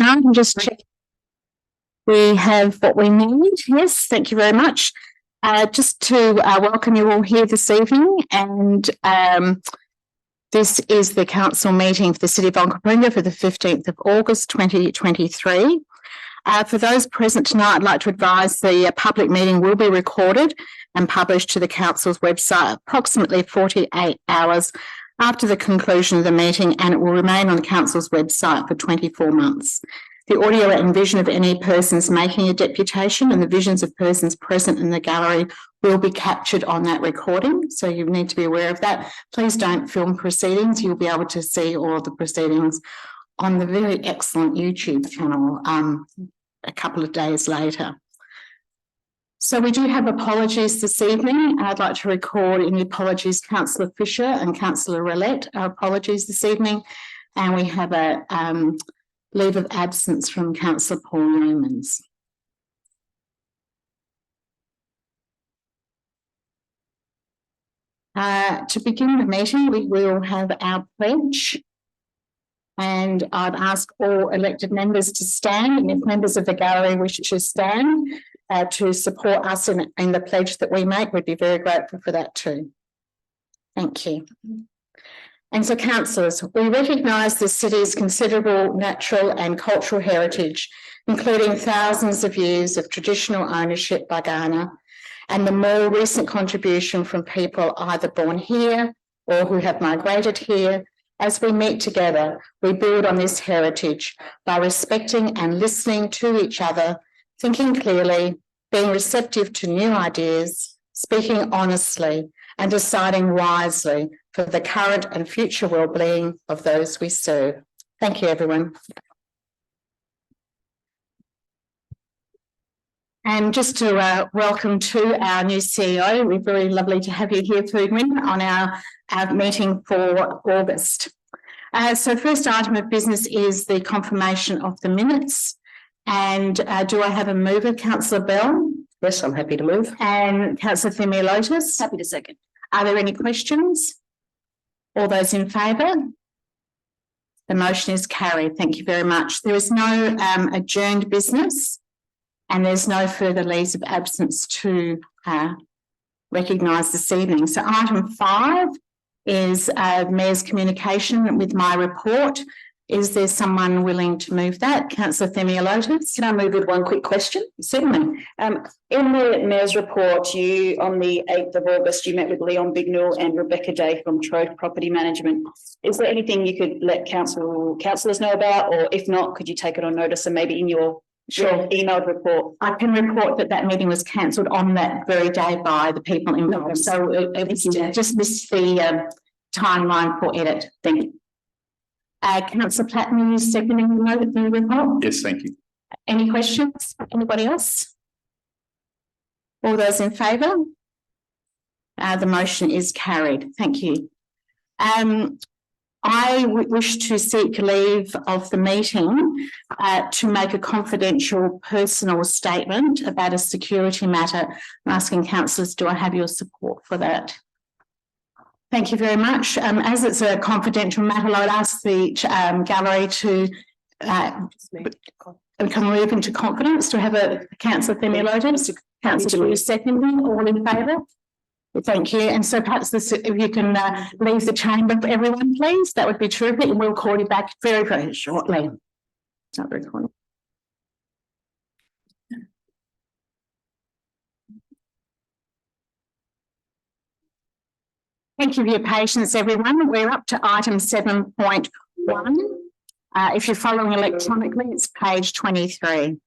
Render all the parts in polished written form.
start and just check we have what we need. Yes, thank you very much. Just to welcome you all here this evening, and this is the council meeting for the City of Onkaparinga for the 15th of August 2023. For those present tonight, I'd like to advise the public meeting will be recorded and published to the council's website approximately 48 hours after the conclusion of the meeting, and it will remain on the council's website for 24 months. The audio and vision of any persons making a deputation and the visions of persons present in the gallery will be captured on that recording, so you need to be aware of that. Please don't film proceedings. You'll be able to see all of the proceedings on the very excellent YouTube channel a couple of days later. So we do have apologies this evening. I'd like to record any apologies, Councillor Fisher and Councillor Roulette, our apologies this evening. And we have a leave of absence from Councillor Paul Newmans. To begin the meeting, we will have our pledge. And I'd ask all elected members to stand, and if members of the gallery wish to stand to support us in the pledge that we make, we'd be very grateful for that too. Thank you. And so, councillors, we recognise the city's considerable natural and cultural heritage, including thousands of years of traditional ownership by Ghana, and the more recent contribution from people either born here or who have migrated here. As we meet together, we build on this heritage by respecting and listening to each other, thinking clearly, being receptive to new ideas, speaking honestly, and deciding wisely for the current and future well-being of those we serve. Thank you, everyone. And just to welcome to our new CEO, we're very lovely to have you here, Foodwin, on our meeting for August. So first item of business is the confirmation of the minutes. And do I have a mover, Councillor Bell? Yes, I'm happy to move. And Councillor Themialotis? Happy to second. Are there any questions? All those in favour? The motion is carried. Thank you very much. There is no adjourned business, and there's no further leaves of absence to recognise this evening. So item 5 is Mayor's communication with my report. Is there someone willing to move that? Councillor Themialotis? Can I move with one quick question? Certainly. In the Mayor's report, you, on the 8th of August, you met with Leon Bignell and Rebecca Day from Trove Property Management. Is there anything you could let councillors know about, or if not, could you take it on notice and maybe in your emailed report? I can report that that meeting was cancelled on that very day by the people involved. No, so it was just missed the timeline for edit. Thank you. Councillor Platten, are you seconding the report? Yes, thank you. Any questions? Anybody else? All those in favour? The motion is carried. Thank you. I wish to seek leave of the meeting to make a confidential personal statement about a security matter. I'm asking councillors, do I have your support for that? Thank you very much. As it's a confidential matter, I'd ask the gallery to can move into confidence. To have a Councillor Themialotis, Councillor seconding, all in favour? Thank you. And so perhaps if you can leave the chamber for everyone, please, that would be terrific. And we'll call you back very, very shortly. Start recording. Thank you for your patience, everyone. We're up to item 7.1. If you're following electronically, it's page 23.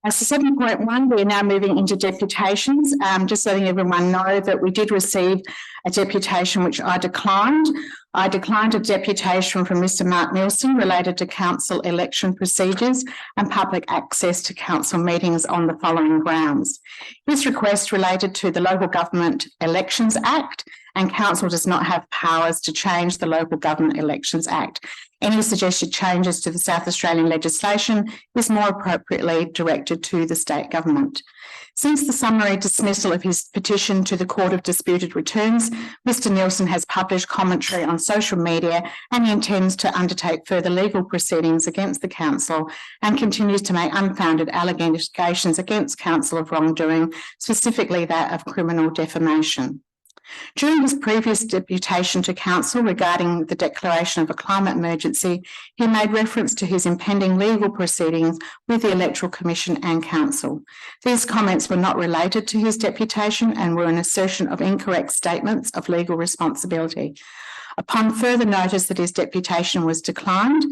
As to 7.1, we are now moving into deputations. Just letting everyone know that we did receive a deputation which I declined. I declined a deputation from Mr. Mark Nielsen related to council election procedures and public access to council meetings on the following grounds. His request related to the Local Government Elections Act, and council does not have powers to change the Local Government Elections Act. Any suggested changes to the South Australian legislation is more appropriately directed to the state government. Since the summary dismissal of his petition to the Court of Disputed Returns, Mr Nielsen has published commentary on social media and he intends to undertake further legal proceedings against the council and continues to make unfounded allegations against council of wrongdoing, specifically that of criminal defamation. During his previous deputation to council regarding the declaration of a climate emergency, he made reference to his impending legal proceedings with the Electoral Commission and council. These comments were not related to his deputation and were an assertion of incorrect statements of legal responsibility. Upon further notice that his deputation was declined,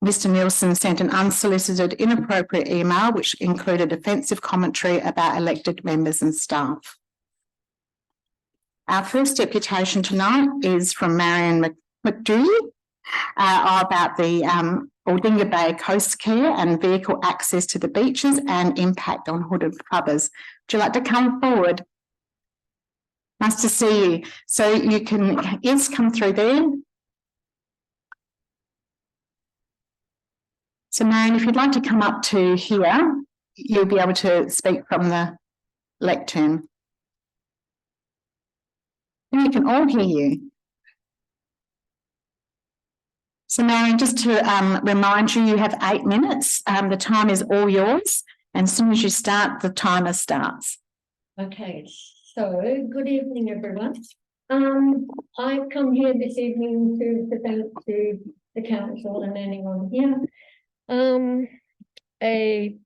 Mr Nielsen sent an unsolicited, inappropriate email which included offensive commentary about elected members and staff. Our first deputation tonight is from Marion McDuie about the Aldinga Bay coast care and vehicle access to the beaches and impact on hooded plovers. Would you like to come forward? Nice to see you. So you can, yes, come through there. So Marion, if you'd like to come up to here, you'll be able to speak from the lectern. And we can all hear you. So Marion, just to remind you, you have 8 minutes. The time is all yours. And as soon as you start, the timer starts. Okay, so good evening, everyone. I've come here this evening to present to the council and anyone here a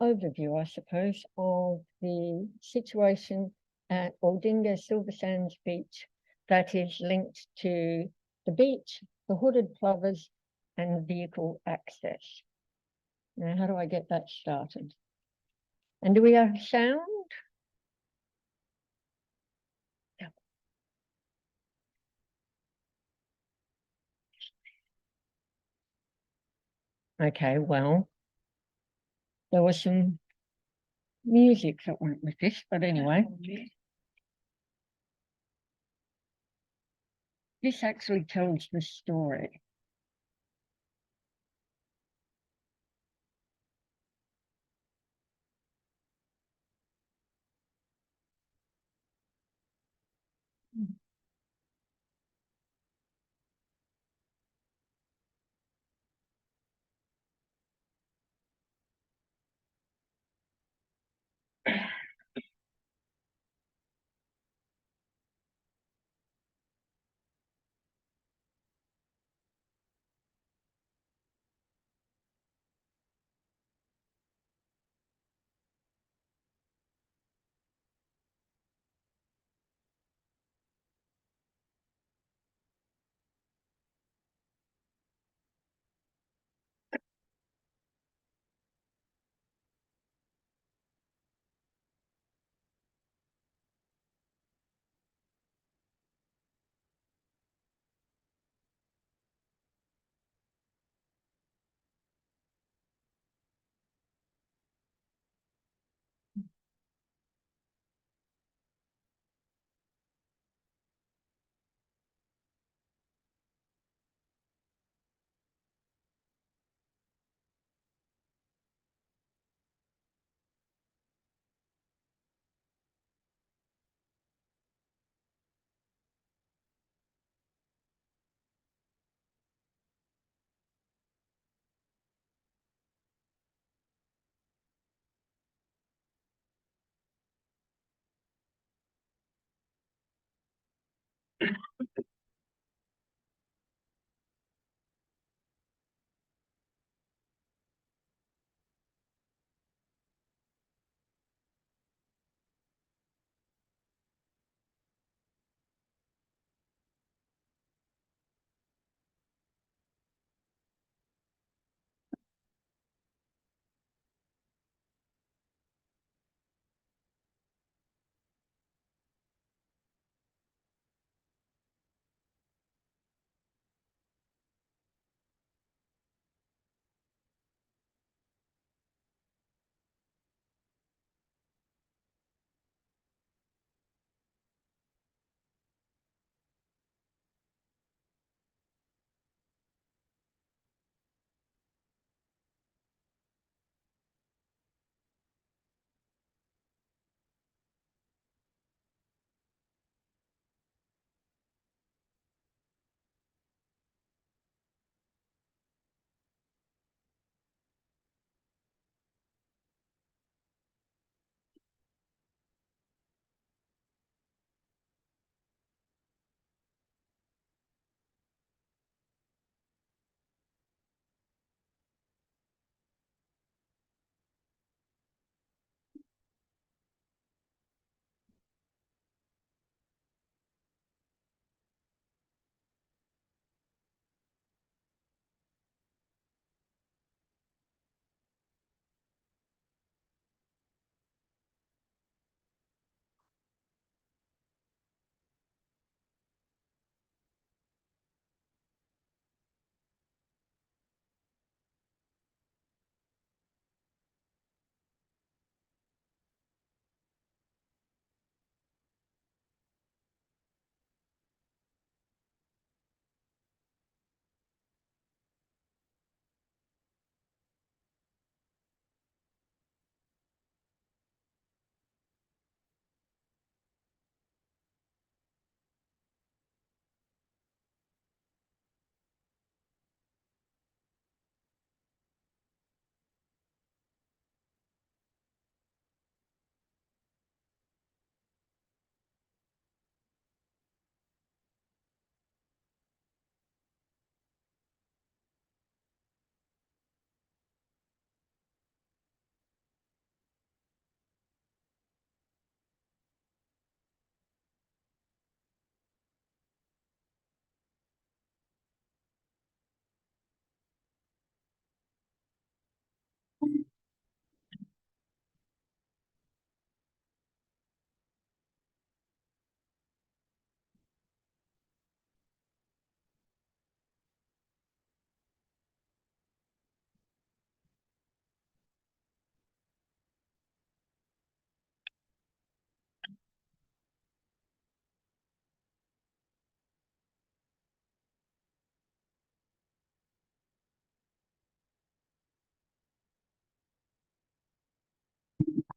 overview, I suppose, of the situation at Aldinga Silver Sands Beach that is linked to the beach, the hooded plovers, and vehicle access. Now, how do I get that started? And do we have sound? Yeah. Okay, well, there was some music that went with this, but anyway. This actually tells the story.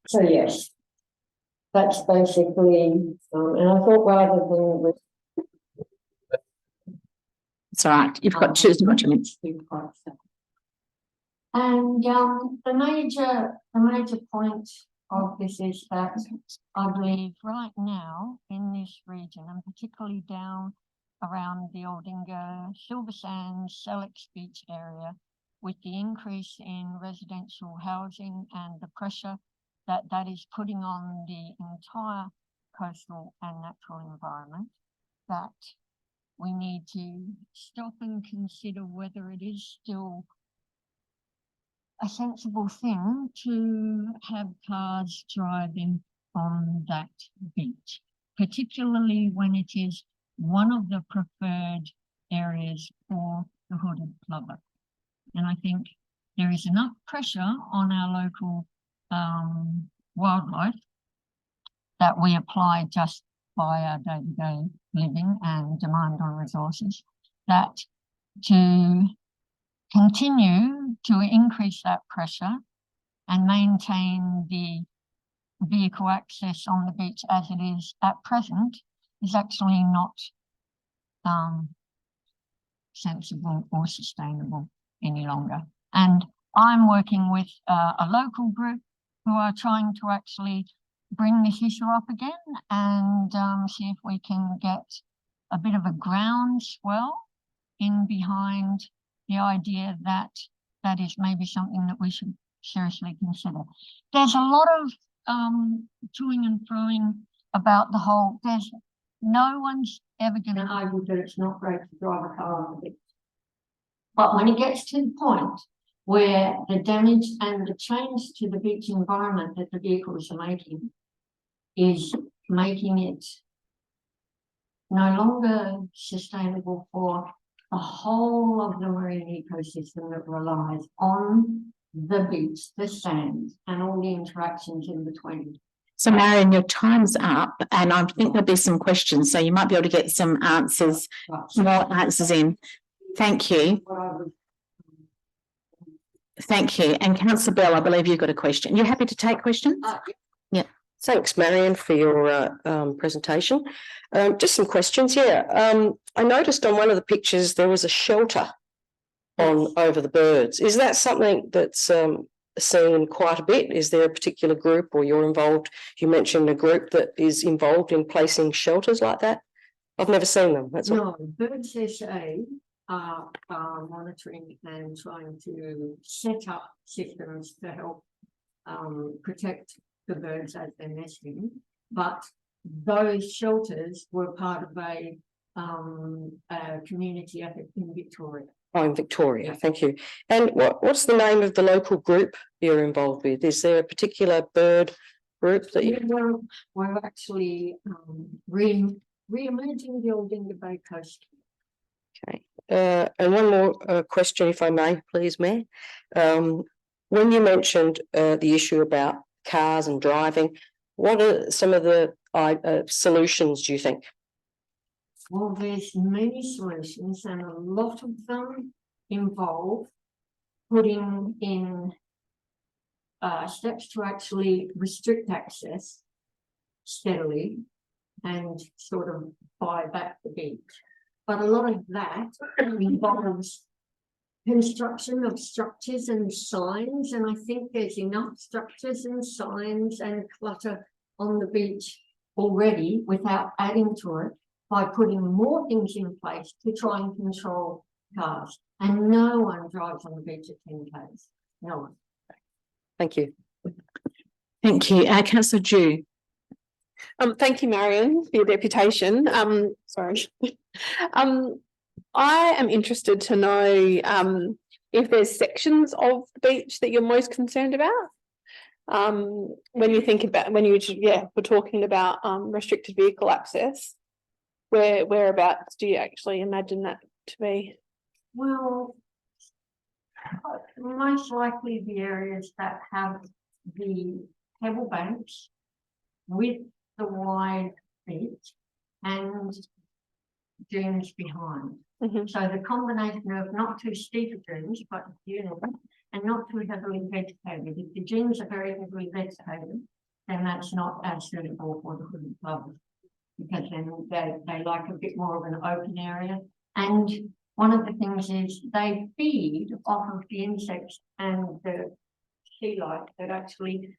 So yes, that's basically, and I thought rather than It's all right. You've got two documents. And the major point of this is that I believe right now in this region, and particularly down around the Aldinga, Silver Sands, Sellex Beach area, with the increase in residential housing and the pressure that is putting on the entire coastal and natural environment, that we need to stop and consider whether it is still a sensible thing to have cars driving on that beach, particularly when it is one of the preferred areas for the hooded plover. And I think there is enough pressure on our local wildlife that we apply just by our day-to-day living and demand on resources, that to continue to increase that pressure and maintain the vehicle access on the beach as it is at present is actually not sensible or sustainable any longer. And I'm working with a local group who are trying to actually bring this issue up again and see if we can get a bit of a groundswell in behind the idea that that is maybe something that we should seriously consider. There's a lot of toing and froing about the whole, no one's ever going to argue that it's not great to drive a car on the beach. But when it gets to the point where the damage and the change to the beach environment that the vehicles are making is making it no longer sustainable for the whole of the marine ecosystem that relies on the beach, the sand, and all the interactions in between. So Marion, your time's up and I think there'll be some questions, so you might be able to get some answers, more answers in. Thank you. Thank you. And Councillor Bell, I believe you've got a question. You're happy to take questions? Yeah. Thanks, Marion, for your presentation. Just some questions. Yeah, I noticed on one of the pictures there was a shelter on over the birds. Is that something that's seen quite a bit? Is there a particular group, or you're involved? You mentioned a group that is involved in placing shelters like that. I've never seen them. That's all. No, Birds SA are monitoring and trying to set up systems to help protect the birds as they're nesting, but those shelters were part of a community effort in Victoria. Oh, in Victoria, thank you. And what's the name of the local group you're involved with? Is there a particular bird group that you? Well, we're actually re-emerging the Aldinga Bay coast. Okay. And one more question, if I may, please, Mayor. When you mentioned the issue about cars and driving, what are some of the solutions, do you think? Well, there's many solutions, and a lot of them involve putting in steps to actually restrict access steadily and sort of buy back the beach. But a lot of that involves construction of structures and signs, and I think there's enough structures and signs and clutter on the beach already without adding to it by putting more things in place to try and control cars. And no one drives on the beach at 10 k's. No one. Thank you. Thank you. Councillor Dew. Thank you, Marion, for your deputation. Sorry. I am interested to know if there's sections of the beach that you're most concerned about. When you think about, we're talking about restricted vehicle access, whereabouts do you actually imagine that to be? Well, most likely the areas that have the pebble banks with the wide beach and dunes behind. Mm-hmm. So the combination of not too steep dunes, but dunes, and not too heavily vegetated. If the dunes are very heavily vegetated, then that's not as suitable for the hooded plovers. Because then they like a bit more of an open area. And one of the things is they feed off of the insects and the sea life that actually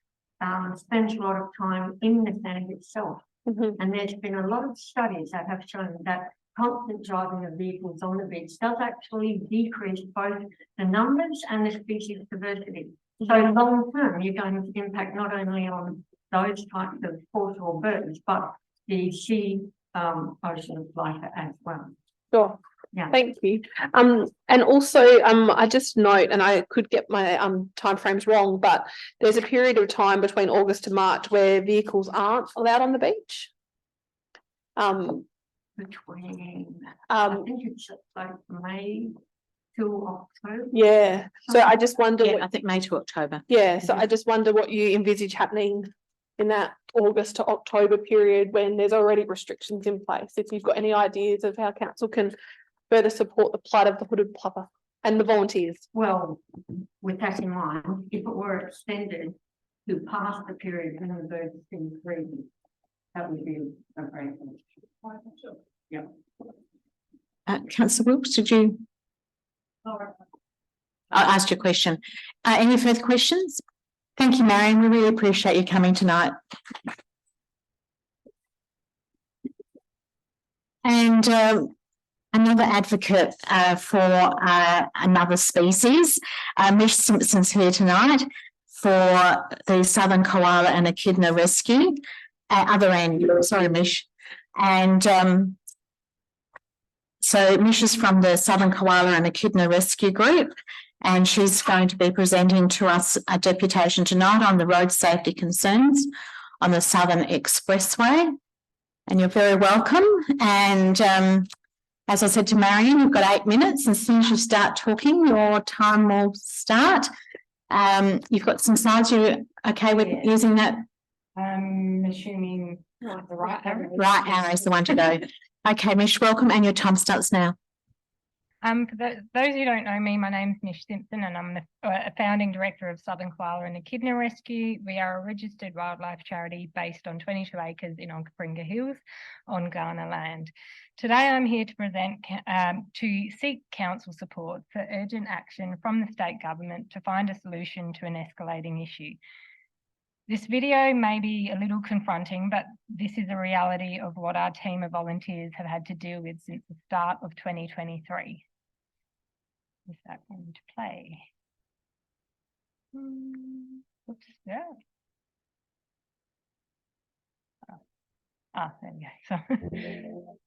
spends a lot of time in the sand itself. And there's been a lot of studies that have shown that constant driving of vehicles on the beach does actually decrease both the numbers and the species diversity. So long term, you're going to impact not only on those types of foreshore birds, but the sea ocean life as well. Sure. Yeah. Thank you. And also, I just note, and I could get my timeframes wrong, but there's a period of time between August to March where vehicles aren't allowed on the beach. Between I think it's like May to October. Yeah. So I just wonder. Yeah, I think May to October. Yeah. So I just wonder what you envisage happening in that August to October period when there's already restrictions in place. If you've got any ideas of how council can further support the plight of the hooded plover and the volunteers. Well, with that in mind, if it were extended to past the period when the birds have been breeding, that would be a great thing. Yeah. Councillor Wilkes, did you? I asked your question. Any further questions? Thank you, Marion. We really appreciate you coming tonight. And another advocate for another species, Mish Simpson's here tonight for the Southern Koala and Echidna rescue. Other end, sorry, Mish. And so Mish is from the Southern Koala and Echidna Rescue Group, and she's going to be presenting to us a deputation tonight on the road safety concerns on the Southern Expressway. And you're very welcome. And as I said to Marion, you've got 8 minutes. As soon as you start talking, your time will start. You've got some slides. You're okay with using that? I'm assuming the right arrow. Right arrow is the one to go. Okay, Mish, welcome, and your time starts now. For those who don't know me, my name's Mish Simpson, and I'm the founding director of Southern Koala and Echidna Rescue. We are a registered wildlife charity based on 22 acres in Onkaparinga Hills on Kaala land. Today, I'm here to present to seek council support for urgent action from the state government to find a solution to an escalating issue. This video may be a little confronting, but this is a reality of what our team of volunteers have had to deal with since the start of 2023. Is that going to play? What's that? There we go.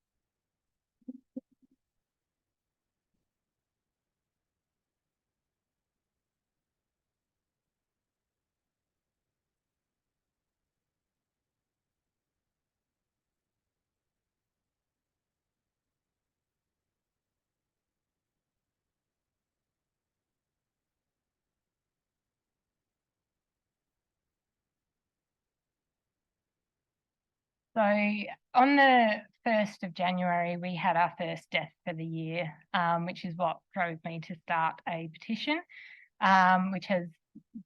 So on the 1st of January, we had our first death for the year, which is what drove me to start a petition, which has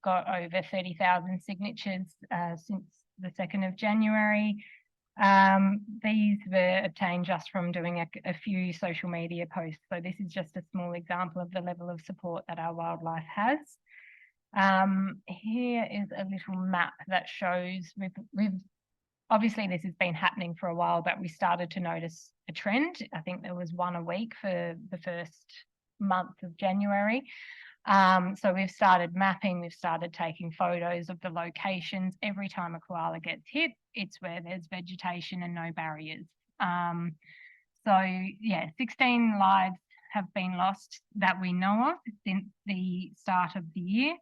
got over 30,000 signatures since the 2nd of January. These were obtained just from doing a few social media posts. So this is just a small example of the level of support that our wildlife has. Here is a little map that shows we've obviously this has been happening for a while, but we started to notice a trend. I think there was one a week for the first month of January. So we've started mapping, we've started taking photos of the locations. Every time a koala gets hit, it's where there's vegetation and no barriers. So yeah, 16 lives have been lost that we know of since the start of the year.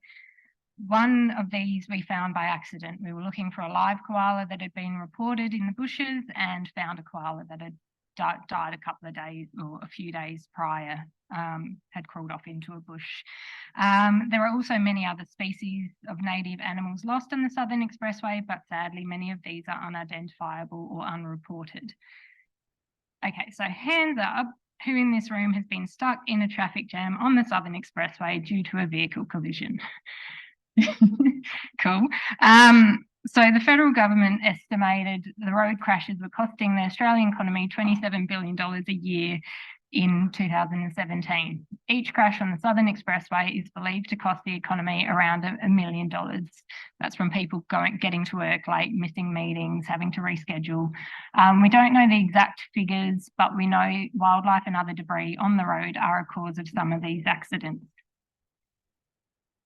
One of these we found by accident. We were looking for a live koala that had been reported in the bushes and found a koala that had died a couple of days or a few days prior, had crawled off into a bush. There are also many other species of native animals lost on the Southern Expressway, but sadly many of these are unidentifiable or unreported. Okay, so hands up, who in this room has been stuck in a traffic jam on the Southern Expressway due to a vehicle collision? Cool. So the federal government estimated the road crashes were costing the Australian economy $27 billion a year in 2017. Each crash on the Southern Expressway is believed to cost the economy around $1 million. That's from people getting to work late, missing meetings, having to reschedule. We don't know the exact figures, but we know wildlife and other debris on the road are a cause of some of these accidents.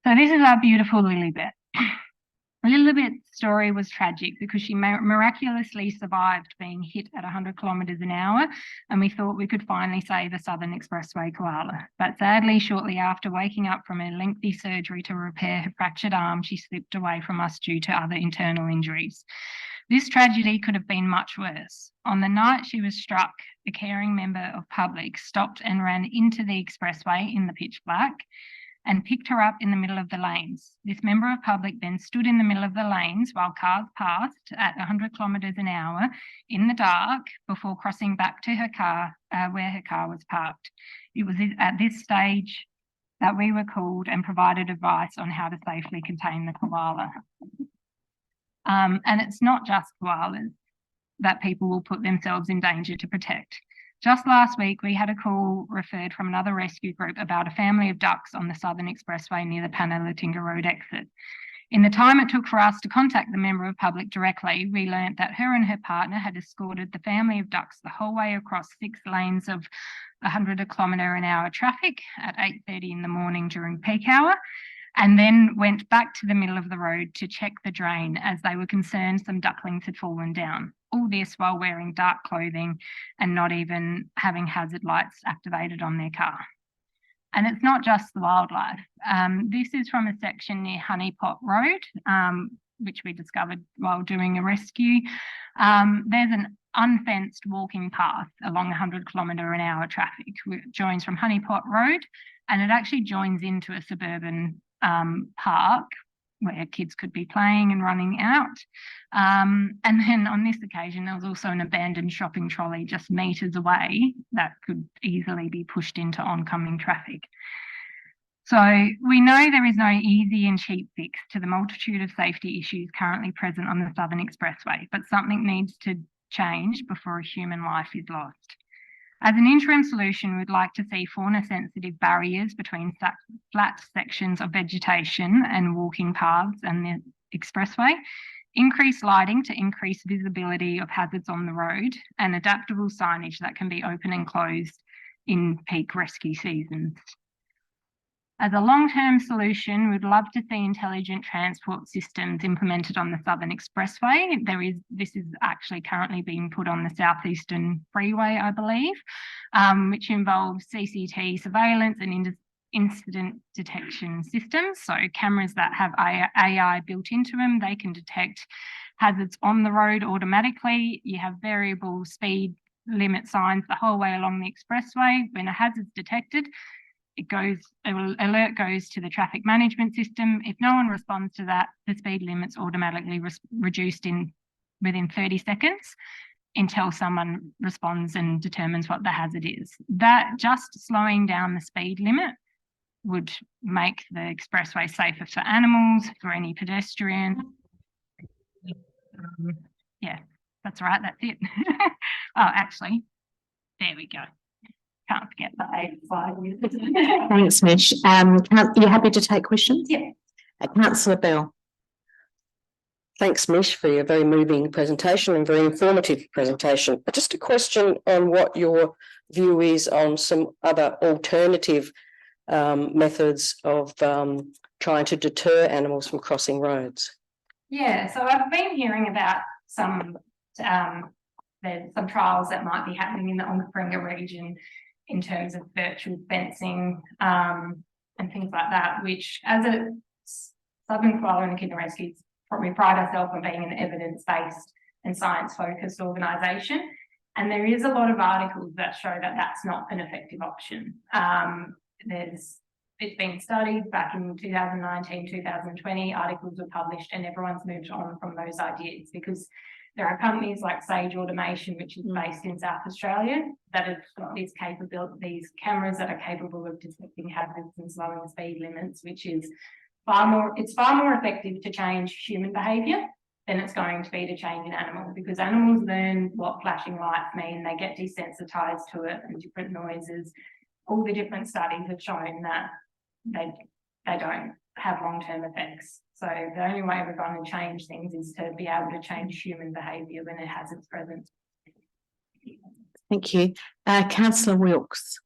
So this is our beautiful Lilybet. Lilybet's story was tragic because she miraculously survived being hit at 100 kilometres an hour, and we thought we could finally save a Southern Expressway koala. But sadly, shortly after waking up from a lengthy surgery to repair her fractured arm, she slipped away from us due to other internal injuries. This tragedy could have been much worse. On the night she was struck, a caring member of public stopped and ran into the expressway in the pitch black and picked her up in the middle of the lanes. This member of public then stood in the middle of the lanes while cars passed at 100 kilometres an hour in the dark before crossing back to her car, where her car was parked. It was at this stage that we were called and provided advice on how to safely contain the koala. And it's not just koalas that people will put themselves in danger to protect. Just last week, we had a call referred from another rescue group about a family of ducks on the Southern Expressway near the Panalatinga Road exit. In the time it took for us to contact the member of public directly, we learnt that her and her partner had escorted the family of ducks the whole way across 6 lanes of 100 kilometre an hour traffic at 8:30 in the morning during peak hour, and then went back to the middle of the road to check the drain as they were concerned some ducklings had fallen down. All this while wearing dark clothing and not even having hazard lights activated on their car. And it's not just the wildlife. This is from a section near Honeypot Road, which we discovered while doing a rescue. There's an unfenced walking path along 100 kilometre an hour traffic, which joins from Honeypot Road, and it actually joins into a suburban park where kids could be playing and running out. And then on this occasion, there was also an abandoned shopping trolley just metres away that could easily be pushed into oncoming traffic. So we know there is no easy and cheap fix to the multitude of safety issues currently present on the Southern Expressway, but something needs to change before a human life is lost. As an interim solution, we'd like to see fauna-sensitive barriers between flat sections of vegetation and walking paths and the expressway, increased lighting to increase visibility of hazards on the road, and adaptable signage that can be open and closed in peak rescue seasons. As a long-term solution, we'd love to see intelligent transport systems implemented on the Southern Expressway. This is actually currently being put on the Southeastern Freeway, I believe, which involves CCT surveillance and incident detection systems. So cameras that have AI built into them, they can detect hazards on the road automatically. You have variable speed limit signs the whole way along the expressway. When a hazard's detected, an alert goes to the traffic management system. If no one responds to that, the speed limit's automatically reduced within 30 seconds until someone responds and determines what the hazard is. That just slowing down the speed limit would make the expressway safer for animals, for any pedestrian. Yeah, that's right, that's it. Oh, actually, there we go. Can't forget the 8 5 years. Thanks, Mish. You're happy to take questions? Yeah. Councillor Bell. Thanks, Mish, for your very moving presentation and very informative presentation. But just a question on what your view is on some other alternative methods of trying to deter animals from crossing roads. Yeah, so I've been hearing about there's some trials that might be happening in the Onkaparinga region in terms of virtual fencing and things like that, which as a Southern Koala and Echidna Rescues, we pride ourselves on being an evidence-based and science-focused organisation. And there is a lot of articles that show that that's not an effective option. It's been studied back in 2019, 2020, articles were published and everyone's moved on from those ideas because there are companies like Sage Automation, which is based in South Australia, that have got these cameras that are capable of detecting hazards and slowing speed limits, which is far more effective to change human behaviour then it's going to be to change an animal, because animals learn what flashing lights mean. They get desensitized to it and different noises. All the different studies have shown that they don't have long-term effects. So the only way we're going to change things is to be able to change human behaviour when it has its presence. Thank you. Councillor Wilkes.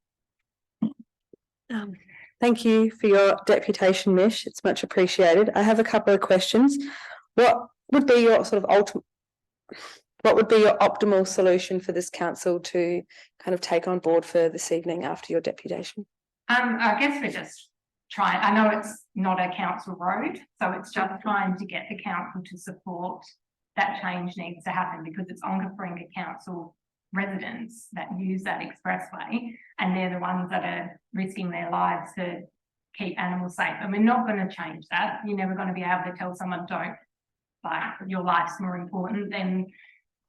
Thank you for your deputation, Mish. It's much appreciated. I have a couple of questions. What would be your sort of what would be your optimal solution for this council to kind of take on board for this evening after your deputation? I guess we're just trying, I know it's not a council road, so it's just trying to get the council to support that change needs to happen, because it's Onkaparinga Council residents that use that expressway, and they're the ones that are risking their lives to keep animals safe. And we're not going to change that. You're never going to be able to tell someone, don't, like, your life's more important than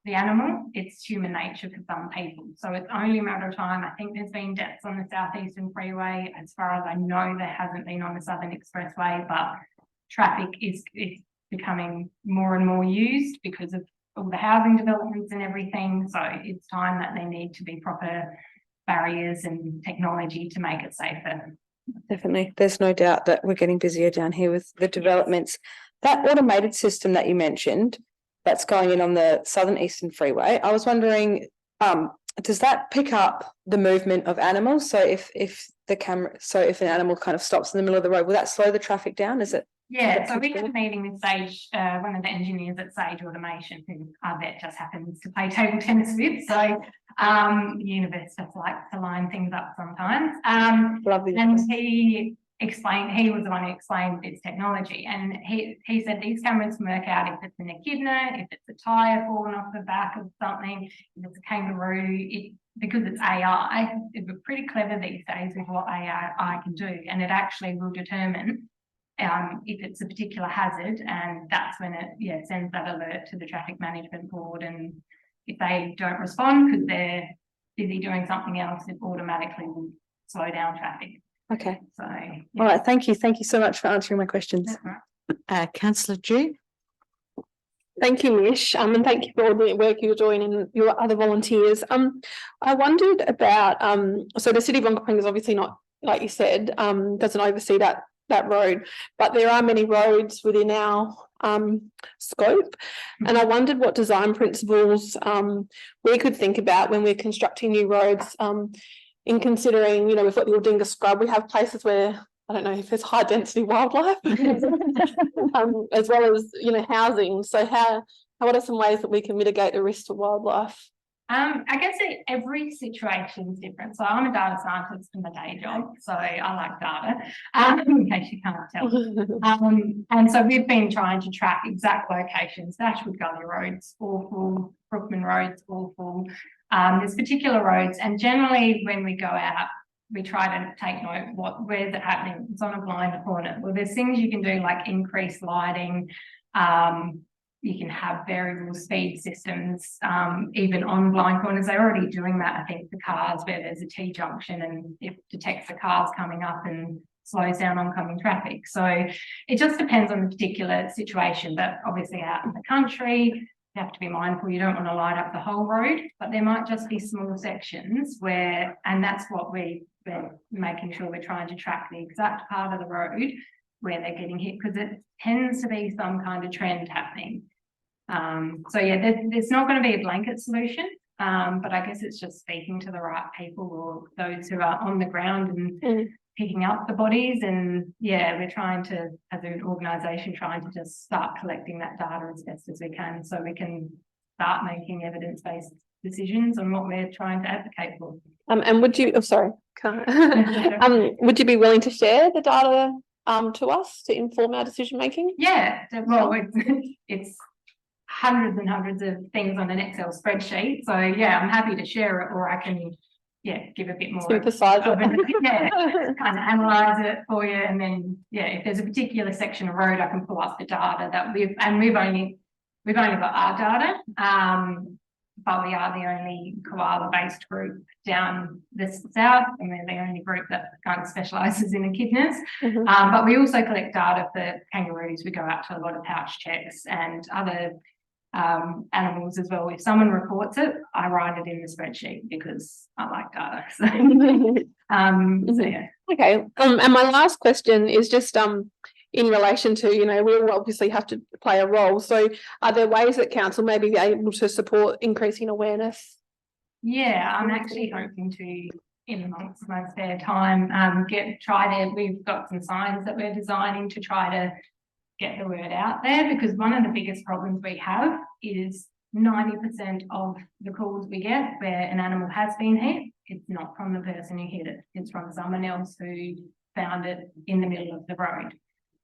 the animal. It's human nature for some people. So it's only a matter of time. I think there's been deaths on the Southeastern Freeway. As far as I know, there hasn't been on the Southern Expressway, but traffic is becoming more and more used because of all the housing developments and everything. So it's time that there need to be proper barriers and technology to make it safer. Definitely. There's no doubt that we're getting busier down here with the developments. That automated system that you mentioned, that's going in on the Southern Eastern Freeway. I was wondering, does that pick up the movement of animals? So if an animal kind of stops in the middle of the road, will that slow the traffic down? Is it? Yeah, so we had a meeting with Sage, one of the engineers at Sage Automation, who I bet just happens to play table tennis with. So the universe just likes to line things up sometimes. Lovely. And he explained, he was the one who explained this technology, and he said these cameras can work out if it's an echidna, if it's a tyre falling off the back of something, if it's a kangaroo. Because it's AI, we're pretty clever these days with what AI can do, and it actually will determine if it's a particular hazard, and that's when it sends that alert to the traffic management board, and if they don't respond because they're busy doing something else, it automatically will slow down traffic. Okay. So All right. Thank you. Thank you so much for answering my questions. Councillor Due. Thank you, Mish, and thank you for all the work you're doing and your other volunteers. I wondered about so the City of Onkaparinga is obviously not, like you said, doesn't oversee that road, but there are many roads within our scope, and I wondered what design principles we could think about when we're constructing new roads, in considering, you know, we've got the Aldinga scrub, we have places where I don't know if there's high density wildlife, as well as, you know, housing. So what are some ways that we can mitigate the risk to wildlife? I guess every situation is different. So I'm a data scientist in my day job, so I like data, in case you can't tell. And so we've been trying to track exact locations. Dashwood Gully Road's awful, Brookman Road's awful. There's particular roads, and generally when we go out, we try to take note where's it happening. It's on a blind corner. Well, there's things you can do like increase lighting. You can have variable speed systems, even on blind corners. They're already doing that, I think, for cars where there's a T-junction and it detects the cars coming up and slows down oncoming traffic. So it just depends on the particular situation, but obviously out in the country, you have to be mindful. You don't want to light up the whole road, but there might just be small sections where, and that's what we're making sure we're trying to track the exact part of the road where they're getting hit, because it tends to be some kind of trend happening. So yeah, there's not going to be a blanket solution, but I guess it's just speaking to the right people or those who are on the ground and picking up the bodies. And yeah, we're trying to, as an organisation, trying to just start collecting that data as best as we can, so we can start making evidence-based decisions on what we're trying to advocate for. And would you, would you be willing to share the data to us to inform our decision making? Yeah, well, it's hundreds and hundreds of things on an Excel spreadsheet. So yeah, I'm happy to share it, or I can give a bit more synthesize it. Kind of analyze it for you, and then if there's a particular section of road, I can pull up the data that we've only got our data. but we are the only koala-based group down the south, and we're the only group that kind of specialises in echidnas. Mhm. But we also collect data for kangaroos. We go out to a lot of pouch checks and other animals as well. If someone reports it, I write it in the spreadsheet because I like data. So yeah. Okay, and my last question is just in relation to, you know, we all obviously have to play a role. So are there ways that council may be able to support increasing awareness? Yeah, I'm actually hoping to, in amongst my spare time, we've got some signs that we're designing to try to get the word out there, because one of the biggest problems we have is 90% of the calls we get where an animal has been hit, it's not from the person who hit it, it's from someone else who found it in the middle of the road.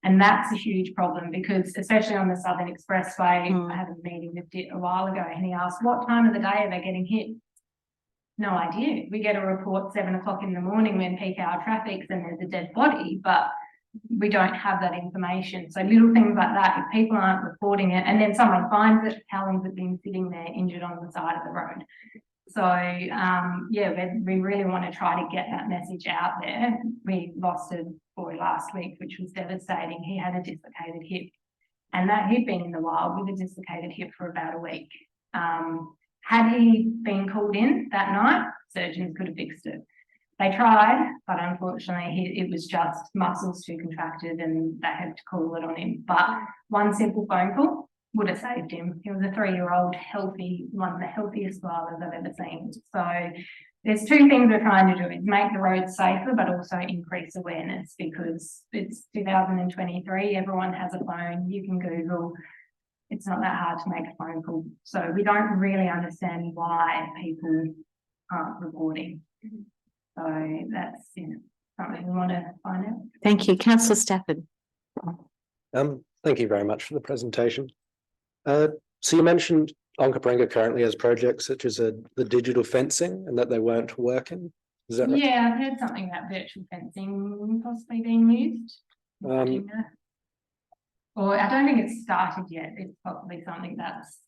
And that's a huge problem, because especially on the Southern Expressway, I had a meeting with Dit a while ago and he asked, what time of the day are they getting hit? No idea. We get a report 7 o'clock in the morning when peak hour traffic's and there's a dead body, but we don't have that information. So little things like that, if people aren't reporting it and then someone finds it, how long's it been sitting there injured on the side of the road? So yeah, we really want to try to get that message out there. We lost a boy last week, which was devastating. He had a dislocated hip, and that he'd been in the wild with a dislocated hip for about a week. Had he been called in that night, surgeons could have fixed it. They tried, but unfortunately it was just muscles too contracted and they had to call it on him. But one simple phone call would have saved him. He was a 3-year-old, healthy, one of the healthiest koalas I've ever seen. So there's two things we're trying to do, is make the roads safer, but also increase awareness, because it's 2023, everyone has a phone, you can Google. It's not that hard to make a phone call. So we don't really understand why people aren't reporting. So that's, you know, something we want to find out. Thank you. Councillor Stafford. Thank you very much for the presentation. So you mentioned Onkaparinga currently has projects such as the digital fencing and that they weren't working. Is that right? Yeah, I've heard something about virtual fencing possibly being used. Or I don't think it's started yet. It's probably something that's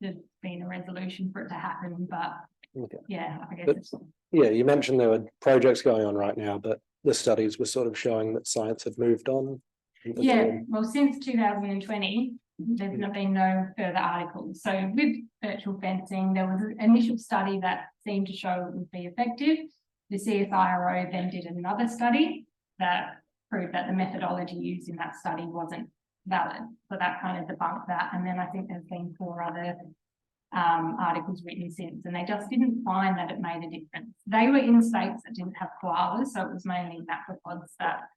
there's been a resolution for it to happen, but Okay. yeah, I guess But- it's Yeah, you mentioned there were projects going on right now, but the studies were sort of showing that science had moved on. yeah. Well, since 2020, there's not been no further articles. So with virtual fencing, there was an initial study that seemed to show it would be effective. The CSIRO then did another study that proved that the methodology used in that study wasn't valid. So that kind of debunked that. And then I think there's been 4 other articles written since, and they just didn't find that it made a difference. They were in states that didn't have koalas, so it was mainly macropods that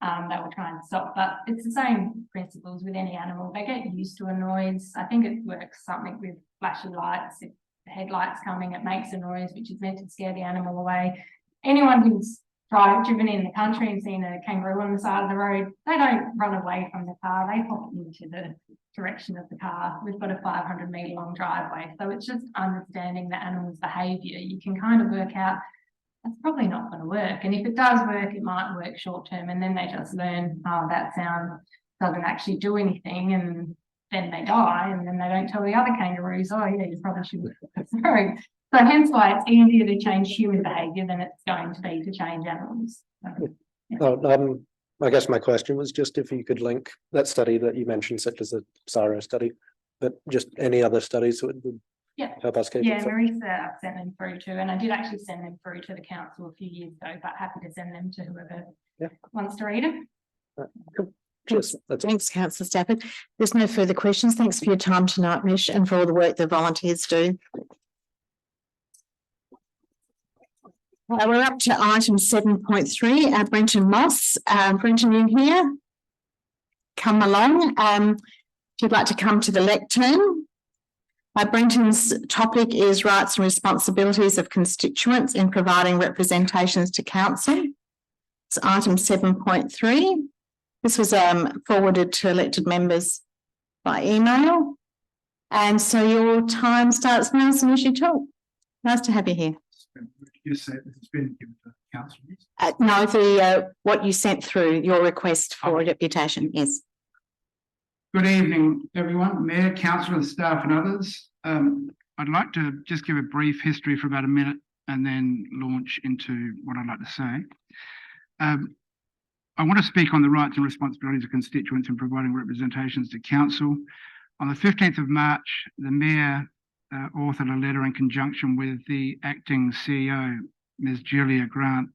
they were trying to stop. But it's the same principles with any animal. They get used to a noise. I think it works something with flashy lights. If the headlight's coming, it makes a noise which is meant to scare the animal away. Anyone who's driven in the country and seen a kangaroo on the side of the road, they don't run away from the car, they pop into the direction of the car. We've got a 500-metre long driveway, so it's just understanding the animal's behaviour. You can kind of work out that's probably not going to work, and if it does work, it might work short term, and then they just learn, oh, that sound doesn't actually do anything, and then they die, and then they don't tell the other kangaroos, oh yeah, you probably should. So hence why it's easier to change human behaviour than it's going to be to change animals. So, yeah. Oh, I guess my question was just if you could link that study that you mentioned, such as the CSIRO study, but just any other studies that would Yeah. help us keep Yeah, it. Marisa, I've sent them through to, and I did actually send them through to the council a few years ago, but happy to send them to whoever wants to read them. Cool. Cheers. That's all. Thanks, Councillor Stafford. There's no further questions. Thanks for your time tonight, Mish, and for all the work the volunteers do. We're up to item 7.3, Brenton Moss. Brenton, you here? Come along. If you'd like to come to the lectern. Brenton's topic is rights and responsibilities of constituents in providing representations to council. It's item 7.3. This was forwarded to elected members by email. And so your time starts now as soon as you talk. Nice to have you here. You said it's been given to council. No, what you sent through, your request for a deputation, yes. Good evening, everyone, Mayor, councillor, staff and others. I'm I'd like to just give a brief history for about a minute and then launch into what I'd like to say. I want to speak on the rights and responsibilities of constituents in providing representations to council. On the 15th of March, the Mayor authored a letter in conjunction with the acting CEO, Ms. Julia Grant,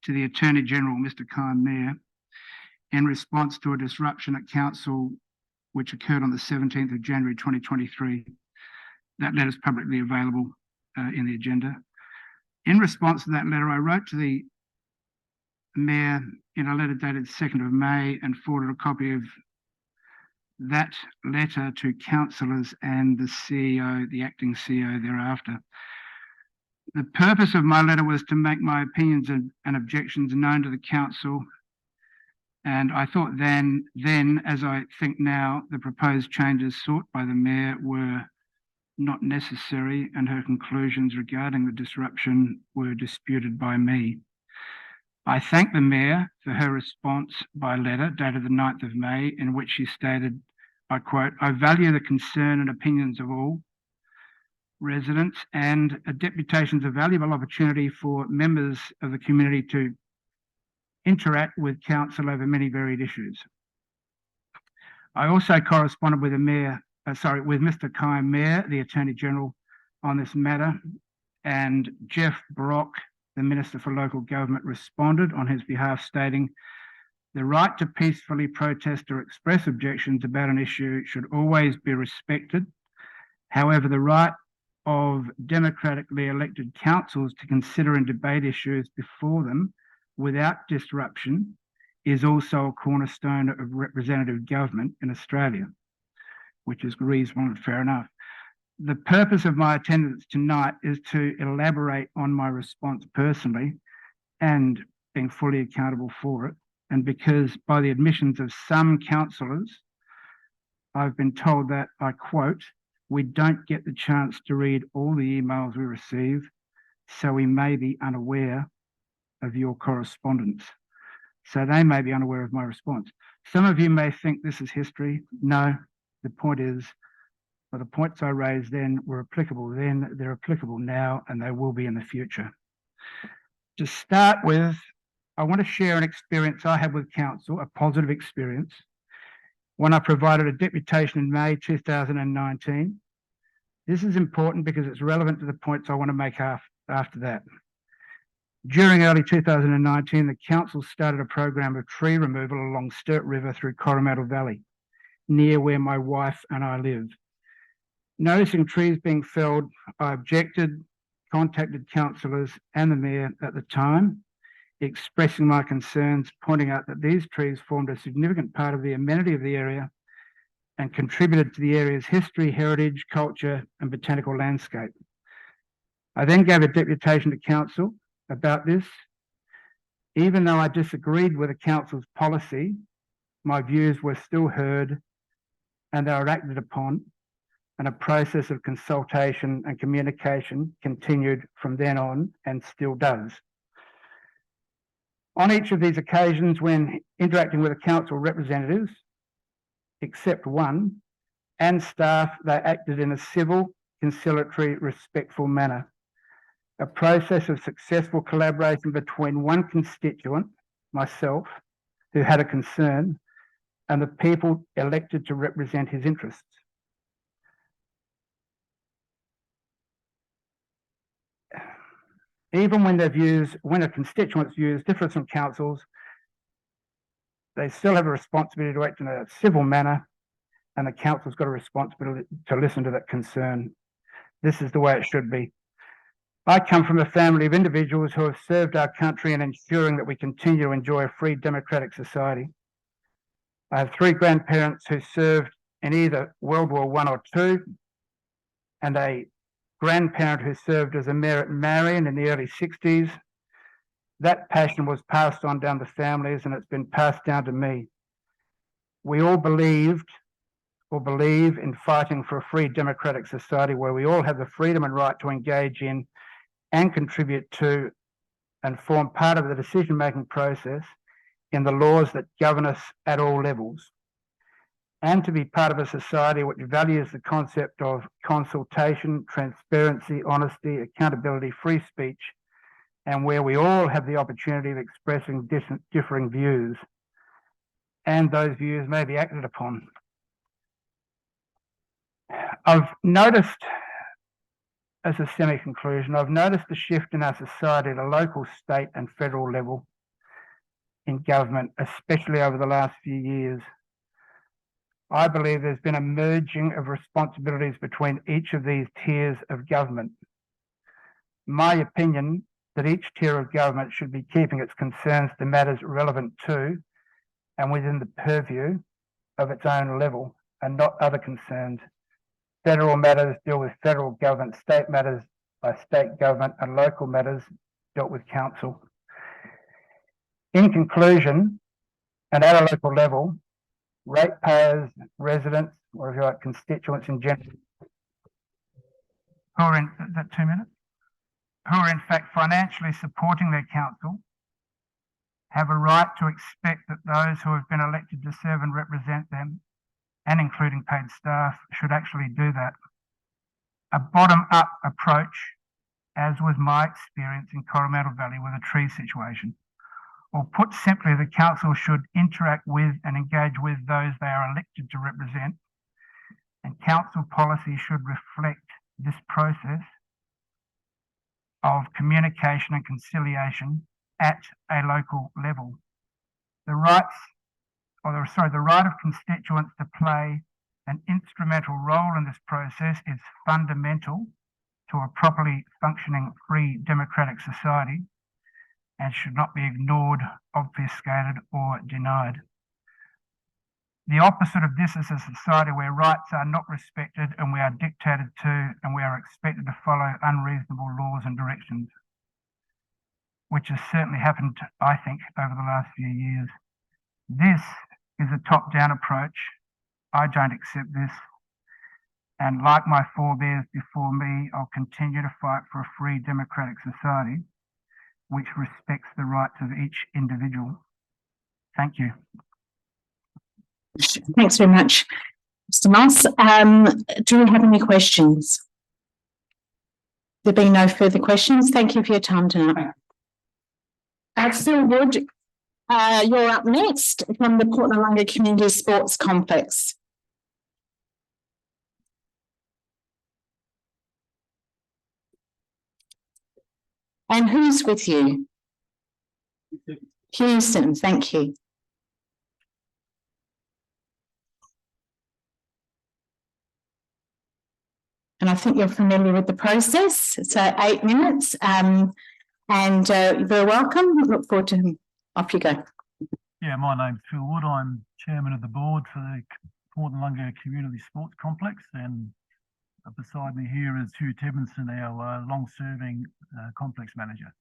to the Attorney General, Mr. Kyle Mayor, in response to a disruption at council which occurred on the 17th of January 2023. That letter is publicly available in the agenda. In response to that letter, I wrote to the Mayor in a letter dated 2nd of May and forwarded a copy of that letter to councillors and the CEO, the acting CEO thereafter. The purpose of my letter was to make my opinions and objections known to the council. And I thought then, as I think now, the proposed changes sought by the Mayor were not necessary, and her conclusions regarding the disruption were disputed by me. I thank the Mayor for her response by letter dated the 9th of May, in which she stated, I quote, "I value the concern and opinions of all residents, and a deputation is a valuable opportunity for members of the community to interact with council over many varied issues." I also corresponded with the Mayor, with Mr. Kai Mayor, the Attorney General, on this matter, and Jeff Brock, the Minister for Local Government, responded on his behalf, stating, "The right to peacefully protest or express objections about an issue should always be respected. However, the right of democratically elected councils to consider and debate issues before them without disruption is also a cornerstone of representative government in Australia," which is reasonable and fair enough. The purpose of my attendance tonight is to elaborate on my response personally and being fully accountable for it. And because by the admissions of some councillors, I've been told that, I quote, "We don't get the chance to read all the emails we receive, so we may be unaware of your correspondence." So they may be unaware of my response. Some of you may think this is history. No, the point is, well, the points I raised then were applicable then, they're applicable now, and they will be in the future. To start with, I want to share an experience I had with council, a positive experience, when I provided a deputation in May 2019. This is important because it's relevant to the points I want to make after that. During early 2019, the council started a program of tree removal along Sturt River through Coromandel Valley, near where my wife and I live. Noticing trees being felled, I objected, contacted councillors and the Mayor at the time, expressing my concerns, pointing out that these trees formed a significant part of the amenity of the area and contributed to the area's history, heritage, culture, and botanical landscape. I then gave a deputation to council about this. Even though I disagreed with the council's policy, my views were still heard and they were acted upon, and a process of consultation and communication continued from then on and still does. On each of these occasions, when interacting with the council representatives, except one, and staff, they acted in a civil, conciliatory, respectful manner. A process of successful collaboration between one constituent, myself, who had a concern, and the people elected to represent his interests. Even when a constituent's views differ from council's, they still have a responsibility to act in a civil manner, and the council's got a responsibility to listen to that concern. This is the way it should be. I come from a family of individuals who have served our country in ensuring that we continue to enjoy a free democratic society. I have 3 grandparents who served in either World War I or II, and a grandparent who served as a mayor at Marion in the early 60s. That passion was passed on down to families, and it's been passed down to me. We all believed or believe in fighting for a free democratic society where we all have the freedom and right to engage in and contribute to and form part of the decision-making process in the laws that govern us at all levels. and to be part of a society which values the concept of consultation, transparency, honesty, accountability, free speech, and where we all have the opportunity of expressing differing views, and those views may be acted upon. I've noticed, as a semi-conclusion, I've noticed a shift in our society at a local, state and federal level in government, especially over the last few years. I believe there's been a merging of responsibilities between each of these tiers of government. My opinion that each tier of government should be keeping its concerns to matters relevant to and within the purview of its own level and not other concerns. Federal matters deal with federal government, state matters by state government, and local matters dealt with council. In conclusion, and at a local level, ratepayers, residents, or if you like, constituents in general, who are in, is that 2 minutes? Who are in fact financially supporting their council, have a right to expect that those who have been elected to serve and represent them, and including paid staff, should actually do that. A bottom-up approach, as was my experience in Coromandel Valley with a tree situation. Or put simply, the council should interact with and engage with those they are elected to represent, and council policy should reflect this process of communication and conciliation at a local level. The right of constituents to play an instrumental role in this process is fundamental to a properly functioning free democratic society and should not be ignored, obfuscated or denied. The opposite of this is a society where rights are not respected and we are dictated to and we are expected to follow unreasonable laws and directions, which has certainly happened, I think, over the last few years. This is a top-down approach. I don't accept this. And like my forebears before me, I'll continue to fight for a free democratic society which respects the rights of each individual. Thank you. Thanks very much, Mr. Moss. Do we have any questions? There being no further questions, thank you for your time tonight. Phil Wood, you're up next from the Noarlunga Community Sports Complex. And who's with you? Houston, thank you. And I think you're familiar with the process. So 8 minutes, and you're very welcome. Look forward to off you go. Yeah, my name's Phil Wood. I'm chairman of the board for the Noarlunga Community Sports Complex, and beside me here is Hugh Tebbenson, our long-serving complex manager.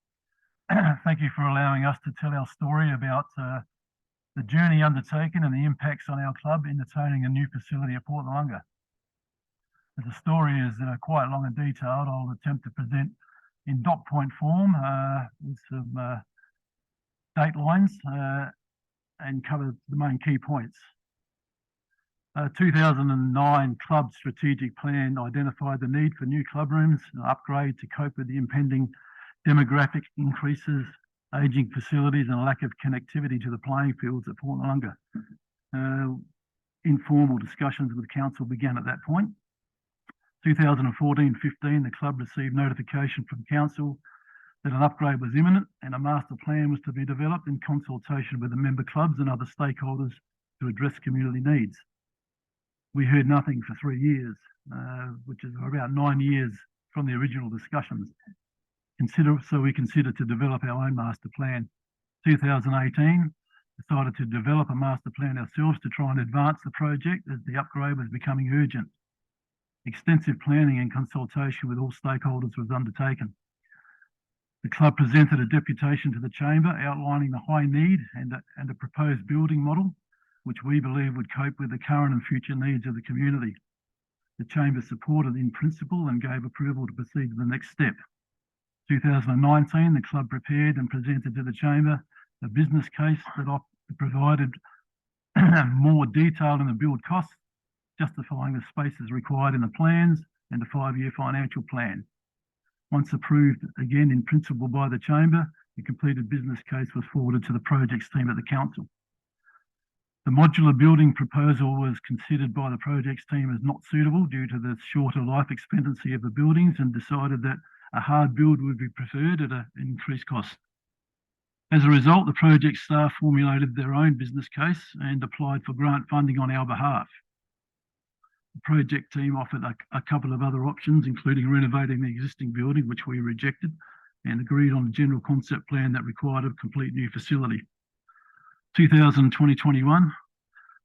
Thank you for allowing us to tell our story about the journey undertaken and the impacts on our club in attaining a new facility at Noarlunga. As the story is quite long and detailed, I'll attempt to present in dot point form with some date lines and cover the main key points. 2009 club strategic plan identified the need for new club rooms and upgrade to cope with the impending demographic increases, ageing facilities and lack of connectivity to the playing fields at Noarlunga. Informal discussions with council began at that point. 2014-15, the club received notification from council that an upgrade was imminent and a master plan was to be developed in consultation with the member clubs and other stakeholders to address community needs. We heard nothing for 3 years, which is about 9 years from the original discussions. So we considered to develop our own master plan. 2018, decided to develop a master plan ourselves to try and advance the project as the upgrade was becoming urgent. Extensive planning and consultation with all stakeholders was undertaken. The club presented a deputation to the chamber outlining the high need and a proposed building model, which we believe would cope with the current and future needs of the community. The chamber supported in principle and gave approval to proceed to the next step. 2019, the club prepared and presented to the chamber a business case that provided more detail in the build costs, justifying the spaces required in the plans and the 5-year financial plan. Once approved again in principle by the Chamber, the completed business case was forwarded to the projects team at the Council. The modular building proposal was considered by the projects team as not suitable due to the shorter life expectancy of the buildings, and decided that a hard build would be preferred at an increased cost. As a result, the project staff formulated their own business case and applied for grant funding on our behalf. The project team offered a couple of other options, including renovating the existing building, which we rejected, and agreed on a general concept plan that required a complete new facility. 2020-21,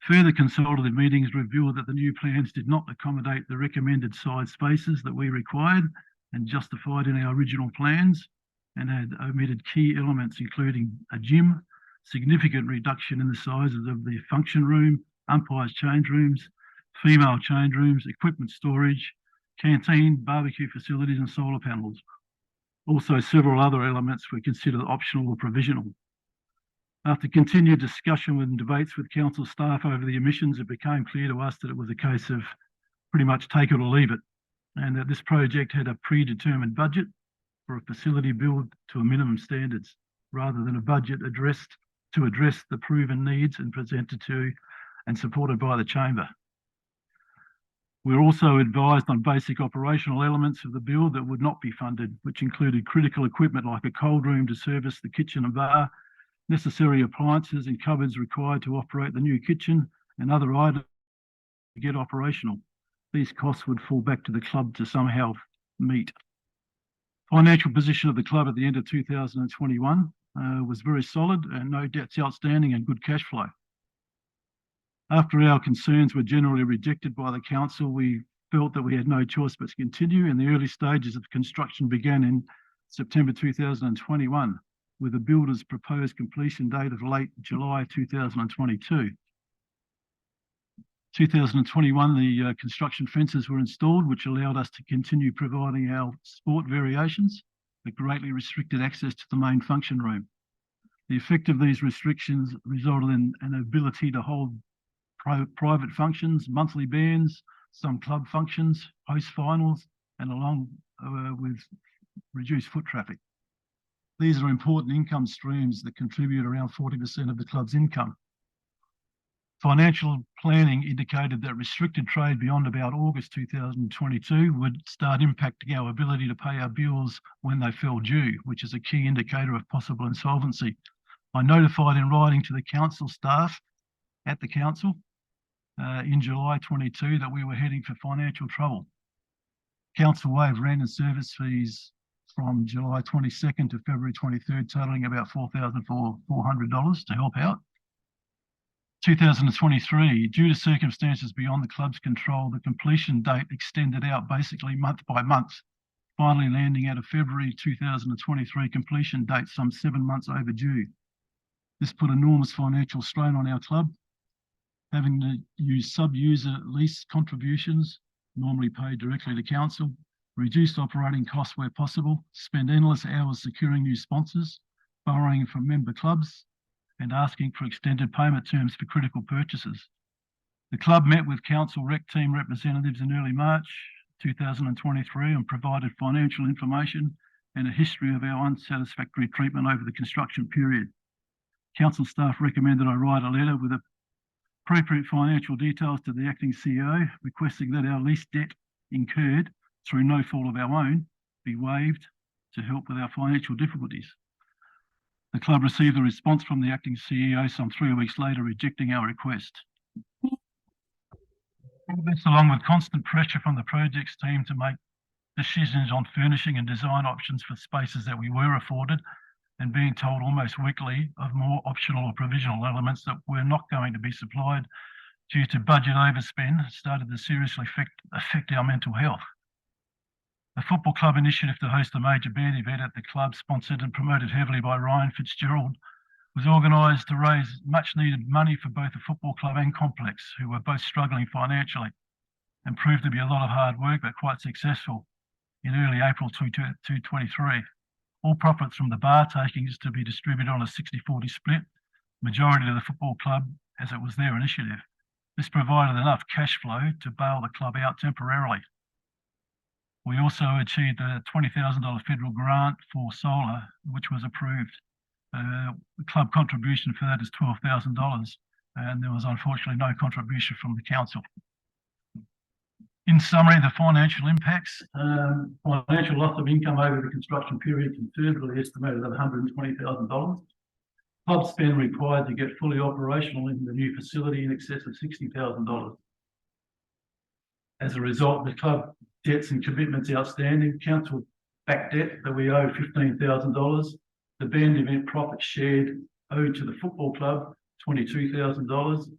further consultative meetings revealed that the new plans did not accommodate the recommended size spaces that we required and justified in our original plans, and had omitted key elements including a gym, significant reduction in the sizes of the function room, umpires change rooms, female change rooms, equipment storage, canteen, barbecue facilities and solar panels. Also, several other elements were considered optional or provisional. After continued discussion and debates with council staff over the emissions, it became clear to us that it was a case of pretty much take it or leave it, and that this project had a predetermined budget for a facility build to a minimum standards, rather than a budget to address the proven needs and presented to and supported by the Chamber. We were also advised on basic operational elements of the build that would not be funded, which included critical equipment like a cold room to service the kitchen and bar, necessary appliances and cupboards required to operate the new kitchen, and other items to get operational. These costs would fall back to the club to somehow meet. Financial position of the club at the end of 2021 was very solid, and no debts outstanding and good cash flow. After our concerns were generally rejected by the council, we felt that we had no choice but to continue, and the early stages of construction began in September 2021, with the builder's proposed completion date of late July 2022. 2021, the construction fences were installed, which allowed us to continue providing our sport variations, but greatly restricted access to the main function room. The effect of these restrictions resulted in an ability to hold private functions, monthly bands, some club functions, host finals, and along with reduced foot traffic. These are important income streams that contribute around 40% of the club's income. Financial planning indicated that restricted trade beyond about August 2022 would start impacting our ability to pay our bills when they fell due, which is a key indicator of possible insolvency. I notified in writing to the council staff at the council in July 22 that we were heading for financial trouble. Council waived rent and service fees from July 22nd to February 23rd, totaling about $4,400 to help out. 2023, due to circumstances beyond the club's control, the completion date extended out basically month by month, finally landing at a February 2023 completion date some 7 months overdue. This put enormous financial strain on our club, having to use sub-user lease contributions, normally paid directly to council, reduced operating costs where possible, spend endless hours securing new sponsors, borrowing from member clubs, and asking for extended payment terms for critical purchases. The club met with council rec team representatives in early March 2023 and provided financial information and a history of our unsatisfactory treatment over the construction period. Council staff recommended I write a letter with appropriate financial details to the acting CEO, requesting that our lease debt incurred through no fault of our own be waived to help with our financial difficulties. The club received a response from the acting CEO some 3 weeks later, rejecting our request. This, along with constant pressure from the projects team to make decisions on furnishing and design options for spaces that we were afforded, and being told almost weekly of more optional or provisional elements that were not going to be supplied due to budget overspend, started to seriously affect our mental health. The football club initiative to host a major band event at the club, sponsored and promoted heavily by Ryan Fitzgerald, was organised to raise much needed money for both the football club and complex, who were both struggling financially, and proved to be a lot of hard work, but quite successful in early April 2023. All profits from the bar takings to be distributed on a 60-40 split, majority to the football club as it was their initiative. This provided enough cash flow to bail the club out temporarily. We also achieved a $20,000 federal grant for solar, which was approved. The club contribution for that is $12,000, and there was unfortunately no contribution from the council. In summary, the financial impacts, financial loss of income over the construction period conservatively estimated at $120,000. Club spend required to get fully operational in the new facility in excess of $60,000. As a result, the club debts and commitments outstanding, council back debt that we owe $15,000, the band event profit shared owed to the football club, $22,000,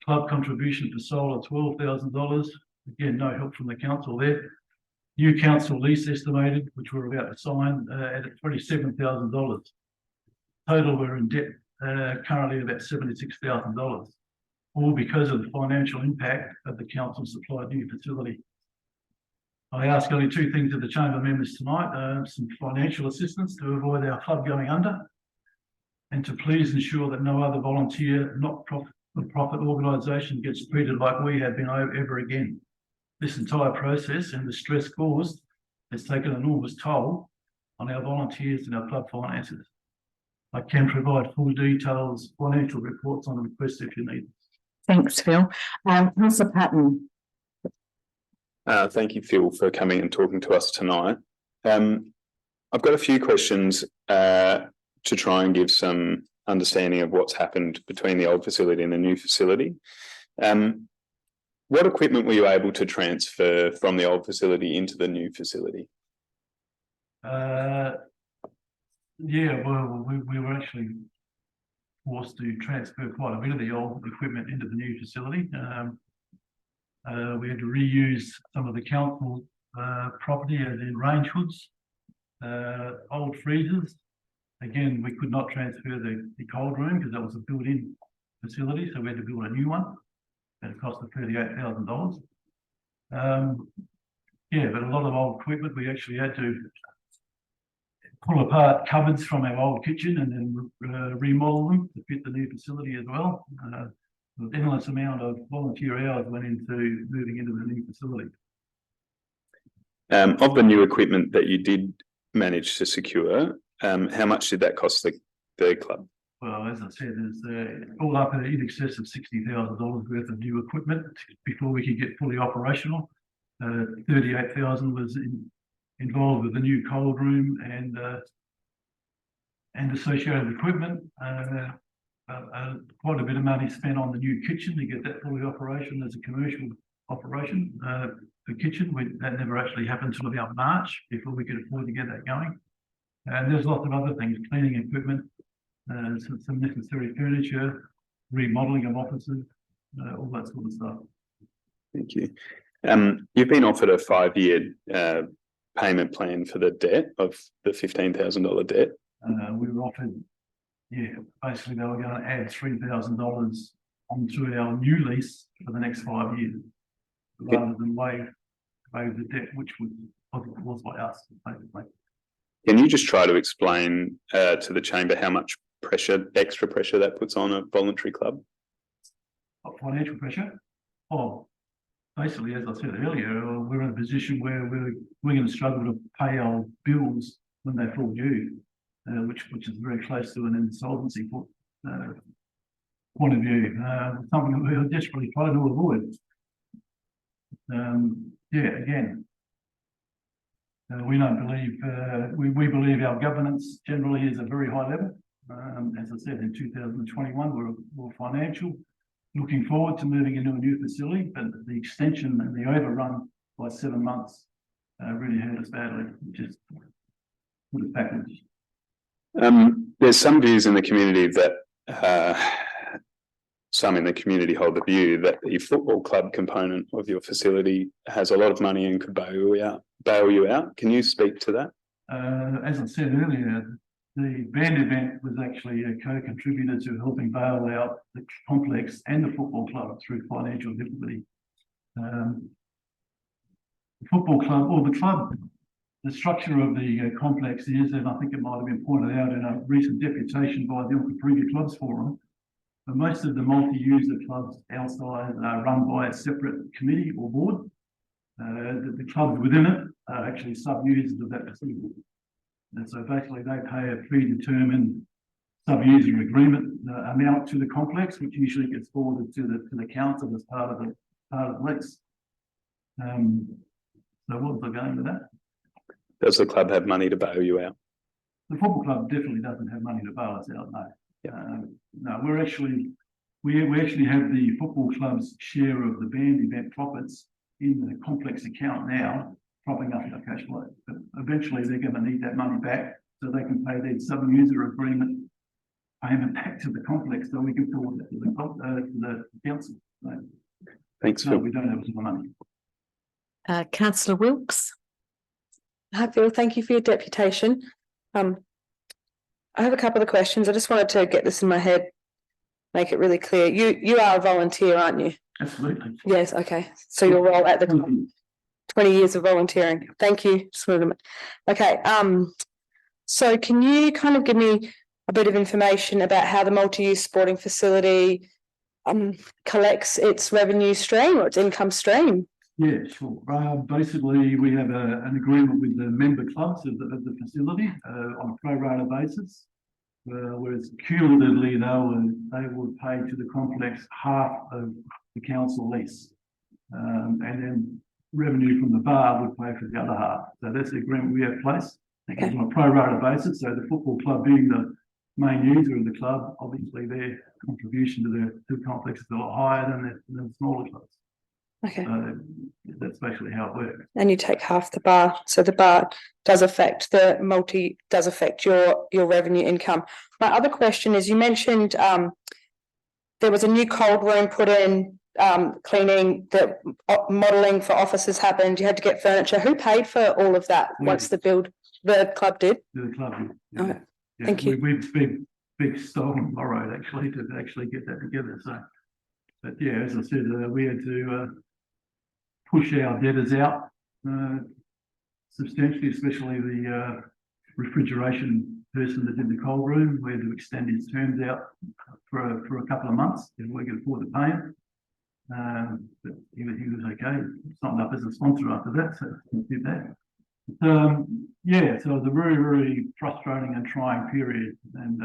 club contribution for solar, $12,000. Again, no help from the council there. New council lease estimated, which we're about to sign, at $27,000. Total, we're in debt currently about $76,000, all because of the financial impact of the council supplied new facility. I ask only two things of the chamber members tonight, some financial assistance to avoid our club going under, and to please ensure that no other volunteer, not-for-profit organisation gets treated like we have been ever again. This entire process and the stress caused has taken an enormous toll on our volunteers and our club finances. I can provide full details, financial reports on request if you need. Thanks, Phil. Councillor Platten. Thank you, Phil, for coming and talking to us tonight. I've got a few questions to try and give some understanding of what's happened between the old facility and the new facility. What equipment were you able to transfer from the old facility into the new facility? Yeah, well, we were actually forced to transfer quite a bit of the old equipment into the new facility. We had to reuse some of the council property, as in range hoods, old freezers. Again, we could not transfer the cold room because that was a built-in facility, so we had to build a new one. It cost us $38,000. Yeah, but a lot of old equipment, we actually had to pull apart cupboards from our old kitchen and then remodel them to fit the new facility as well. An endless amount of volunteer hours went into moving into the new facility. Of the new equipment that you did manage to secure, how much did that cost the club? Well, as I said, there's all up in excess of $60,000 worth of new equipment before we could get fully operational. $38,000 was involved with the new cold room and associated equipment. Quite a bit of money spent on the new kitchen to get that fully operational as a commercial operation. The kitchen, that never actually happened until about March before we could afford to get that going. And there's lots of other things, cleaning equipment, some necessary furniture, remodeling of offices, all that sort of stuff. Thank you. You've been offered a 5-year payment plan for the debt of the $15,000 debt. We were offered, yeah, basically they were going to add $3,000 onto our new lease for the next 5 years, rather than waive the debt, which was by us, basically. Can you just try to explain to the chamber how much extra pressure that puts on a voluntary club? Financial pressure? Oh, basically, as I said earlier, we're in a position where we're going to struggle to pay our bills when they fall due, which is very close to an insolvency point of view. Something that we're desperately trying to avoid. Yeah, again, we don't believe, we believe our governance generally is a very high level. As I said, in 2021, we're financial, looking forward to moving into a new facility, but the extension and the overrun by 7 months really hurt us badly, which is put us backwards. There's some views in the community that some in the community hold the view that the football club component of your facility has a lot of money and could bail you out. Can you speak to that? As I said earlier, the band event was actually a co-contributor to helping bail out the complex and the football club through financial difficulty. The football club, or the club, the structure of the complex is, and I think it might have been pointed out in a recent deputation by the Onkaparinga Clubs Forum, But most of the multi-user clubs outside are run by a separate committee or board. The clubs within it are actually sub-users of that facility. And so basically they pay a predetermined sub-user agreement amount to the complex, which usually gets forwarded to the council as part of the lease. So what was I going with that? Does the club have money to bail you out? The football club definitely doesn't have money to bail us out, no. No, we actually have the football club's share of the band event profits in the complex account now, propping up our cash flow. But eventually they're going to need that money back so they can pay their sub-user agreement payment back to the complex so we can forward that to the council. So, Thanks, no, Phil. we don't have the money. Councillor Wilkes. Hi, Phil. Thank you for your deputation. I have a couple of questions. I just wanted to get this in my head, make it really clear. You are a volunteer, aren't you? Absolutely. Yes, okay. So your role at the club, 20 years of volunteering. Thank you. Okay, so can you kind of give me a bit of information about how the multi-use sporting facility collects its revenue stream or its income stream? Yeah, sure. Basically, we have an agreement with the member clubs of the facility on a pro rata basis, whereas cumulatively they will pay to the complex half of the council lease, and then revenue from the bar would pay for the other half. So that's the agreement we have in place. Okay. On a pro rata basis. So the football club being the main user of the club, obviously their contribution to the complex is a lot higher than the smaller clubs. Okay. So that's basically how it works. And you take half the bar. So the bar does affect your revenue income. My other question is, you mentioned there was a new cold room put in, cleaning, the modelling for offices happened, you had to get furniture. Who paid for all of that once the club did? The club did. Yeah. Okay. Yeah, Thank you. We've big stolen borrowed actually to actually get that together. So, but yeah, as I said, we had to push our debtors out substantially, especially the refrigeration person that did the cold room. We had to extend his terms out for a couple of months if we could afford to pay him. But he was okay. Signed up as a sponsor after that, so we did that. Yeah, so it was a very, very frustrating and trying period, and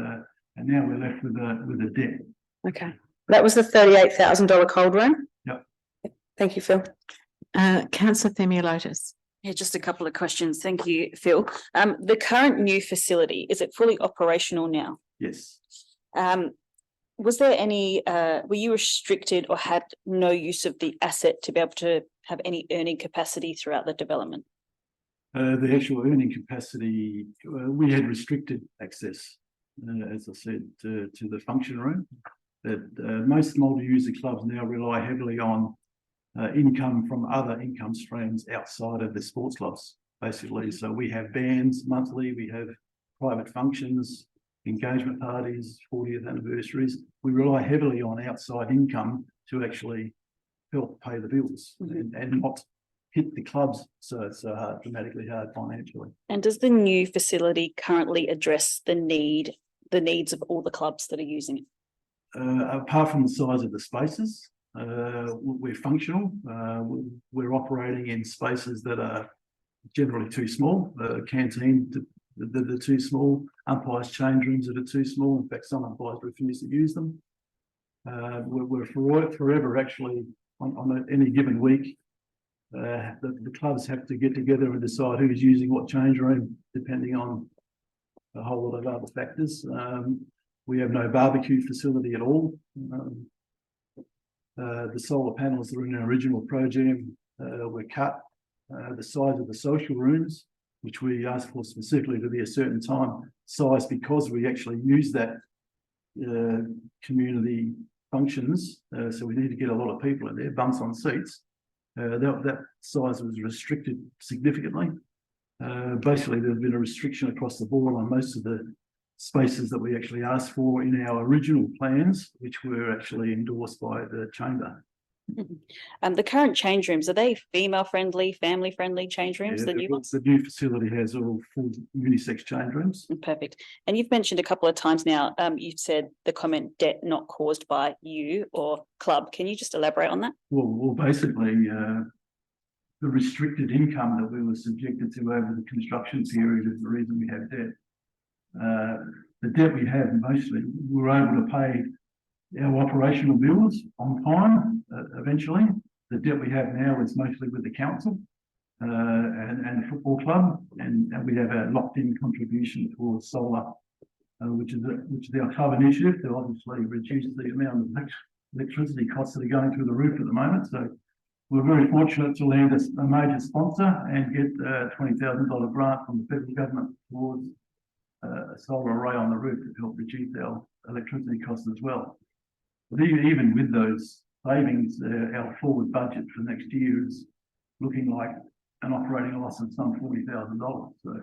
now we're left with a debt. Okay, that was the $38,000 cold room. Yep. Thank you, Phil. Councillor Themiolotis. Yeah, just a couple of questions. Thank you, Phil. The current new facility, is it fully operational now? Yes. Was there any, were you restricted or had no use of the asset to be able to have any earning capacity throughout the development? The actual earning capacity, we had restricted access, as I said, to the function room. That most multi-user clubs now rely heavily on income from other income streams outside of the sports clubs, basically. So we have bands monthly, we have private functions, engagement parties, 40th anniversaries. We rely heavily on outside income to actually help pay the bills and not hit the clubs so hard, dramatically hard financially. And does the new facility currently address the needs of all the clubs that are using it? Apart from the size of the spaces, we're functional. We're operating in spaces that are generally too small. Canteen, they're too small. Umpires' change rooms that are too small. In fact, some umpires refuse to use them. We're forever actually on any given week. The clubs have to get together and decide who's using what change room, depending on a whole lot of other factors. We have no barbecue facility at all. The solar panels that are in our original project were cut. The size of the social rooms, which we asked for specifically to be a certain time size, because we actually use that community functions. So we need to get a lot of people in there, bumps on seats. That size was restricted significantly. Basically, there's been a restriction across the board on most of the spaces that we actually asked for in our original plans, which were actually endorsed by the chamber. The current change rooms, are they female friendly, family friendly change rooms? The new ones? The new facility has all full unisex change rooms. Perfect. And you've mentioned a couple of times now, you've said the comment debt not caused by you or club. Can you just elaborate on that? Well, basically, the restricted income that we were subjected to over the construction period is the reason we have debt. The debt we have mostly, we were able to pay our operational bills on time, eventually. The debt we have now is mostly with the council and the football club, and we have a locked-in contribution towards solar, which is our club initiative to obviously reduce the amount of electricity costs that are going through the roof at the moment. So we're very fortunate to land a major sponsor and get a $20,000 grant from the federal government towards a solar array on the roof to help reduce our electricity costs as well. But even with those savings, our forward budget for next year is looking like an operating loss of some $40,000. So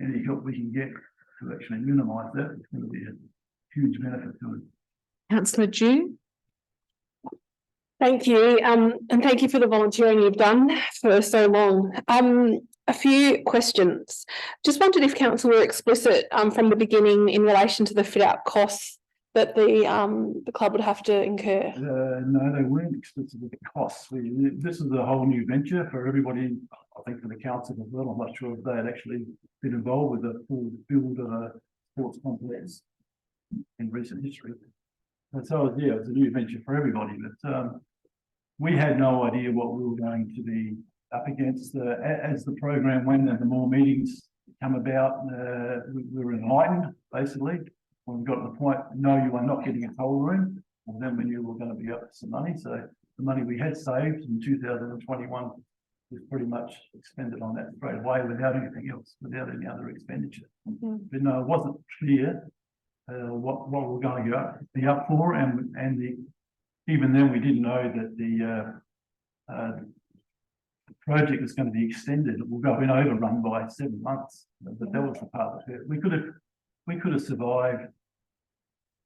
any help we can get to actually minimise that is going to be a huge benefit to us. Councillor Dew. Thank you, and thank you for the volunteering you've done for so long. A few questions. Just wondered if council were explicit from the beginning in relation to the fit out costs that the club would have to incur. No, they weren't explicit with the costs. This is a whole new venture for everybody. I think for the council as well. I'm not sure if they had actually been involved with the full build of a sports complex in recent history. And so yeah, it's a new venture for everybody. But we had no idea what we were going to be up against. As the program went and the more meetings come about, we were enlightened basically. When we got to the point, no, you are not getting a toll room. And then we knew we were going to be up for some money. So the money we had saved in 2021 was pretty much expended on that straight away without anything else, without any other expenditure. But no, it wasn't clear what we were going to be up for, and even then we didn't know that the project was going to be extended. It will go in overrun by 7 months. But that was the part that hurt. We could have survived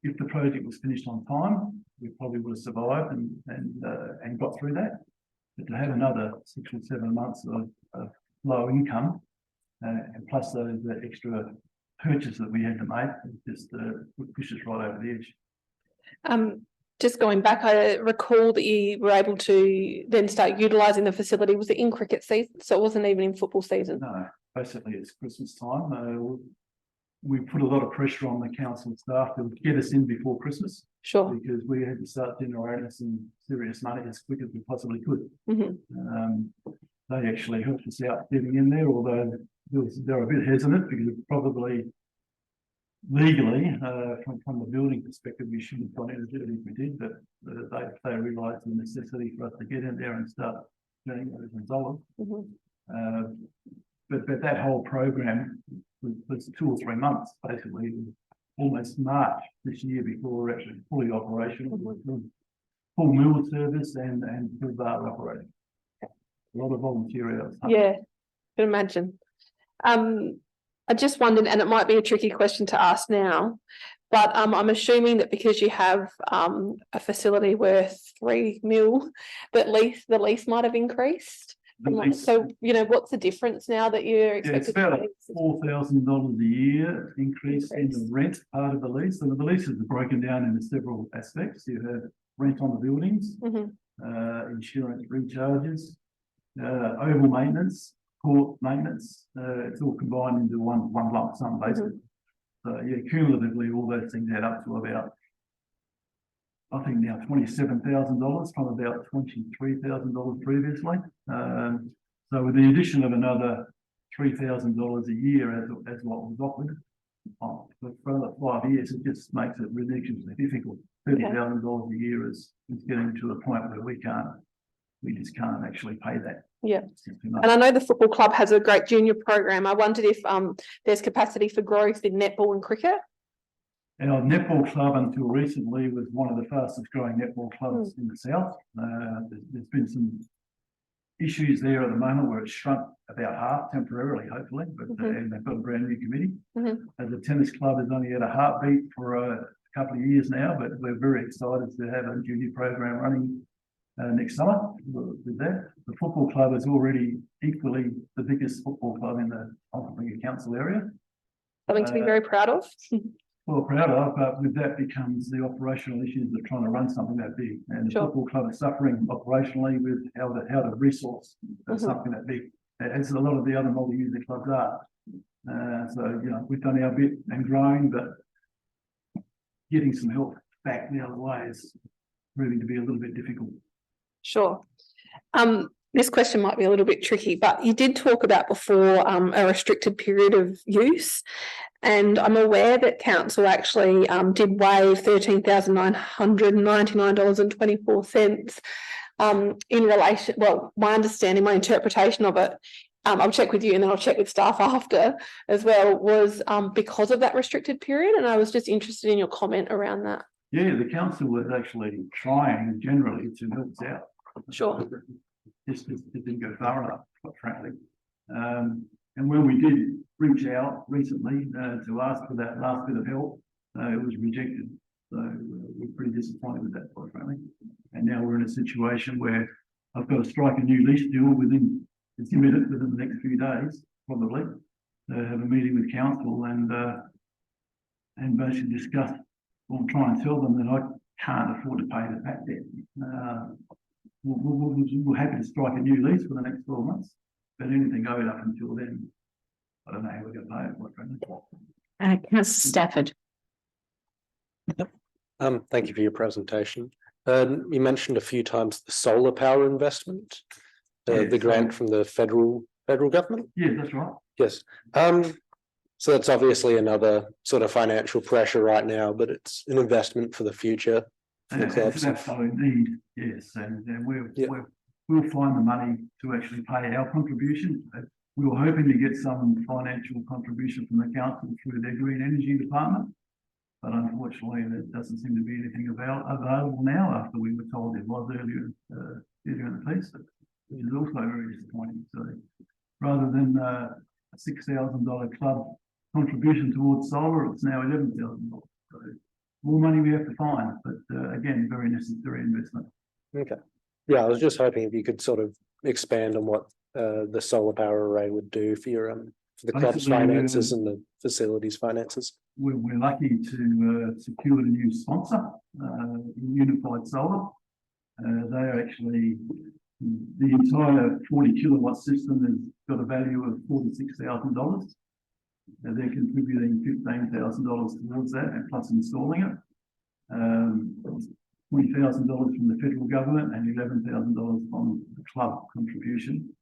if the project was finished on time. We probably would have survived and got through that. But to have another 6 or 7 months of low income, and plus the extra purchase that we had to make, just would push us right over the edge. Just going back, I recall that you were able to then start utilising the facility. Was it in cricket season? So it wasn't even in football season? No, basically it's Christmas time. We put a lot of pressure on the council staff to get us in before Christmas. Sure. Because we had to start generating some serious money as quick as we possibly could. They actually helped us out getting in there, although they're a bit hesitant because probably legally, from the building perspective, we shouldn't have gone in as early as we did, but they realised the necessity for us to get in there and start doing those resolve. But that whole program was 2 or 3 months, basically, almost March this year before we're actually fully operational, full mill service and bar operating. A lot of volunteer hours. Yeah, can imagine. I just wondered, and it might be a tricky question to ask now, but I'm assuming that because you have a facility worth $3 million, that the lease might have increased. So, what's the difference now that you're expected to pay? It's about $4,000 a year increase in the rent part of the lease. So the leases are broken down into several aspects. You have rent on the buildings, insurance recharges, oval maintenance, court maintenance. It's all combined into one lump sum basically. So yeah, cumulatively all those things add up to about, I think now $27,000 from about $23,000 previously. So with the addition of another $3,000 a year as what was offered for another 5 years, it just makes it ridiculously difficult. $30,000 a year is getting to a point where we just can't actually pay that. Yeah, and I know the football club has a great junior program. I wondered if there's capacity for growth in netball and cricket. Our netball club until recently was one of the fastest growing netball clubs in the south. There's been some issues there at the moment where it's shrunk about half temporarily, hopefully, but and they've got a brand new committee. The tennis club has only had a heartbeat for a couple of years now, but we're very excited to have a junior program running next summer with that. The football club is already equally the biggest football club in the Onkaparinga Council area. Something to be very proud of. Well, proud of, but with that becomes the operational issues of trying to run something that big. And the Sure. football club is suffering operationally with how to resource something that big, as a lot of the other multi-user clubs are. So, you know, we've done our bit and growing, but getting some help back the other way is proving to be a little bit difficult. Sure. This question might be a little bit tricky, but you did talk about before a restricted period of use. And I'm aware that council actually did waive $13,999.24 in relation, well, my understanding, my interpretation of it, I'll check with you and then I'll check with staff after as well, was because of that restricted period. And I was just interested in your comment around that. Yeah, the council was actually trying generally to help us out. Sure. Just didn't go far enough, quite frankly. And when we did reach out recently to ask for that last bit of help, it was rejected. So we're pretty disappointed with that, quite frankly. And now we're in a situation where I've got to strike a new lease deal it's imminent within the next few days, probably. Have a meeting with council and basically discuss or try and tell them that I can't afford to pay the back debt. We're happy to strike a new lease for the next 12 months, but anything owed up until then, I don't know how we're going to pay it, quite frankly. Councillor Stafford. Thank you for your presentation. You mentioned a few times the solar power investment, the grant from the federal government. Yeah, that's right. Yes. So that's obviously another sort of financial pressure right now, but it's an investment for the future. It's an absolute need, yes, and we'll find the money to actually pay our contribution. We were hoping to get some financial contribution from the council through their green energy department, but unfortunately there doesn't seem to be anything available now after we were told it was earlier in the piece, which is also very disappointing. So rather than a $6,000 club contribution towards solar, it's now $11,000. So more money we have to find, but again, very necessary investment. Okay. Yeah, I was just hoping if you could sort of expand on what the solar power array would do for your for the club's finances and the facilities finances. We're lucky to secure a new sponsor, Unified Solar. They are actually, the entire 40 kilowatt system has got a value of $46,000. They're contributing $15,000 towards that, and plus installing it. $20,000 from the federal government and $11,000 from the club contribution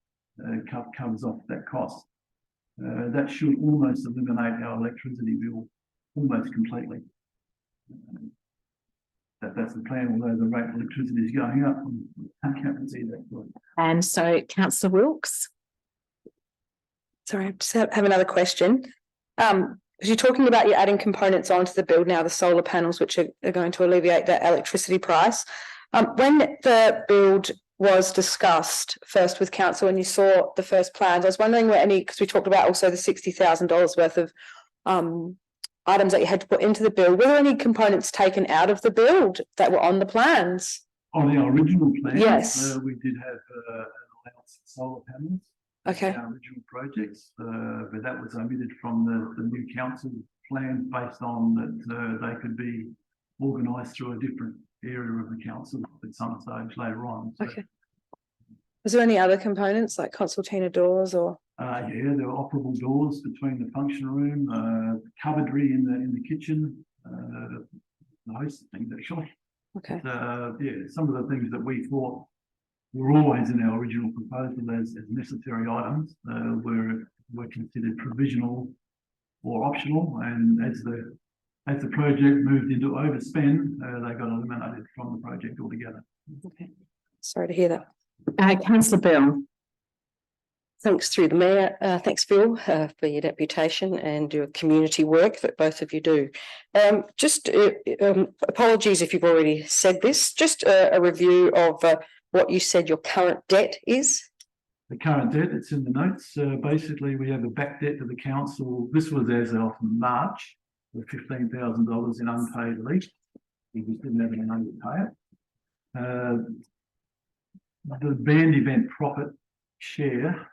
covers off that cost. That should almost eliminate our electricity bill almost completely. That's the plan, although the rate of electricity is going up. I can't see that. And so Councillor Wilkes. Sorry, I just have another question. Because you're talking about you're adding components onto the build now, the solar panels, which are going to alleviate that electricity price. When the build was discussed first with council and you saw the first plans, I was wondering were any, because we talked about also the $60,000 worth of items that you had to put into the build, were there any components taken out of the build that were on the plans? On our original plans, yes, we did have an allowance for solar panels. Okay. Our original projects, but that was omitted from the new council plan based on that they could be organised through a different area of the council at some stage later on. So, okay. Was there any other components like concertina doors or? Yeah, there were operable doors between the function room, cupboardry in the kitchen, the host of things actually. Okay. But, yeah, some of the things that we thought were always in our original proposal as necessary items were considered provisional or optional, and as the project moved into overspend, they got eliminated from the project altogether. Okay, sorry to hear that. Councillor Bell. Thanks through the Mayor. Thanks, Phil, for your deputation and your community work that both of you do. Just apologies if you've already said this, just a review of what you said your current debt is. The current debt, it's in the notes. Basically, we have a back debt to the council. This was as of March, of $15,000 in unpaid lease. We just didn't have any money to pay it. the band event profit share,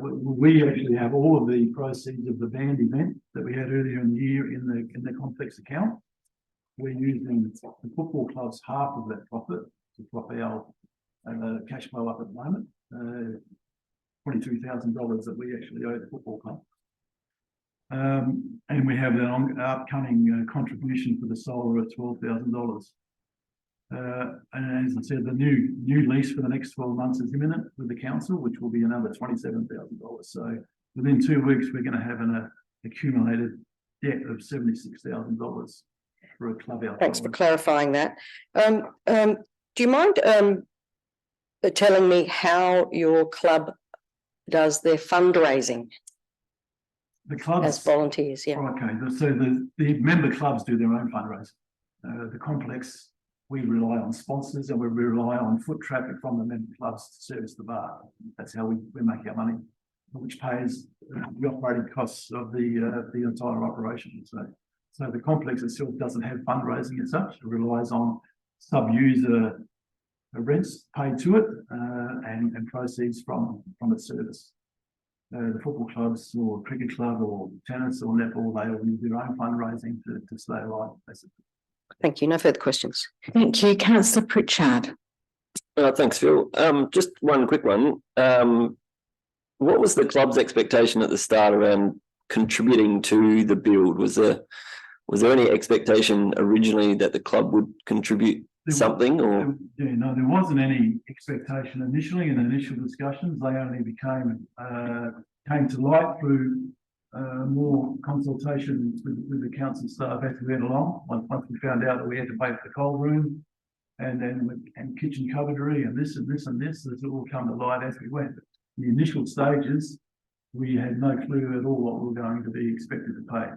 we actually have all of the proceeds of the band event that we had earlier in the year in the complex account. We're using the football club's half of that profit to prop our cash flow up at the moment. $22,000 that we actually owe the football club. And we have an upcoming contribution for the solar of $12,000. And as I said, the new lease for the next 12 months is imminent with the council, which will be another $27,000. So within 2 weeks, we're going to have an accumulated debt of $76,000 for a club out. Thanks for clarifying that. Do you mind telling me how your club does their fundraising? The clubs as volunteers, yeah. Okay, so the member clubs do their own fundraising. The complex, we rely on sponsors and we rely on foot traffic from the member clubs to service the bar. That's how we make our money, which pays the operating costs of the entire operation. So the complex itself doesn't have fundraising as such. It relies on sub-user rents paid to it and proceeds from its service. The football clubs or cricket club or tennis or netball, they all use their own fundraising to stay alive, basically. Thank you. No further questions. Thank you, Councillor Pritchard. Thanks, Phil. Just one quick one. What was the club's expectation at the start around contributing to the build? Was there any expectation originally that the club would contribute something, or? Yeah, no, there wasn't any expectation initially in the initial discussions. They only came to light through more consultation with the council staff as we went along. Once we found out that we had to pay for the cold room and kitchen cupboardry and this, this all come to light as we went. In the initial stages, we had no clue at all what we were going to be expected to pay.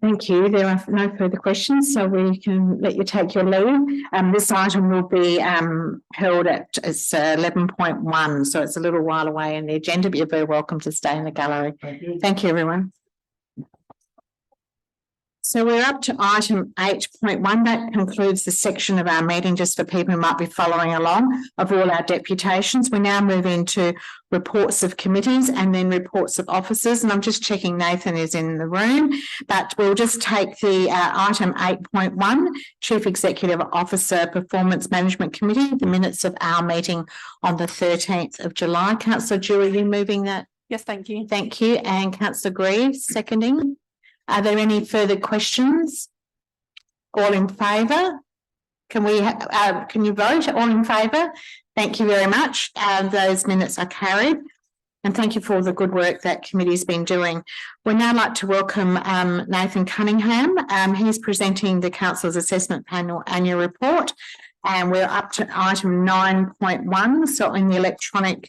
Thank you. There are no further questions, so we can let you take your leave. This item will be held at 11.1, so it's a little while away in the agenda, but you're very welcome to stay in the gallery. Thank you. Thank you, everyone. So we're up to item 8.1. That concludes the section of our meeting, just for people who might be following along, of all our deputations. We now move into reports of committees and then reports of officers. And I'm just checking Nathan is in the room, but we'll just take the item 8.1, Chief Executive Officer Performance Management Committee, the minutes of our meeting on the 13th of July. Councillor Dewey, are you moving that? Yes, thank you. Thank you. And Councillor Greaves, seconding. Are there any further questions? All in favour? Can you vote? All in favour? Thank you very much. Those minutes are carried. And thank you for all the good work that committee's been doing. We'd now like to welcome Nathan Cunningham. He's presenting the Council's Assessment Panel Annual Report. And we're up to item 9.1. So in the electronic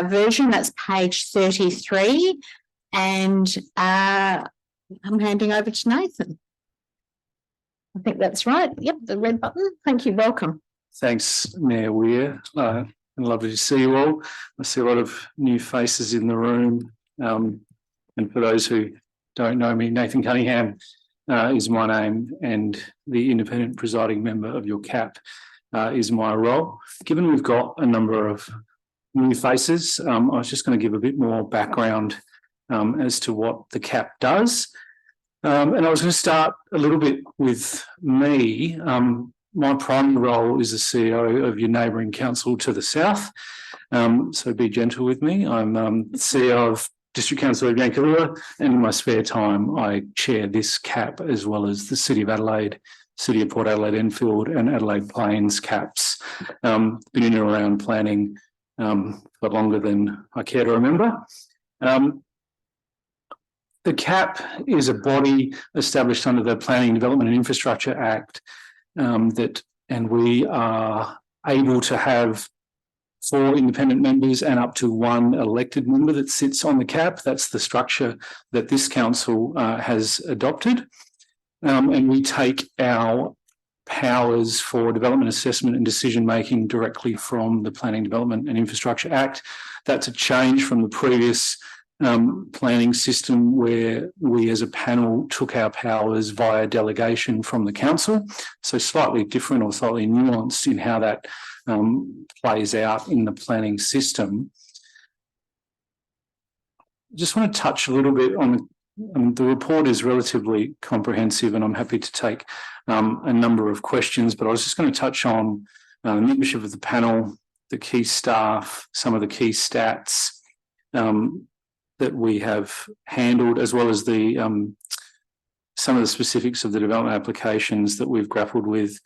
version, that's page 33. And I'm handing over to Nathan. I think that's right. Yep, the red button. Thank you. Welcome. Thanks, Mayor Weir. And lovely to see you all. I see a lot of new faces in the room. And for those who don't know me, Nathan Cunningham is my name, and the independent presiding member of your CAP is my role. Given we've got a number of new faces, I was just going to give a bit more background as to what the CAP does. And I was going to start a little bit with me. My primary role is the CEO of your neighbouring council to the south. So be gentle with me. I'm CEO of District Council of Yankalua, and in my spare time, I chair this CAP as well as the City of Adelaide, City of Port Adelaide Enfield and Adelaide Plains CAPs. Been in and around planning for longer than I care to remember. The CAP is a body established under the Planning, Development and Infrastructure Act and we are able to have 4 independent members and up to 1 elected member that sits on the CAP. That's the structure that this council has adopted. And we take our powers for development assessment and decision making directly from the Planning, Development and Infrastructure Act. That's a change from the previous planning system where we as a panel took our powers via delegation from the council. So slightly different or slightly nuanced in how that plays out in the planning system. Just want to touch a little bit on the report is relatively comprehensive, and I'm happy to take a number of questions, but I was just going to touch on the membership of the panel, the key staff, some of the key stats that we have handled, as well as the some of the specifics of the development applications that we've grappled with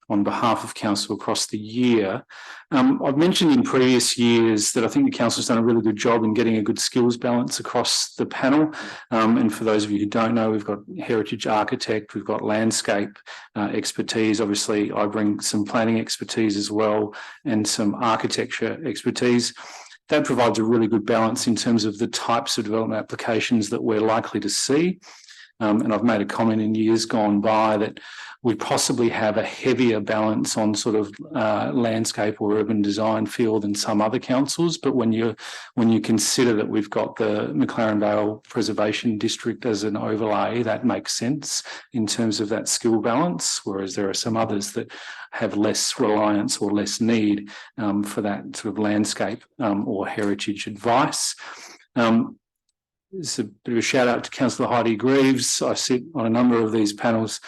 on behalf of council across the year. I've mentioned in previous years that I think the council's done a really good job in getting a good skills balance across the panel. And for those of you who don't know, we've got heritage architect, we've got landscape expertise. Obviously, I bring some planning expertise as well and some architecture expertise. That provides a really good balance in terms of the types of development applications that we're likely to see. And I've made a comment in years gone by that we possibly have a heavier balance on sort of landscape or urban design field than some other councils. But when you consider that we've got the McLaren Vale Preservation District as an overlay, that makes sense in terms of that skill balance, whereas there are some others that have less reliance or less need for that sort of landscape or heritage advice. It's a bit of a shout out to Councillor Heidi Greaves. I sit on a number of these panels.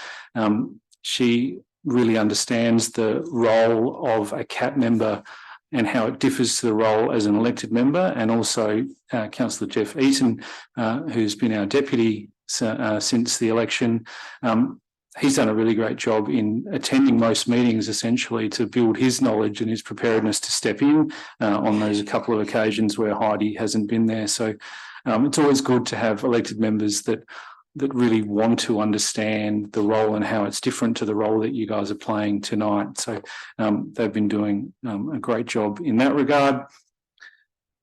She really understands the role of a CAP member and how it differs to the role as an elected member, and also Councillor Jeff Eaton, who's been our deputy since the election. He's done a really great job in attending most meetings, essentially, to build his knowledge and his preparedness to step in on those couple of occasions where Heidi hasn't been there. So it's always good to have elected members that really want to understand the role and how it's different to the role that you guys are playing tonight. So they've been doing a great job in that regard.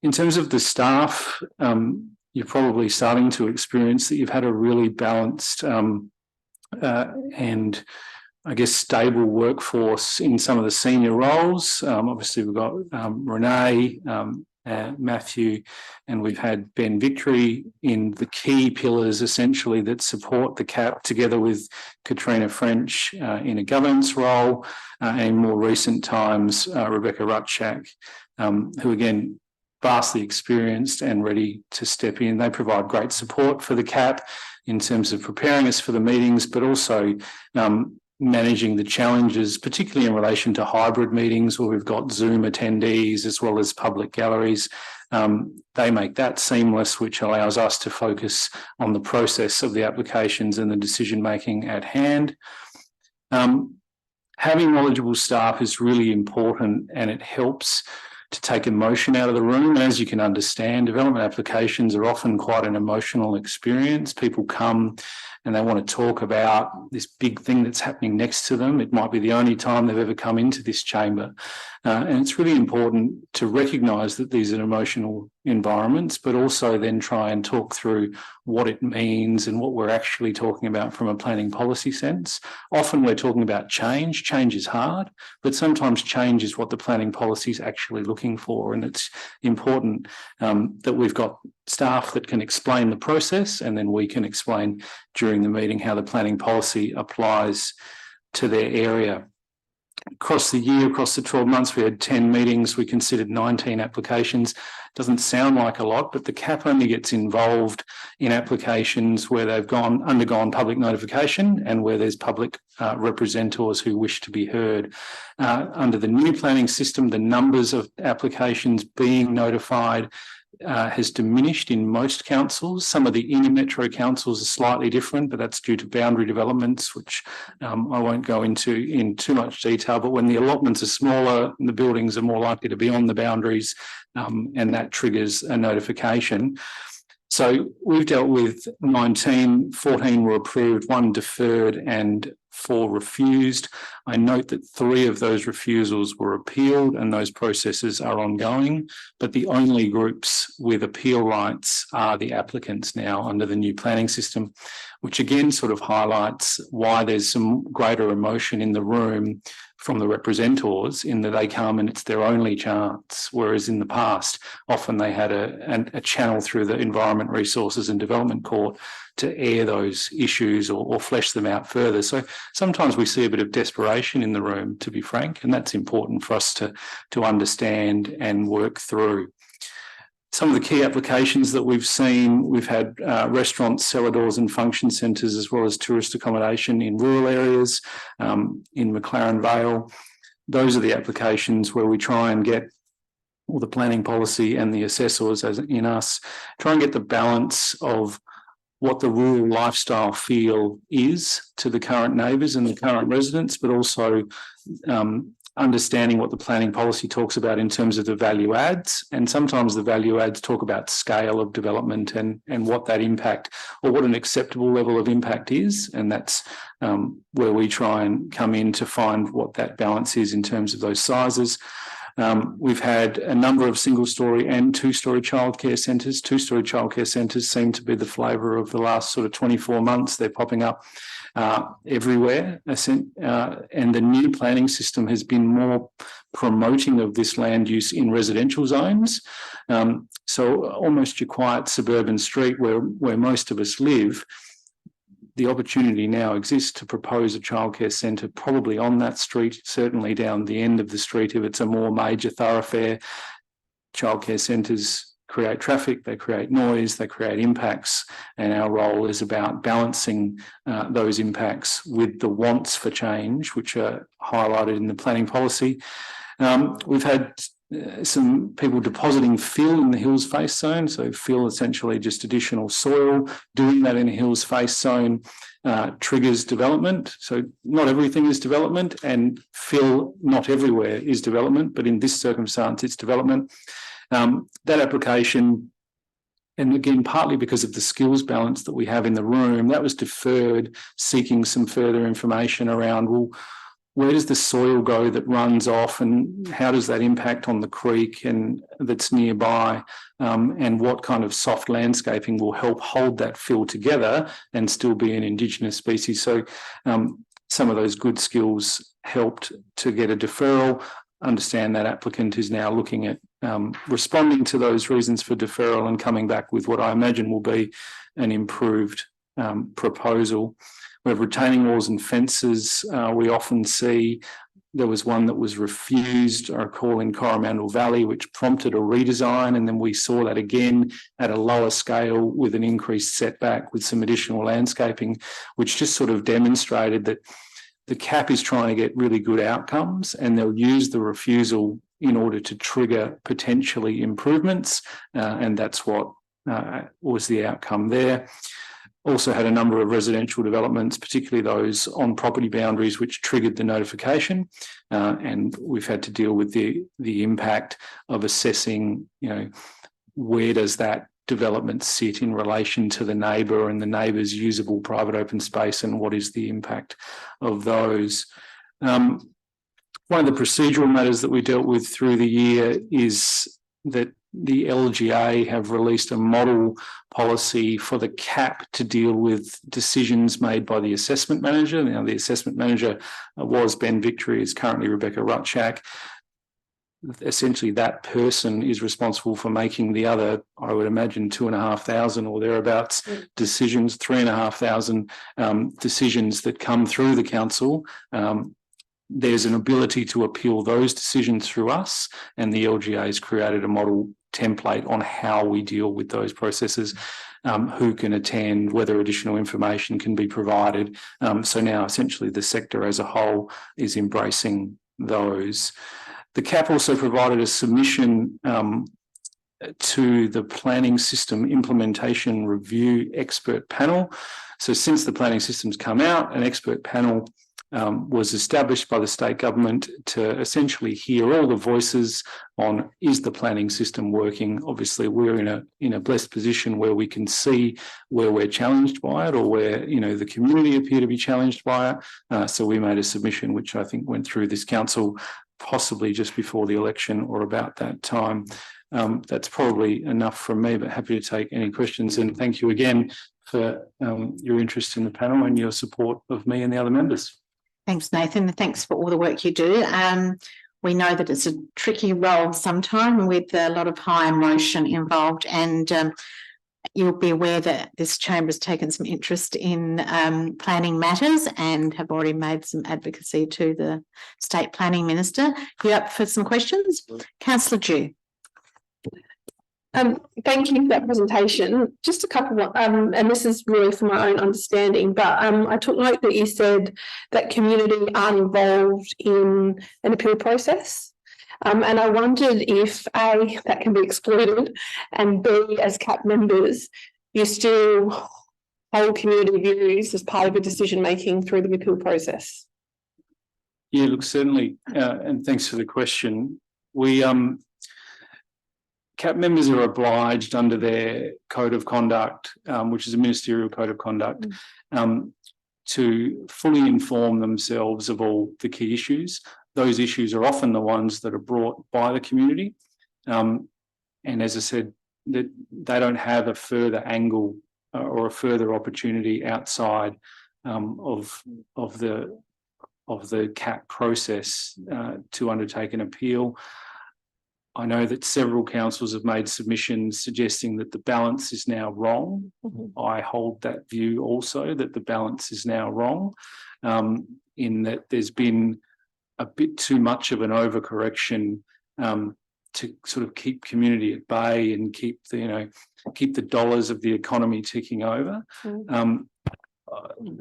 In terms of the staff, you're probably starting to experience that you've had a really balanced and I guess stable workforce in some of the senior roles. Obviously, we've got Renee, Matthew, and we've had Ben Victory in the key pillars essentially that support the CAP, together with Katrina French in a governance role, and in more recent times Rebecca Rutschak, who again vastly experienced and ready to step in. They provide great support for the CAP in terms of preparing us for the meetings, but also managing the challenges, particularly in relation to hybrid meetings where we've got Zoom attendees as well as public galleries. They make that seamless, which allows us to focus on the process of the applications and the decision making at hand. Having knowledgeable staff is really important, and it helps to take emotion out of the room. And as you can understand, development applications are often quite an emotional experience. People come and they want to talk about this big thing that's happening next to them. It might be the only time they've ever come into this chamber. And it's really important to recognise that these are emotional environments, but also then try and talk through what it means and what we're actually talking about from a planning policy sense. Often we're talking about change. Change is hard, but sometimes change is what the planning policy is actually looking for. And it's important that we've got staff that can explain the process, and then we can explain during the meeting how the planning policy applies to their area. Across the year, across the 12 months, we had 10 meetings. We considered 19 applications. Doesn't sound like a lot, but the CAP only gets involved in applications where they've undergone public notification and where there's public representatives who wish to be heard. Under the new planning system, the numbers of applications being notified has diminished in most councils. Some of the inner metro councils are slightly different, but that's due to boundary developments, which I won't go into in too much detail. But when the allotments are smaller, the buildings are more likely to be on the boundaries, and that triggers a notification. So we've dealt with 19, 14 were approved, 1 deferred and 4 refused. I note that 3 of those refusals were appealed, and those processes are ongoing, but the only groups with appeal rights are the applicants now under the new planning system, which again sort of highlights why there's some greater emotion in the room from the representatives, in that they come and it's their only chance, whereas in the past often they had a channel through the Environment Resources and Development Court to air those issues or flesh them out further. So sometimes we see a bit of desperation conversation in the room, to be frank, and that's important for us to understand and work through. Some of the key applications that we've seen, we've had restaurants, cellar doors and function centres, as well as tourist accommodation in rural areas, in McLaren Vale. Those are the applications where we try and get all the planning policy and the assessors as in us, try and get the balance of what the rural lifestyle feel is to the current neighbours and the current residents, but also understanding what the planning policy talks about in terms of the value adds. And sometimes the value adds talk about scale of development and what that impact or what an acceptable level of impact is. And that's where we try and come in to find what that balance is in terms of those sizes. We've had a number of single-storey and two-storey childcare centres. Two-storey childcare centres seem to be the flavour of the last sort of 24 months. They're popping up everywhere. And the new planning system has been more promoting of this land use in residential zones. So almost your quiet suburban street where most of us live, the opportunity now exists to propose a childcare centre probably on that street, certainly down the end of the street if it's a more major thoroughfare. Childcare centres create traffic, they create noise, they create impacts, and our role is about balancing those impacts with the wants for change, which are highlighted in the planning policy. We've had some people depositing fill in the hills face zone. So fill essentially just additional soil. Doing that in a hills face zone triggers development. So not everything is development, and fill not everywhere is development, but in this circumstance it's development. That application, and again, partly because of the skills balance that we have in the room, that was deferred, seeking some further information around, well, where does the soil go that runs off, and how does that impact on the creek and that's nearby, and what kind of soft landscaping will help hold that fill together and still be an Indigenous species. So some of those good skills helped to get a deferral. Understand that applicant is now looking at responding to those reasons for deferral and coming back with what I imagine will be an improved proposal. We have retaining walls and fences. We often see there was one that was refused, I recall, in Coromandel Valley, which prompted a redesign. And then we saw that again at a lower scale with an increased setback with some additional landscaping, which just sort of demonstrated that the CAP is trying to get really good outcomes, and they'll use the refusal in order to trigger potentially improvements. And that's what was the outcome there. Also had a number of residential developments, particularly those on property boundaries, which triggered the notification. And we've had to deal with the impact of assessing, where does that development sit in relation to the neighbour and the neighbour's usable private open space, and what is the impact of those. One of the procedural matters that we dealt with through the year is that the LGA have released a model policy for the CAP to deal with decisions made by the assessment manager. Now, the assessment manager was Ben Victory, is currently Rebecca Rutschak. Essentially, that person is responsible for making the other, I would imagine, 2,500 or thereabouts decisions, 3,500 decisions that come through the council. There's an ability to appeal those decisions through us, and the LGA has created a model template on how we deal with those processes, who can attend, whether additional information can be provided. So now essentially the sector as a whole is embracing those. The CAP also provided a submission to the Planning System Implementation Review Expert Panel. So since the planning system's come out, an expert panel was established by the state government to essentially hear all the voices on, is the planning system working? Obviously, we're in a blessed position where we can see where we're challenged by it, or where the community appear to be challenged by it. So we made a submission, which I think went through this council possibly just before the election or about that time. That's probably enough from me, but happy to take any questions. And thank you again for your interest in the panel and your support of me and the other members. Thanks, Nathan, and thanks for all the work you do. We know that it's a tricky role sometimes with a lot of high emotion involved, and you'll be aware that this chamber has taken some interest in planning matters and have already made some advocacy to the State Planning Minister. You up for some questions? Councillor Dew. Thank you for that presentation. Just a couple of, and this is really for my own understanding, but I took note that you said that community aren't involved in an appeal process. And I wondered if A, that can be excluded, and B, as CAP members, you still hold community views as part of a decision making through the appeal process. Yeah, look, certainly, and thanks for the question. We CAP members are obliged under their code of conduct, which is a ministerial code of conduct, to fully inform themselves of all the key issues. Those issues are often the ones that are brought by the community. And as I said, that they don't have a further angle or a further opportunity outside of the CAP process to undertake an appeal. I know that several councils have made submissions suggesting that the balance is now wrong. I hold that view also, that the balance is now wrong, in that there's been a bit too much of an overcorrection to sort of keep community at bay and keep the dollars of the economy ticking over.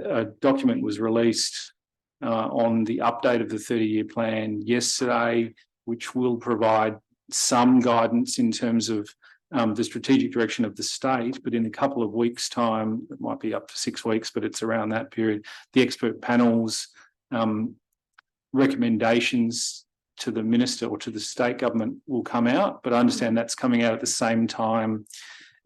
A document was released on the update of the 30-year plan yesterday, which will provide some guidance in terms of the strategic direction of the state, but in a couple of weeks' time, it might be up to 6 weeks, but it's around that period, the expert panel's recommendations to the minister or to the state government will come out, but I understand that's coming out at the same time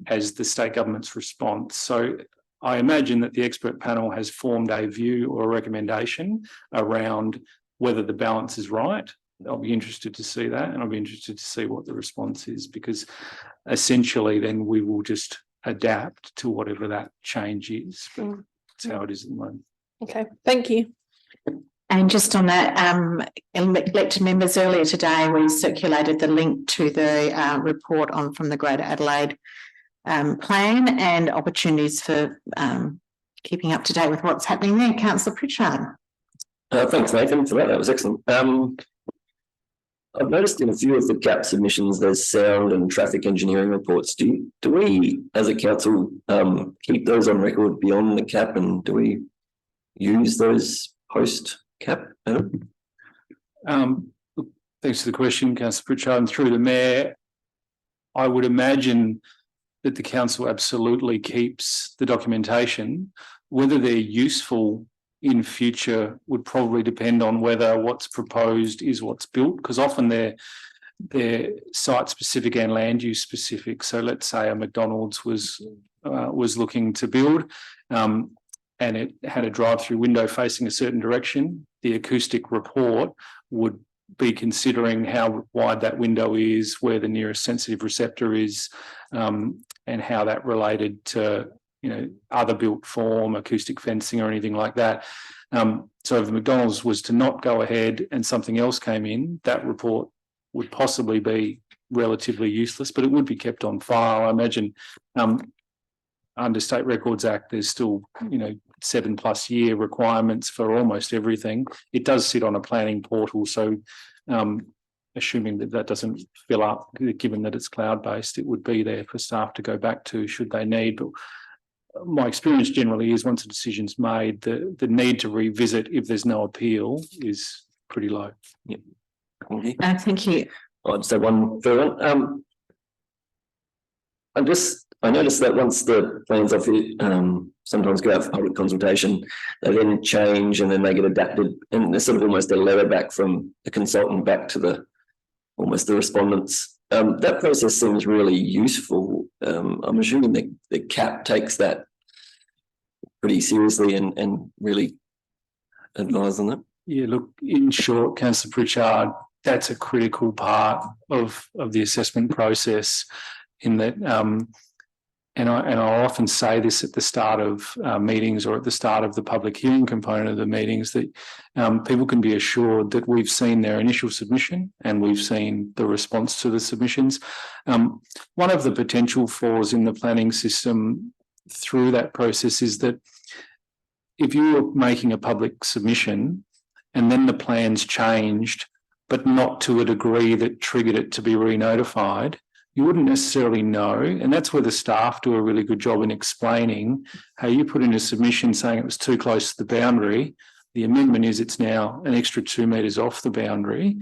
as the state government's response. So I imagine that the expert panel has formed a view or a recommendation around whether the balance is right. I'll be interested to see that, and I'll be interested to see what the response is, because essentially then we will just adapt to whatever that change is. But that's how it is at the moment. Okay, thank you. And just on that, elected members, earlier today, we circulated the link to the report from the Greater Adelaide plan and opportunities for keeping up to date with what's happening there. Councillor Pritchard. Thanks, Nathan, for that. That was excellent. I've noticed in a few of the CAP submissions, there's sound and traffic engineering reports. Do we, as a council, keep those on record beyond the CAP, and do we use those post-CAP? Thanks for the question, Councillor Pritchard. And through the Mayor, I would imagine that the council absolutely keeps the documentation. Whether they're useful in future would probably depend on whether what's proposed is what's built, because often they're site specific and land use specific. So let's say a McDonald's was looking to build and it had a drive-through window facing a certain direction. The acoustic report would be considering how wide that window is, where the nearest sensitive receptor is, and how that related to other built form, acoustic fencing or anything like that. So if the McDonald's was to not go ahead and something else came in, that report would possibly be relatively useless, but it would be kept on file. I imagine under State Records Act, there's still, 7+ year requirements for almost everything. It does sit on a planning portal. So assuming that doesn't fill up, given that it's cloud-based, it would be there for staff to go back to should they need. But my experience generally is once a decision's made, the need to revisit if there's no appeal is pretty low. Yep. Thank you. I'll just have one further one. I noticed that once the plans sometimes go out for public consultation, they then change and then they get adapted, and there's sort of almost a letter back from the consultant back to almost the respondents. That process seems really useful. I'm assuming the CAP takes that pretty seriously and really advise on that. Yeah, look, in short, Councillor Pritchard, that's a critical part of the assessment process, in that and I often say this at the start of meetings or at the start of the public hearing component of the meetings, that people can be assured that we've seen their initial submission and we've seen the response to the submissions. One of the potential flaws in the planning system through that process is that if you're making a public submission and then the plan's changed, but not to a degree that triggered it to be re-notified, you wouldn't necessarily know. And that's where the staff do a really good job in explaining how you put in a submission saying it was too close to the boundary. The amendment is it's now an extra 2 metres off the boundary.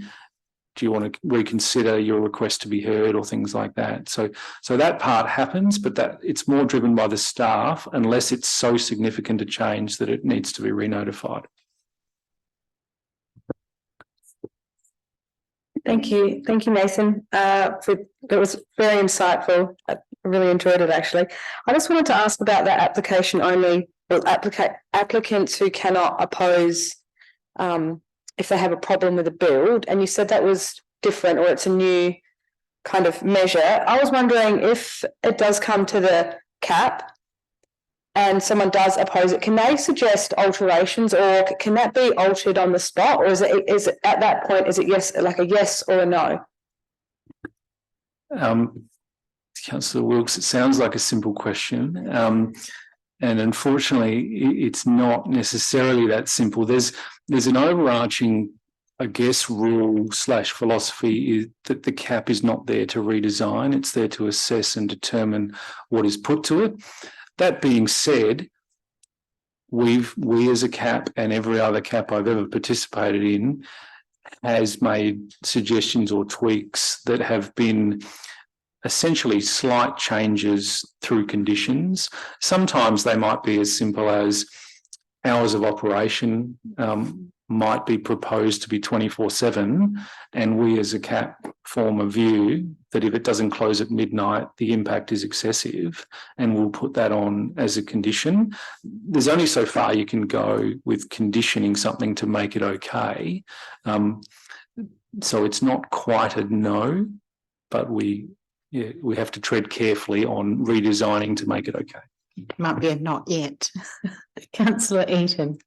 Do you want to reconsider your request to be heard or things like that? So that part happens, but that it's more driven by the staff unless it's so significant a change that it needs to be re-notified. Thank you, Nathan. That was very insightful. I really enjoyed it, actually. I just wanted to ask about that application only, or applicants who cannot oppose if they have a problem with a build, and you said that was different, or it's a new kind of measure. I was wondering if it does come to the cap and someone does oppose it, can they suggest alterations, or can that be altered on the spot, or is it at that point, is it yes, like a yes or a no? Councillor Wilkes, it sounds like a simple question. And unfortunately, it's not necessarily that simple. There's an overarching, I guess, rule / philosophy is that the cap is not there to redesign. It's there to assess and determine what is put to it. That being said, we as a CAP and every other CAP I've ever participated in has made suggestions or tweaks that have been essentially slight changes through conditions. Sometimes they might be as simple as hours of operation might be proposed to be 24/7, and we as a CAP form a view that if it doesn't close at midnight, the impact is excessive, and we'll put that on as a condition. There's only so far you can go with conditioning something to make it okay. So it's not quite a no, but we have to tread carefully on redesigning to make it okay. Might be a not yet. Councillor Eaton.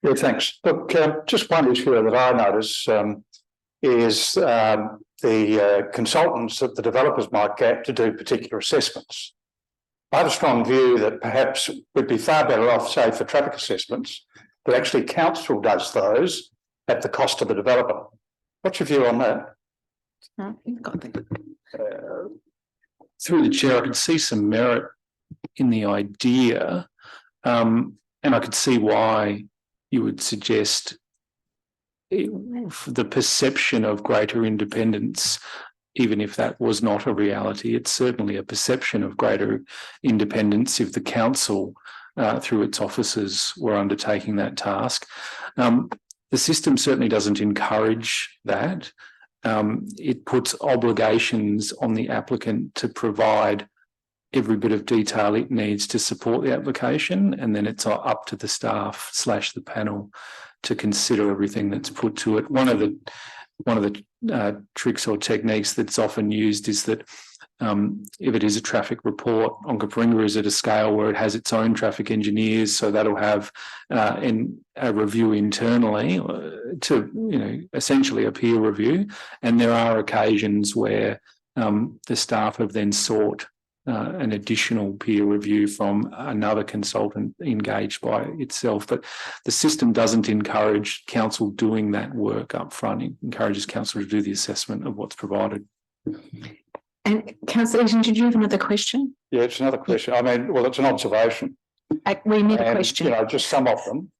Yeah, thanks. Look, just one issue that I notice is the consultants that the developers might get to do particular assessments. I have a strong view that perhaps we'd be far better off, say, for traffic assessments, that actually council does those at the cost of the developer. What's your view on that? Through the chair, I can see some merit in the idea, and I could see why you would suggest the perception of greater independence, even if that was not a reality. It's certainly a perception of greater independence if the council, through its officers, were undertaking that task. The system certainly doesn't encourage that. It puts obligations on the applicant to provide every bit of detail it needs to support the application, and then it's up to the staff / the panel to consider everything that's put to it. One of the tricks or techniques that's often used is that if it is a traffic report, Onkaparinga is at a scale where it has its own traffic engineers, so that'll have a review internally to, essentially a peer review. And there are occasions where the staff have then sought an additional peer review from another consultant engaged by itself. But the system doesn't encourage council doing that work up front. It encourages council to do the assessment of what's provided. And Councillor Eaton, did you have another question? Yeah, it's another question. I mean, well, it's an observation. We need a question. Just some of them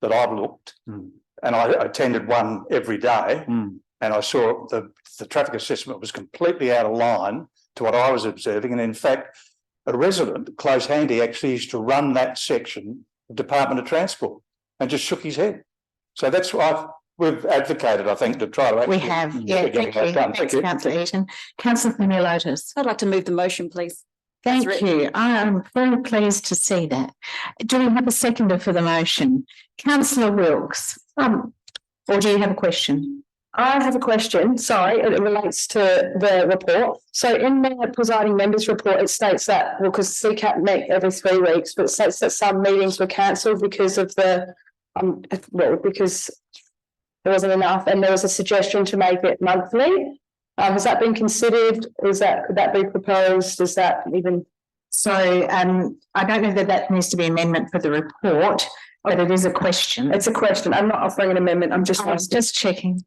that I've looked, and I attended one every day, and I saw the traffic assessment was completely out of line to what I was observing. And in fact, a resident close handy actually used to run that section of Department of Transport and just shook his head. So that's why we've advocated, I think, to try to actually... We have, yeah, thank you. Thanks, Councillor Eaton. Councillor Lotus. I'd like to move the motion, please. Thank you. I am very pleased to see that. Do we have a seconder for the motion? Councillor Wilkes, or do you have a question? I have a question, sorry, it relates to the report. So in the presiding members report, it states that, well, because CCAP met every 3 weeks, but it states that some meetings were cancelled because of the, because there wasn't enough, and there was a suggestion to make it monthly. Has that been considered? Could that be proposed? Is that even? So I don't know that needs to be amendment for the report, but it is a question. It's a question. I'm not offering an amendment. I'm just. I was just checking.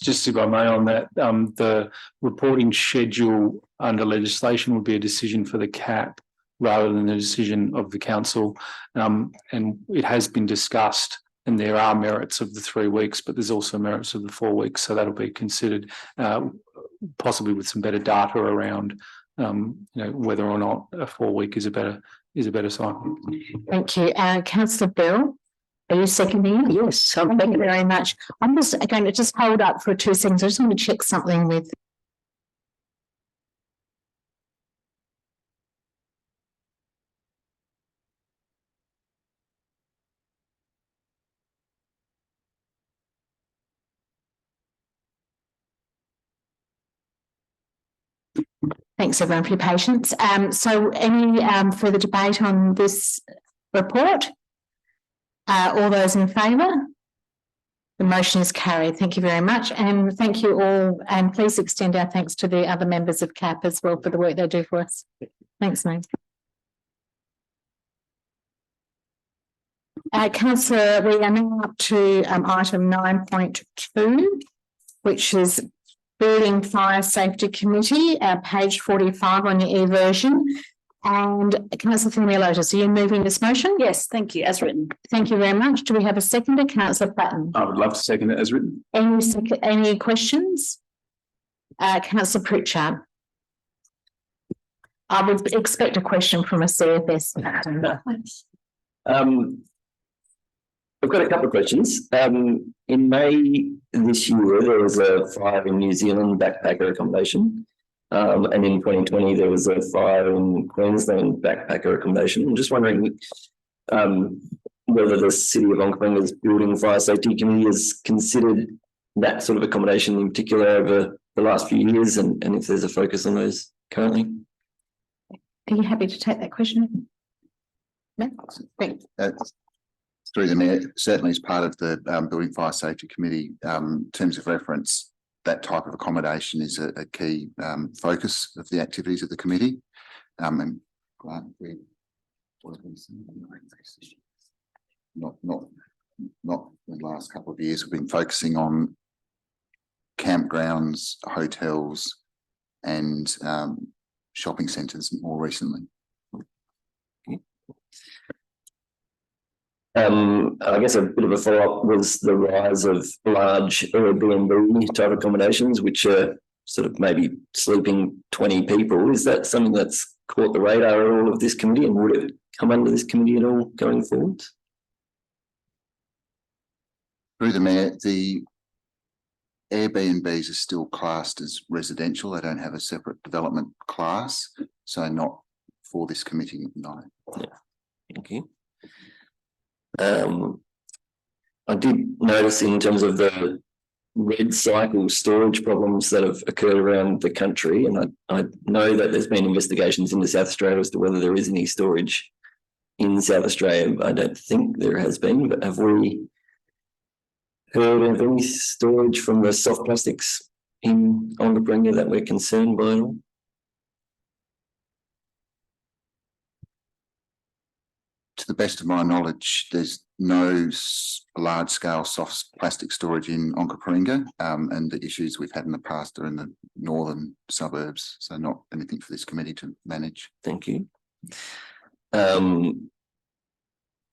Just if I may on that, the reporting schedule under legislation would be a decision for the CAP rather than a decision of the council. And it has been discussed, and there are merits of the 3 weeks, but there's also merits of the 4 weeks. So that'll be considered, possibly with some better data around, whether or not a 4 week is a better cycle. Thank you. Councillor Bill, are you seconding it? Yes, thank you very much. I'm just going to just hold up for 2 seconds. I just want to check something with. Thanks everyone for your patience. So any further debate on this report? All those in favour? The motion is carried. Thank you very much. And thank you all. And please extend our thanks to the other members of CAP as well for the work they do for us. Thanks, mate. Councillor, we are now up to item 9.2, which is Building Fire Safety Committee, page 45 on your e-version. And Councillor Thimilotis, are you moving this motion? Yes, thank you, as written. Thank you very much. Do we have a seconder, Councillor Platten? I would love to second it as written. Any questions? Councillor Pritchard. I would expect a question from a CFS. I've got a couple of questions. In May this year, there was a fire in New Zealand backpacker accommodation. And in 2020, there was a fire in Queensland backpacker accommodation. I'm just wondering whether the City of Onkaparinga's Building Fire Safety Committee has considered that sort of accommodation in particular over the last few years, and if there's a focus on those currently. Are you happy to take that question? No? Great. Through the Mayor, certainly as part of the Building Fire Safety Committee, terms of reference, that type of accommodation is a key focus of the activities of the committee. And not the last couple of years, we've been focusing on campgrounds, hotels, and shopping centres more recently. I guess a bit of a follow-up was the rise of large Airbnb type accommodations, which are sort of maybe sleeping 20 people. Is that something that's caught the radar at all of this committee, and would it come under this committee at all going forward? Through the Mayor, the Airbnbs are still classed as residential. They don't have a separate development class, so not for this committee, no. Yeah, thank you. I did notice in terms of the red cycle storage problems that have occurred around the country, and I know that there's been investigations into South Australia as to whether there is any storage in South Australia. I don't think there has been, but have we heard of any storage from the soft plastics in Onkaparinga that we're concerned by at all? To the best of my knowledge, there's no large-scale soft plastic storage in Onkaparinga, and the issues we've had in the past are in the northern suburbs, so not anything for this committee to manage. Thank you.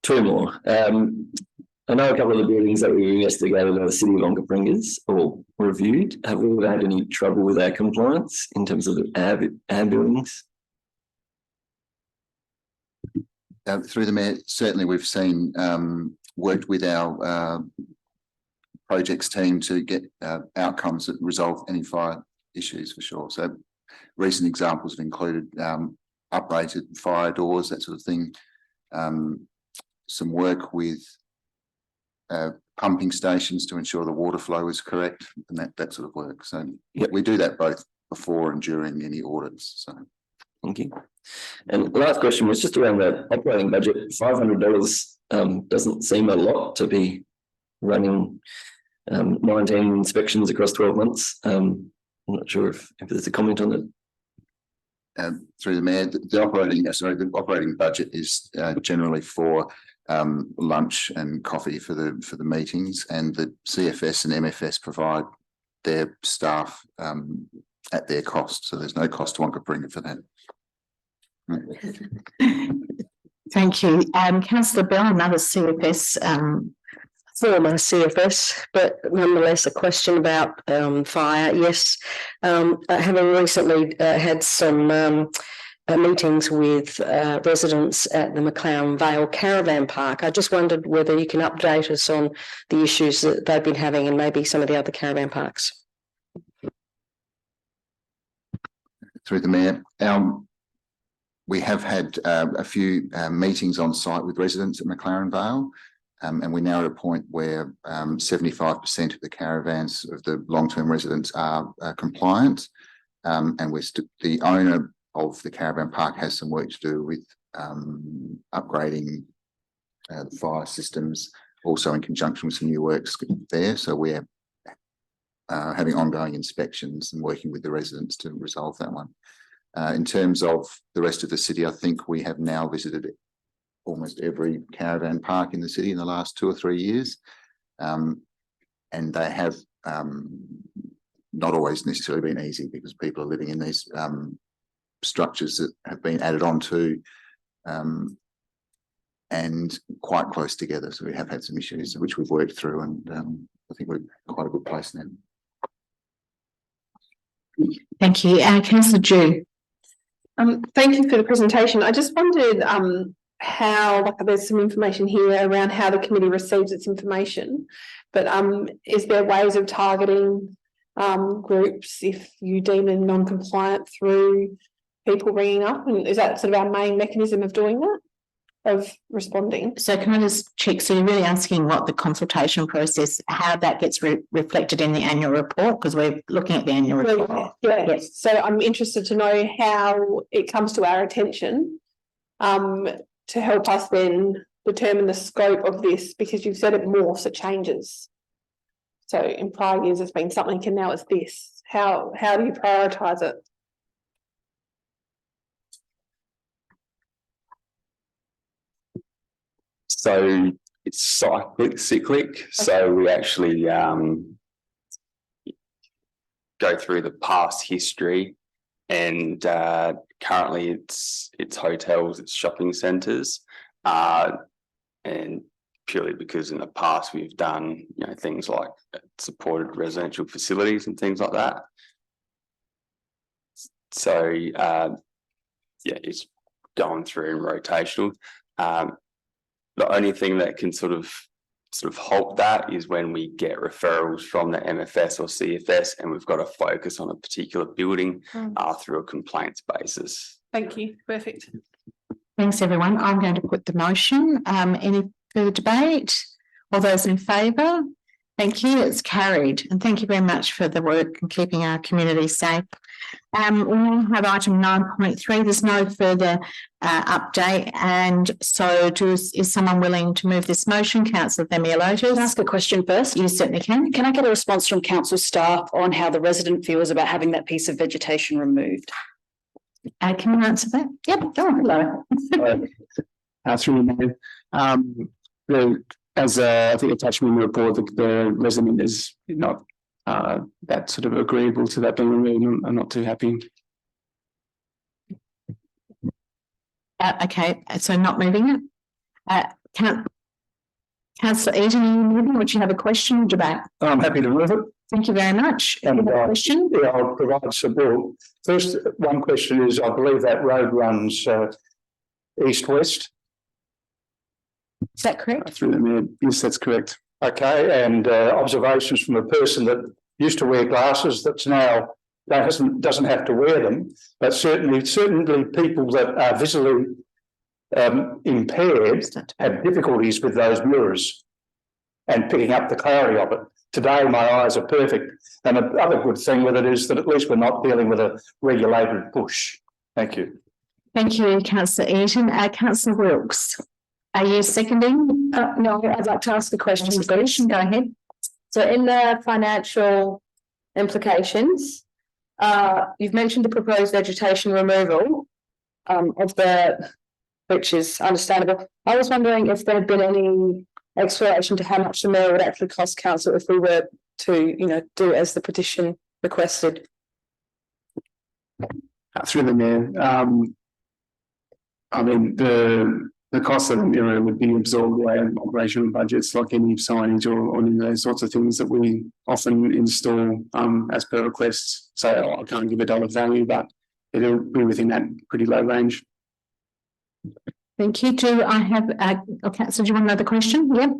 Two more. I know a couple of the buildings that we investigated by the City of Onkaparinga's or reviewed. Have we ever had any trouble with our compliance in terms of our buildings? Through the Mayor, certainly we've seen, worked with our projects team to get outcomes that resolve any fire issues for sure. So recent examples have included uprated fire doors, that sort of thing. Some work with pumping stations to ensure the water flow is correct and that sort of work. So we do that both before and during any audits. So thank you. And last question was just around the operating budget. $500 doesn't seem a lot to be running 19 inspections across 12 months. I'm not sure if there's a comment on it. Through the Mayor, the operating budget is generally for lunch and coffee for the meetings, and the CFS and MFS provide their staff at their cost. So there's no cost to Onkaparinga for that. Thank you. Councillor Bell, another CFS, former CFS, but nonetheless a question about fire. Yes, having recently had some meetings with residents at the McLaren Vale Caravan Park. I just wondered whether you can update us on the issues that they've been having and maybe some of the other caravan parks. Through the Mayor, we have had a few meetings on site with residents at McLaren Vale, and we're now at a point where 75% of the caravans of the long-term residents are compliant, and the owner of the caravan park has some work to do with upgrading the fire systems, also in conjunction with some new works there. So we're having ongoing inspections and working with the residents to resolve that one. In terms of the rest of the city, I think we have now visited almost every caravan park in the city in the last 2 or 3 years. And they have not always necessarily been easy, because people are living in these structures that have been added onto and quite close together. So we have had some issues which we've worked through, and I think we're quite a good place now. Thank you. Councillor Dew. Thank you for the presentation. I just wondered how, like, there's some information here around how the committee receives its information, but is there ways of targeting groups if you deem them non-compliant through people ringing up, and is that sort of our main mechanism of doing that, of responding? So can I just check, so you're really asking what the consultation process, how that gets reflected in the annual report, because we're looking at the annual report. Yeah. Yes. So I'm interested to know how it comes to our attention to help us then determine the scope of this, because you've said it morphs, it changes. So in prior years it's been something, and now it's this. How do you prioritise it? So it's cyclic. So we actually go through the past history, and currently it's hotels, it's shopping centres, and purely because in the past we've done things like supported residential facilities and things like that. So it's going through in rotational. The only thing that can sort of halt that is when we get referrals from the MFS or CFS, and we've got to focus on a particular building through a complaints basis. Thank you. Perfect. Thanks, everyone. I'm going to put the motion. Any further debate? All those in favour? Thank you. It's carried. And thank you very much for the work and keeping our community safe. We now have item 9.3. There's no further update. And so is someone willing to move this motion? Councillor Themialotis. Can I ask a question first? You certainly can. Can I get a response from council staff on how the resident feels about having that piece of vegetation removed? Can you answer that? Yep. Hello. Through the Mayor. As I think attached in the report, the resident is not that sort of agreeable to that being removed. I'm not too happy. Okay, so not moving it. Councillor Eden, would you have a question or debate? I'm happy to move it. Thank you very much. And question? Yeah, I'll provide support. First, one question is, I believe that road runs east-west. Is that correct? Through the Mayor. Yes, that's correct. Okay, and observations from a person that used to wear glasses that's now doesn't have to wear them, but certainly people that are visually impaired have difficulties with those mirrors. and picking up the clarity of it. Today, my eyes are perfect. And the other good thing with it is that at least we're not dealing with a regulated bush. Thank you. Thank you, councillor Eaton. Councillor Wilkes, are you seconding? No, I'd like to ask a question. Petition, go ahead. So in the financial implications, you've mentioned the proposed vegetation removal of the, which is understandable. I was wondering if there had been any explanation to how much the mayor would actually cost council if we were to, do as the petition requested. Through the mayor, I mean, the cost of the mirror would be absorbed away in operational budgets like any signage or any of those sorts of things that we often install as per requests. So I can't give a dollar value, but it'll be within that pretty low range. Thank you. Do I have, councillor, do you want another question? Yep.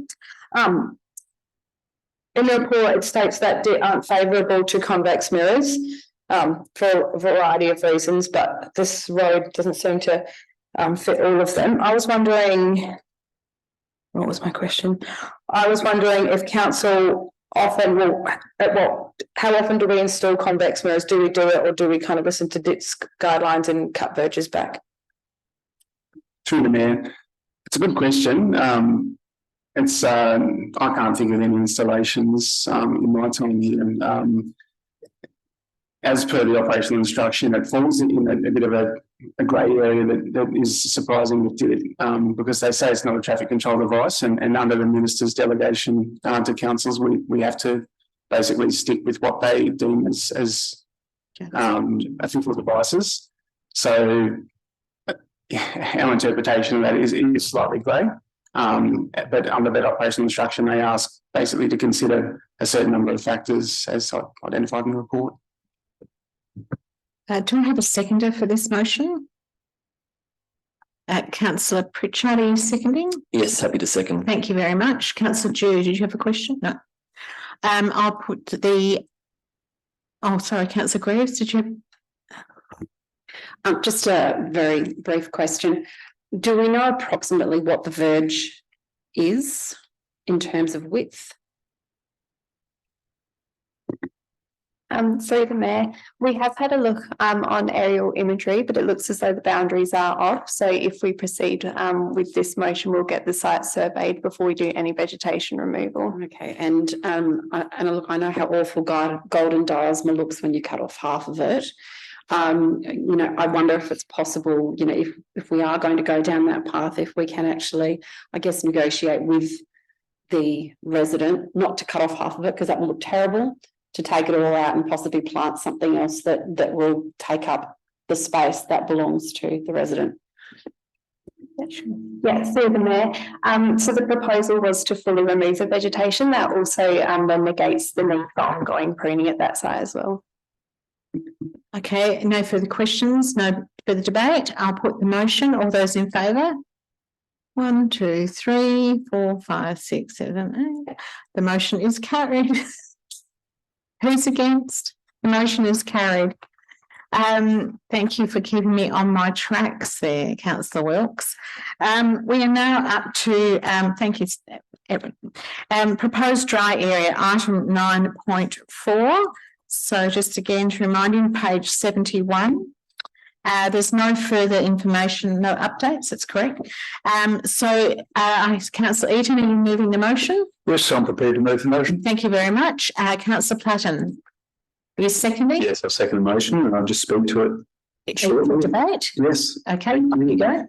In the report, it states that aren't favourable to convex mirrors for a variety of reasons, but this road doesn't seem to fit all of them. I was wondering, what was my question? I was wondering if council often how often do we install convex mirrors? Do we do it, or do we kind of listen to DIT's guidelines and cut verges back? Through the mayor, it's a good question. I can't think of any installations in my time here. As per the operational instruction, it falls in a bit of a grey area that is surprising with DIT because they say it's not a traffic control device, and under the minister's delegation to councils, we have to basically stick with what they deem as official devices. So our interpretation of that is slightly grey, but under that operational instruction, they ask basically to consider a certain number of factors as identified in the report. Do I have a seconder for this motion? Councillor Pritchard, are you seconding? Yes, happy to second. Thank you very much. Councillor Dew, did you have a question? No. I'll put the, Councillor Greaves, did you have? Just a very brief question. Do we know approximately what the verge is in terms of width? Through the mayor, we have had a look on aerial imagery, but it looks as though the boundaries are off. So if we proceed with this motion, we'll get the site surveyed before we do any vegetation removal. Okay, and look, I know how awful golden diosma looks when you cut off half of it. I wonder if it's possible, if we are going to go down that path, if we can actually, I guess, negotiate with the resident not to cut off half of it, because that will look terrible, to take it all out and possibly plant something else that will take up the space that belongs to the resident. Yes, through the mayor. So the proposal was to fully remove the vegetation. That also then negates the need for ongoing pruning at that site as well. Okay, no further questions, no further debate. I'll put the motion. All those in favour? 1, 2, 3, 4, 5, 6, 7, 8. The motion is carried. Who's against? The motion is carried. Thank you for keeping me on my tracks there, Councillor Wilkes. We are now up to, thank you, Evan. Proposed dry area, item 9.4. So just again to remind you, page 71. There's no further information, no updates, that's correct. Councillor Eaton, are you moving the motion? Yes, I'm prepared to move the motion. Thank you very much. Councillor Platten, are you seconding? Yes, I'll second the motion and I'll just speak to it shortly. Debate? Yes. Okay, here you go.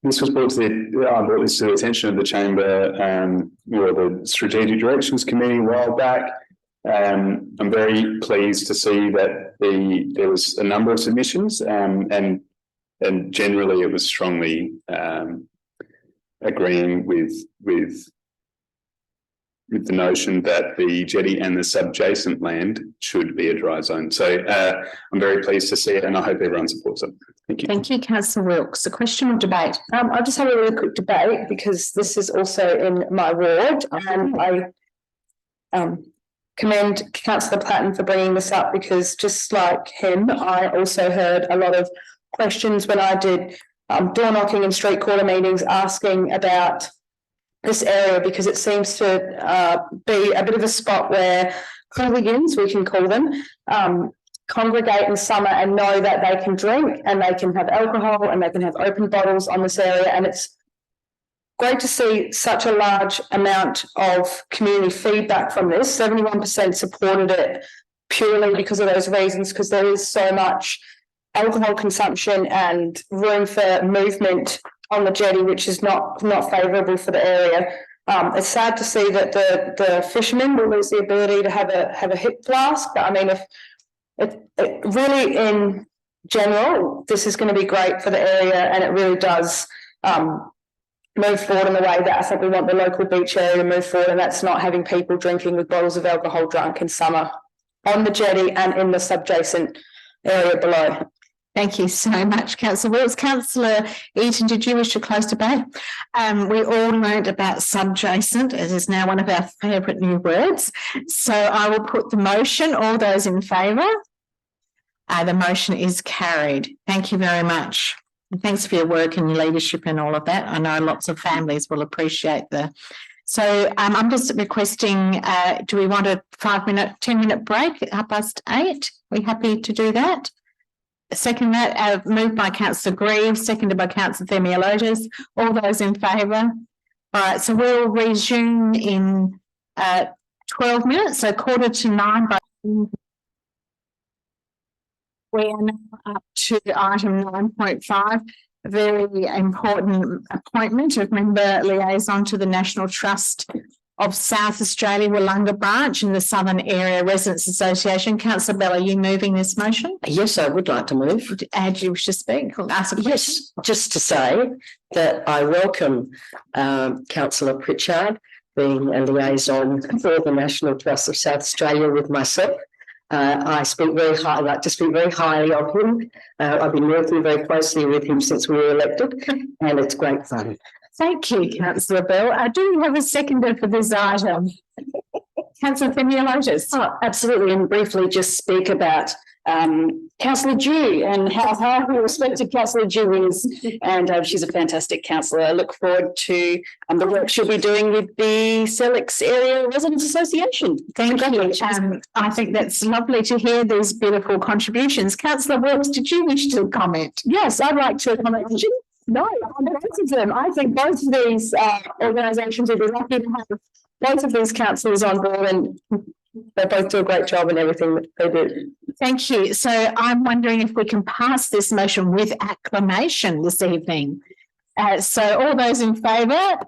This was brought I brought this to the attention of the chamber, the Strategic Directions Committee a while back. I'm very pleased to see that there was a number of submissions, and generally it was strongly agreeing with the notion that the jetty and the subjacent land should be a dry zone. So I'm very pleased to see it, and I hope everyone supports it. Thank you. Thank you, Councillor Wilkes. A question or debate? I'll just have a really quick debate because this is also in my ward, and I commend Councillor Platten for bringing this up, because just like him, I also heard a lot of questions when I did door knocking and street corner meetings asking about this area because it seems to be a bit of a spot where hooligans, we can call them, congregate in summer and know that they can drink and they can have alcohol and they can have open bottles on this area. And it's great to see such a large amount of community feedback from this. 71% supported it purely because of those reasons, because there is so much alcohol consumption and room for movement on the jetty, which is not favourable for the area. It's sad to see that the fishermen will lose the ability to have a hip flask. But I mean, if it really in general, this is going to be great for the area, and it really does move forward in the way that I think we want the local beach area to move forward, and that's not having people drinking with bottles of alcohol drunk in summer on the jetty and in the subjacent area below. Thank you so much, Councillor Wilkes. Councillor Eaton, did you wish to close debate? We all learned about subjacent. It is now one of our favourite new words. So I will put the motion. All those in favour? The motion is carried. Thank you very much. And thanks for your work and your leadership and all of that. I know lots of families will appreciate So I'm just requesting, do we want a 10-minute break at 8:30? Are we happy to do that? Second that, moved by Councillor Grieve, seconded by Councillor Themialotis. All those in favour? All right, so we'll resume in 12 minutes, so 8:45. We are now up to item 9.5, a very important appointment of member liaison to the National Trust of South Australia Willunga branch in the Southern Area Residents Association. Councillor Bell, are you moving this motion? Yes, I would like to move. Do you wish to speak? Yes, just to say that I welcome Councillor Pritchard being a liaison for the National Trust of South Australia with myself. I like to speak very highly of him. I've been working very closely with him since we were elected, and it's great fun. Thank you, Councillor Bell. Do we have a seconder for this item? Councillor Themialotis. Oh, absolutely, and briefly just speak about Councillor Dewey and how respected Councillor Dewey is, and she's a fantastic councillor. I look forward to the work she'll be doing with the Selix Area Residents Association. Thank you. I think that's lovely to hear these beautiful contributions. Councillor Wilkes, did you wish to comment? Yes, I'd like to comment. No, on both of them. I think both of these organisations would be lucky to have both of these councillors on board, and they both do a great job in everything that they do. Thank you. So I'm wondering if we can pass this motion with acclamation this evening. So all those in favour?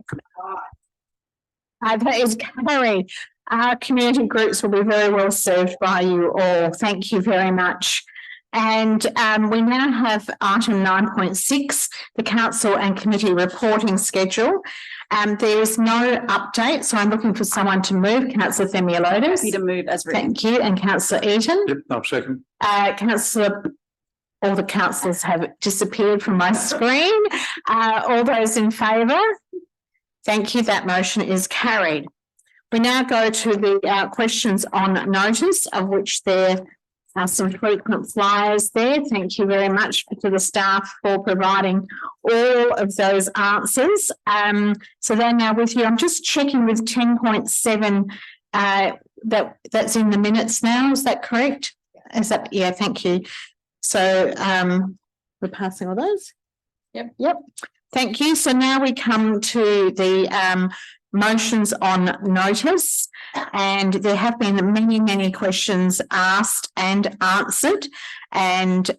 That is carried. Our community groups will be very well served by you all. Thank you very much. And we now have item 9.6, the council and committee reporting schedule. There is no update, so I'm looking for someone to move. Councillor Themialotis. Happy to move as written. Thank you. And Councillor Eaton. Yep, I'll second. Councillor, all the councillors have disappeared from my screen. All those in favour? Thank you. That motion is carried. We now go to the questions on notice, of which there some frequent flyers there. Thank you very much to the staff for providing all of those answers. So they're now with you. I'm just checking with 10.7 that's in the minutes now. Is that correct? Is that, yeah, thank you. So we're passing all those? Yep. Thank you. So now we come to the motions on notice, and there have been many questions asked and answered, and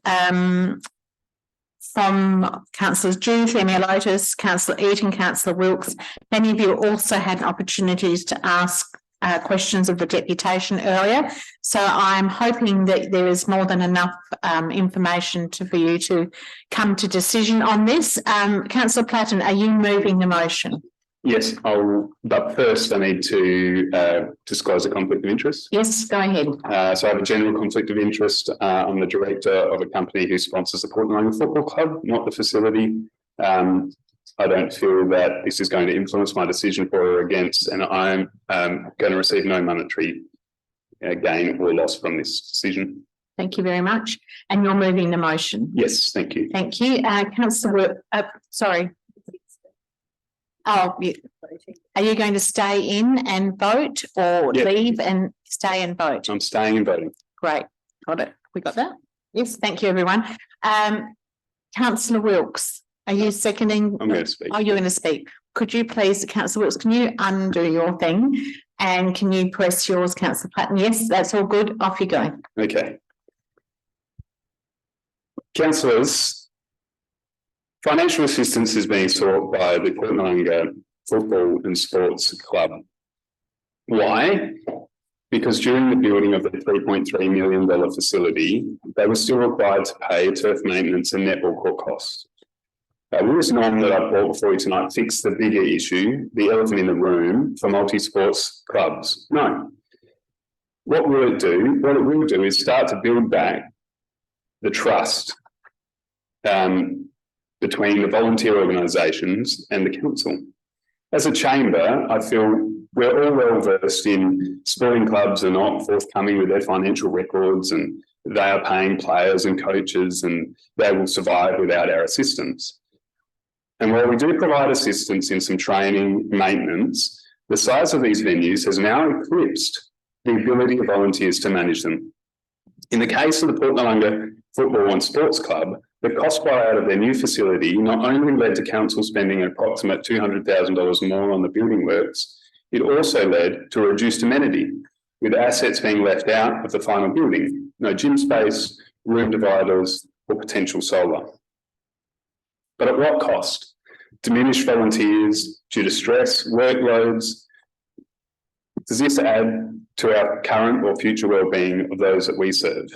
from Councillors Dewey, Themialotis, Councillor Eaton, Councillor Wilkes, many of you also had opportunities to ask questions of the deputation earlier, so I'm hoping that there is more than enough information for you to come to decision on this. Councillor Platten, are you moving the motion? Yes, but first I need to disclose a conflict of interest. Yes, go ahead. So I have a general conflict of interest. I'm the director of a company who sponsors the Noarlunga Football Club, not the facility. I don't feel that this is going to influence my decision for or against, and I'm going to receive no monetary gain or loss from this decision. Thank you very much. And you're moving the motion? Yes, thank you. Thank you. Councillor, sorry. are you going to stay in and vote or Yeah. leave and stay and vote? I'm staying and voting. Great, got it. We got that? Yes, thank you, everyone. Councillor Wilkes, are you seconding? I'm going to speak. Are you going to speak? Could you please, Councillor Wilkes, can you undo your thing? And can you press yours, Councillor Platten? Yes, that's all good. Off you go. Okay. Councillors, financial assistance is being sought by the Noarlunga Football and Sports Club. Why? Because during the building of the $3.3 million facility, they were still required to pay turf maintenance and netball court costs. Will this norm that I've brought before you tonight fix the bigger issue, the elephant in the room for multi-sports clubs? No. What will it do? What it will do is start to build back the trust between the volunteer organisations and the council. As a chamber, I feel we're all well versed in sporting clubs are not forthcoming with their financial records and they are paying players and coaches and they will survive without our assistance. And while we do provide assistance in some training, maintenance, the size of these venues has now eclipsed the ability of volunteers to manage them. In the case of the Noarlunga Football and Sports Club, the cost blowout of their new facility not only led to council spending an approximate $200,000 more on the building works, it also led to a reduced amenity, with assets being left out of the final building. No gym space, room dividers, or potential solar. But at what cost? Diminished volunteers due to stress, workloads. Does this add to our current or future wellbeing of those that we serve?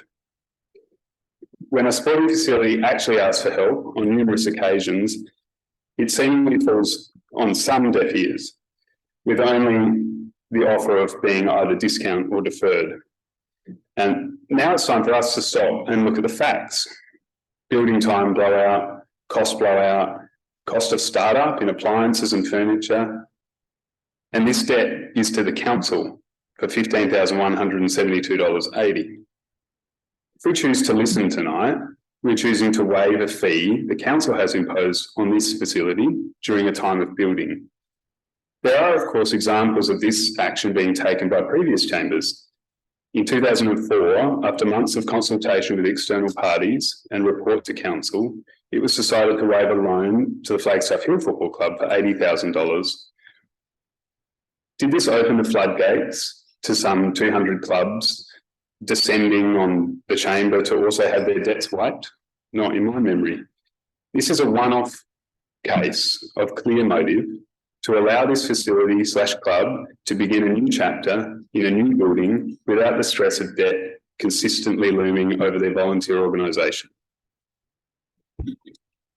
When a sporting facility actually asks for help on numerous occasions, it seemingly falls on some deaf ears, with only the offer of being either discount or deferred. And now it's time for us to stop and look at the facts. Building time blowout, cost blowout, cost of startup in appliances and furniture. And this debt is to the council for $15,172.80. If we choose to listen tonight, we're choosing to waive a fee the council has imposed on this facility during a time of building. There are, of course, examples of this action being taken by previous chambers. In 2004, after months of consultation with external parties and report to council, it was decided to waive a loan to the Flagstaff Hill Football Club for $80,000. Did this open the floodgates to some 200 clubs descending on the chamber to also have their debts wiped? Not in my memory. This is a one-off case of clear motive to allow this facility / club to begin a new chapter in a new building without the stress of debt consistently looming over their volunteer organisation.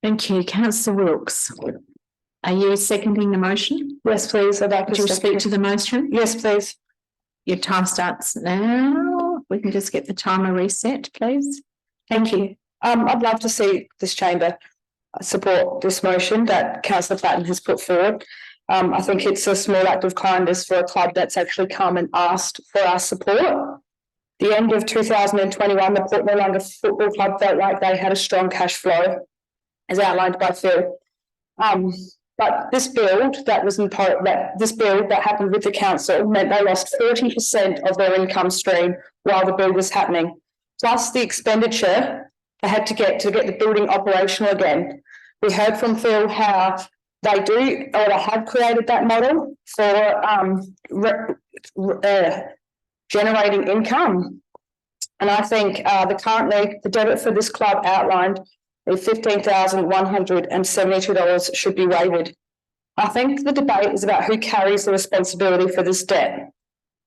Thank you. Councillor Wilkes, are you seconding the motion? Yes, please. I'd like to speak to the motion. Yes, please. Your time starts now. We can just get the timer reset, please. Thank you. I'd love to see this chamber support this motion that Councillor Platten has put forward. I think it's a small act of kindness for a club that's actually come and asked for our support. The end of 2021, the Noarlunga Football Club felt like they had a strong cash flow, as outlined by Phil. But this build that happened with the council meant they lost 40% of their income stream while the build was happening, plus the expenditure they had to get the building operational again. We heard from Phil how they do or they have created that model for generating income. And I think the debit for this club outlined is $15,172 should be waived. I think the debate is about who carries the responsibility for this debt.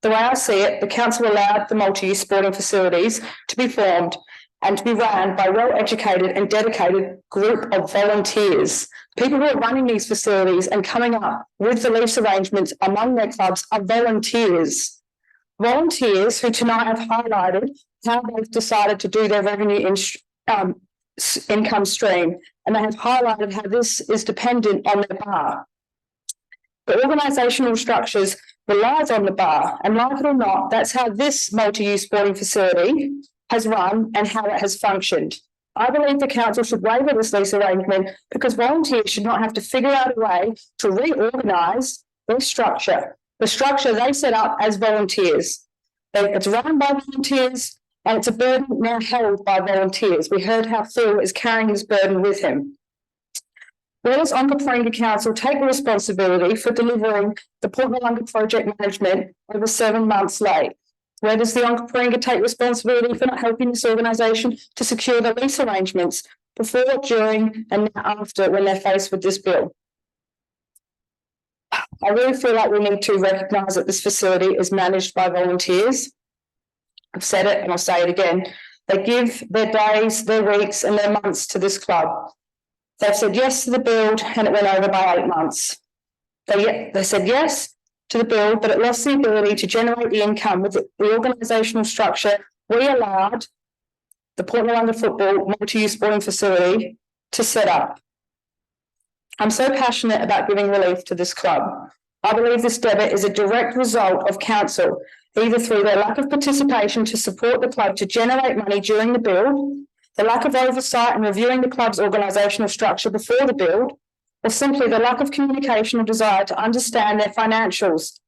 The way I see it, the council allowed the multi-use sporting facilities to be formed and to be run by well-educated and dedicated group of volunteers. People who are running these facilities and coming up with the lease arrangements among their clubs are volunteers. Volunteers who tonight have highlighted how they've decided to do their revenue income stream, and they have highlighted how this is dependent on their bar. The organisational structures relies on the bar, and like it or not, that's how this multi-use sporting facility has run and how it has functioned. I believe the council should waiver this lease arrangement because volunteers should not have to figure out a way to reorganise their structure. The structure they set up as volunteers. It's run by volunteers and it's a burden now held by volunteers. We heard how Phil is carrying this burden with him. Where does Onkaparinga Council take the responsibility for delivering the Port Willunga project management over 7 months late? Where does the Onkaparinga take responsibility for not helping this organisation to secure the lease arrangements before, during and after when they're faced with this bill? I really feel like we need to recognise that this facility is managed by volunteers. I've said it and I'll say it again. They give their days, their weeks and their months to this club. They've said yes to the build and it went over by 8 months. They said yes to the build, but it lost the ability to generate the income with the organisational structure we allowed the Port Willunga football multi-use sporting facility to set up. I'm so passionate about giving relief to this club. I believe this debit is a direct result of council, either through their lack of participation to support the club to generate money during the build, the lack of oversight and reviewing the club's organisational structure before the build, or simply the lack of communication or desire to understand their financials.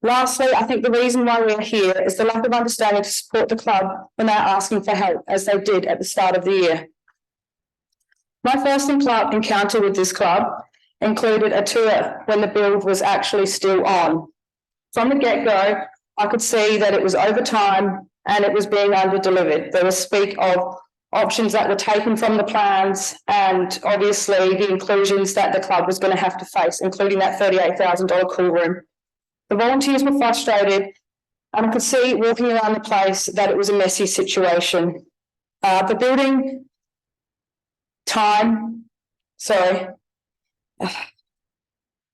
Lastly, I think the reason why we're here is the lack of understanding to support the club when they're asking for help, as they did at the start of the year. My first encounter with this club included a tour when the build was actually still on. From the get-go, I could see that it was over time and it was being under-delivered. There was speak of options that were taken from the plans and obviously the inclusions that the club was going to have to face, including that $38,000 cool room. The volunteers were frustrated and I could see walking around the place that it was a messy situation. The building time, sorry.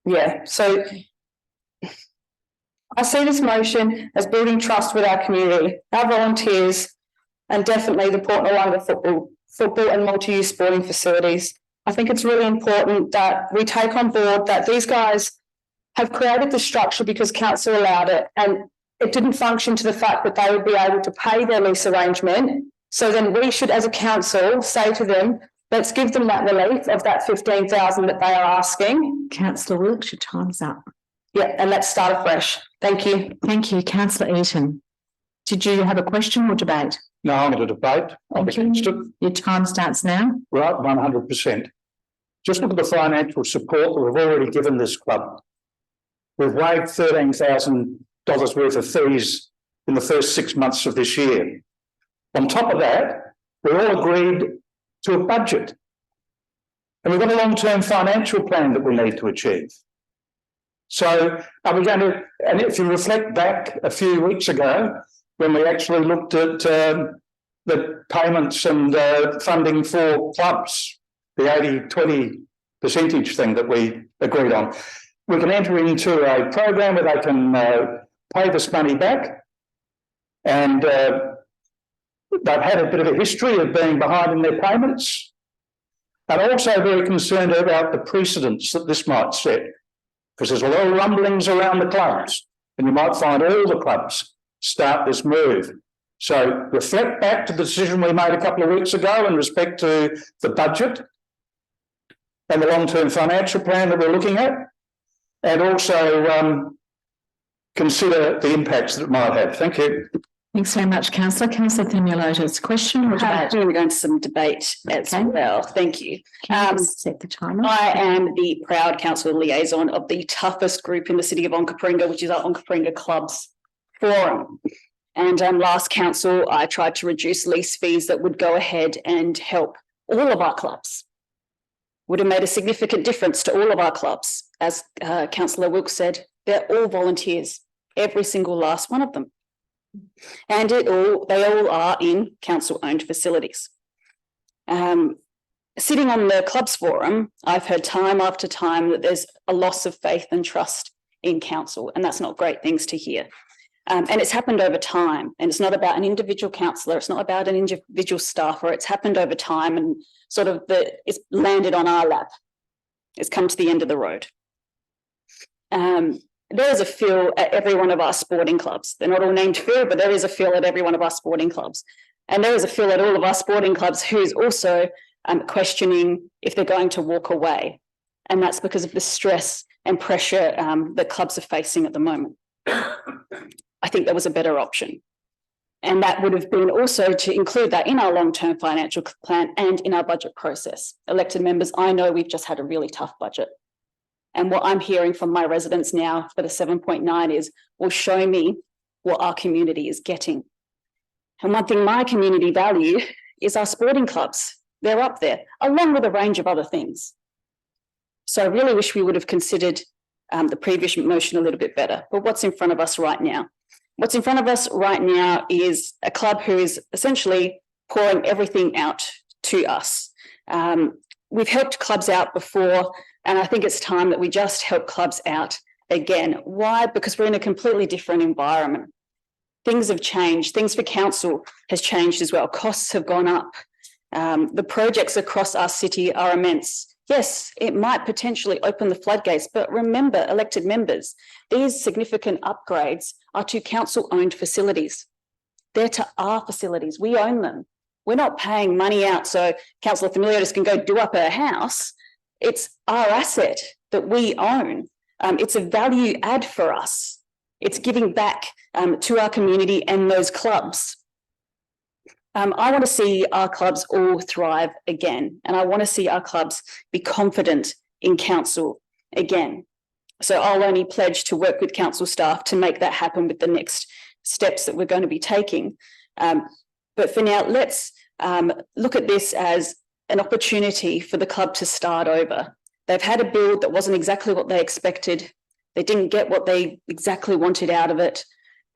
Yeah, so I see this motion as building trust with our community, our volunteers, and definitely the Port Willunga football and multi-use sporting facilities. I think it's really important that we take on board that these guys have created the structure because council allowed it, and it didn't function to the fact that they would be able to pay their lease arrangement. So then we should, as a council, say to them, let's give them that relief of that $15,000 that they are asking. Councillor Wilkes, your time's up. Yeah, and let's start afresh. Thank you. Thank you. Councillor Eaton. Did you have a question or debate? No, I'm going to debate. Your time starts now. Right, 100%. Just look at the financial support that we've already given this club. We've waived $13,000 worth of fees in the first 6 months of this year. On top of that, we all agreed to a budget. And we've got a long-term financial plan that we need to achieve. So are we going to, and if you reflect back a few weeks ago, when we actually looked at the payments and funding for clubs, the 80-20 percentage thing that we agreed on, we can enter into a program where they can pay this money back. And they've had a bit of a history of being behind in their payments. And also very concerned about the precedents that this might set, because there's a lot of rumblings around the clubs, and you might find all the clubs start this move. So reflect back to the decision we made a couple of weeks ago in respect to the budget and the long-term financial plan that we're looking at, and also consider the impacts that it might have. Thank you. Thanks very much, Councillor. Councillor Thimulatos, question or debate? We're going to some debate as well. Thank you. Set the timer. I am the proud council liaison of the toughest group in the city of Onkaparinga, which is our Onkaparinga Clubs Forum. And last council, I tried to reduce lease fees that would go ahead and help all of our clubs. Would have made a significant difference to all of our clubs. As Councillor Wilkes said, they're all volunteers, every single last one of them. And they all are in council-owned facilities. Sitting on the clubs forum, I've heard time after time that there's a loss of faith and trust in council, and that's not great things to hear. And it's happened over time, and it's not about an individual councillor, it's not about an individual staffer, it's happened over time and sort of it's landed on our lap. It's come to the end of the road. There is a feel at every one of our sporting clubs. They're not all named Phil, but there is a feel at every one of our sporting clubs. And there is a feel at all of our sporting clubs who's also questioning if they're going to walk away. And that's because of the stress and pressure that clubs are facing at the moment. I think there was a better option. And that would have been also to include that in our long-term financial plan and in our budget process. Elected members, I know we've just had a really tough budget. And what I'm hearing from my residents now for the 7.9 is, well, show me what our community is getting. And one thing my community value is our sporting clubs. They're up there, along with a range of other things. So I really wish we would have considered the previous motion a little bit better. But what's in front of us right now? What's in front of us right now is a club who is essentially pouring everything out to us. We've helped clubs out before, and I think it's time that we just help clubs out again. Why? Because we're in a completely different environment. Things have changed. Things for council has changed as well. Costs have gone up. The projects across our city are immense. Yes, it might potentially open the floodgates, but remember, elected members, these significant upgrades are to council-owned facilities. They're to our facilities. We own them. We're not paying money out so Councillor Familiotis can go do up her house. It's our asset that we own. It's a value add for us. It's giving back to our community and those clubs. I want to see our clubs all thrive again, and I want to see our clubs be confident in council again. So I'll only pledge to work with council staff to make that happen with the next steps that we're going to be taking. But for now, let's look at this as an opportunity for the club to start over. They've had a build that wasn't exactly what they expected. They didn't get what they exactly wanted out of it.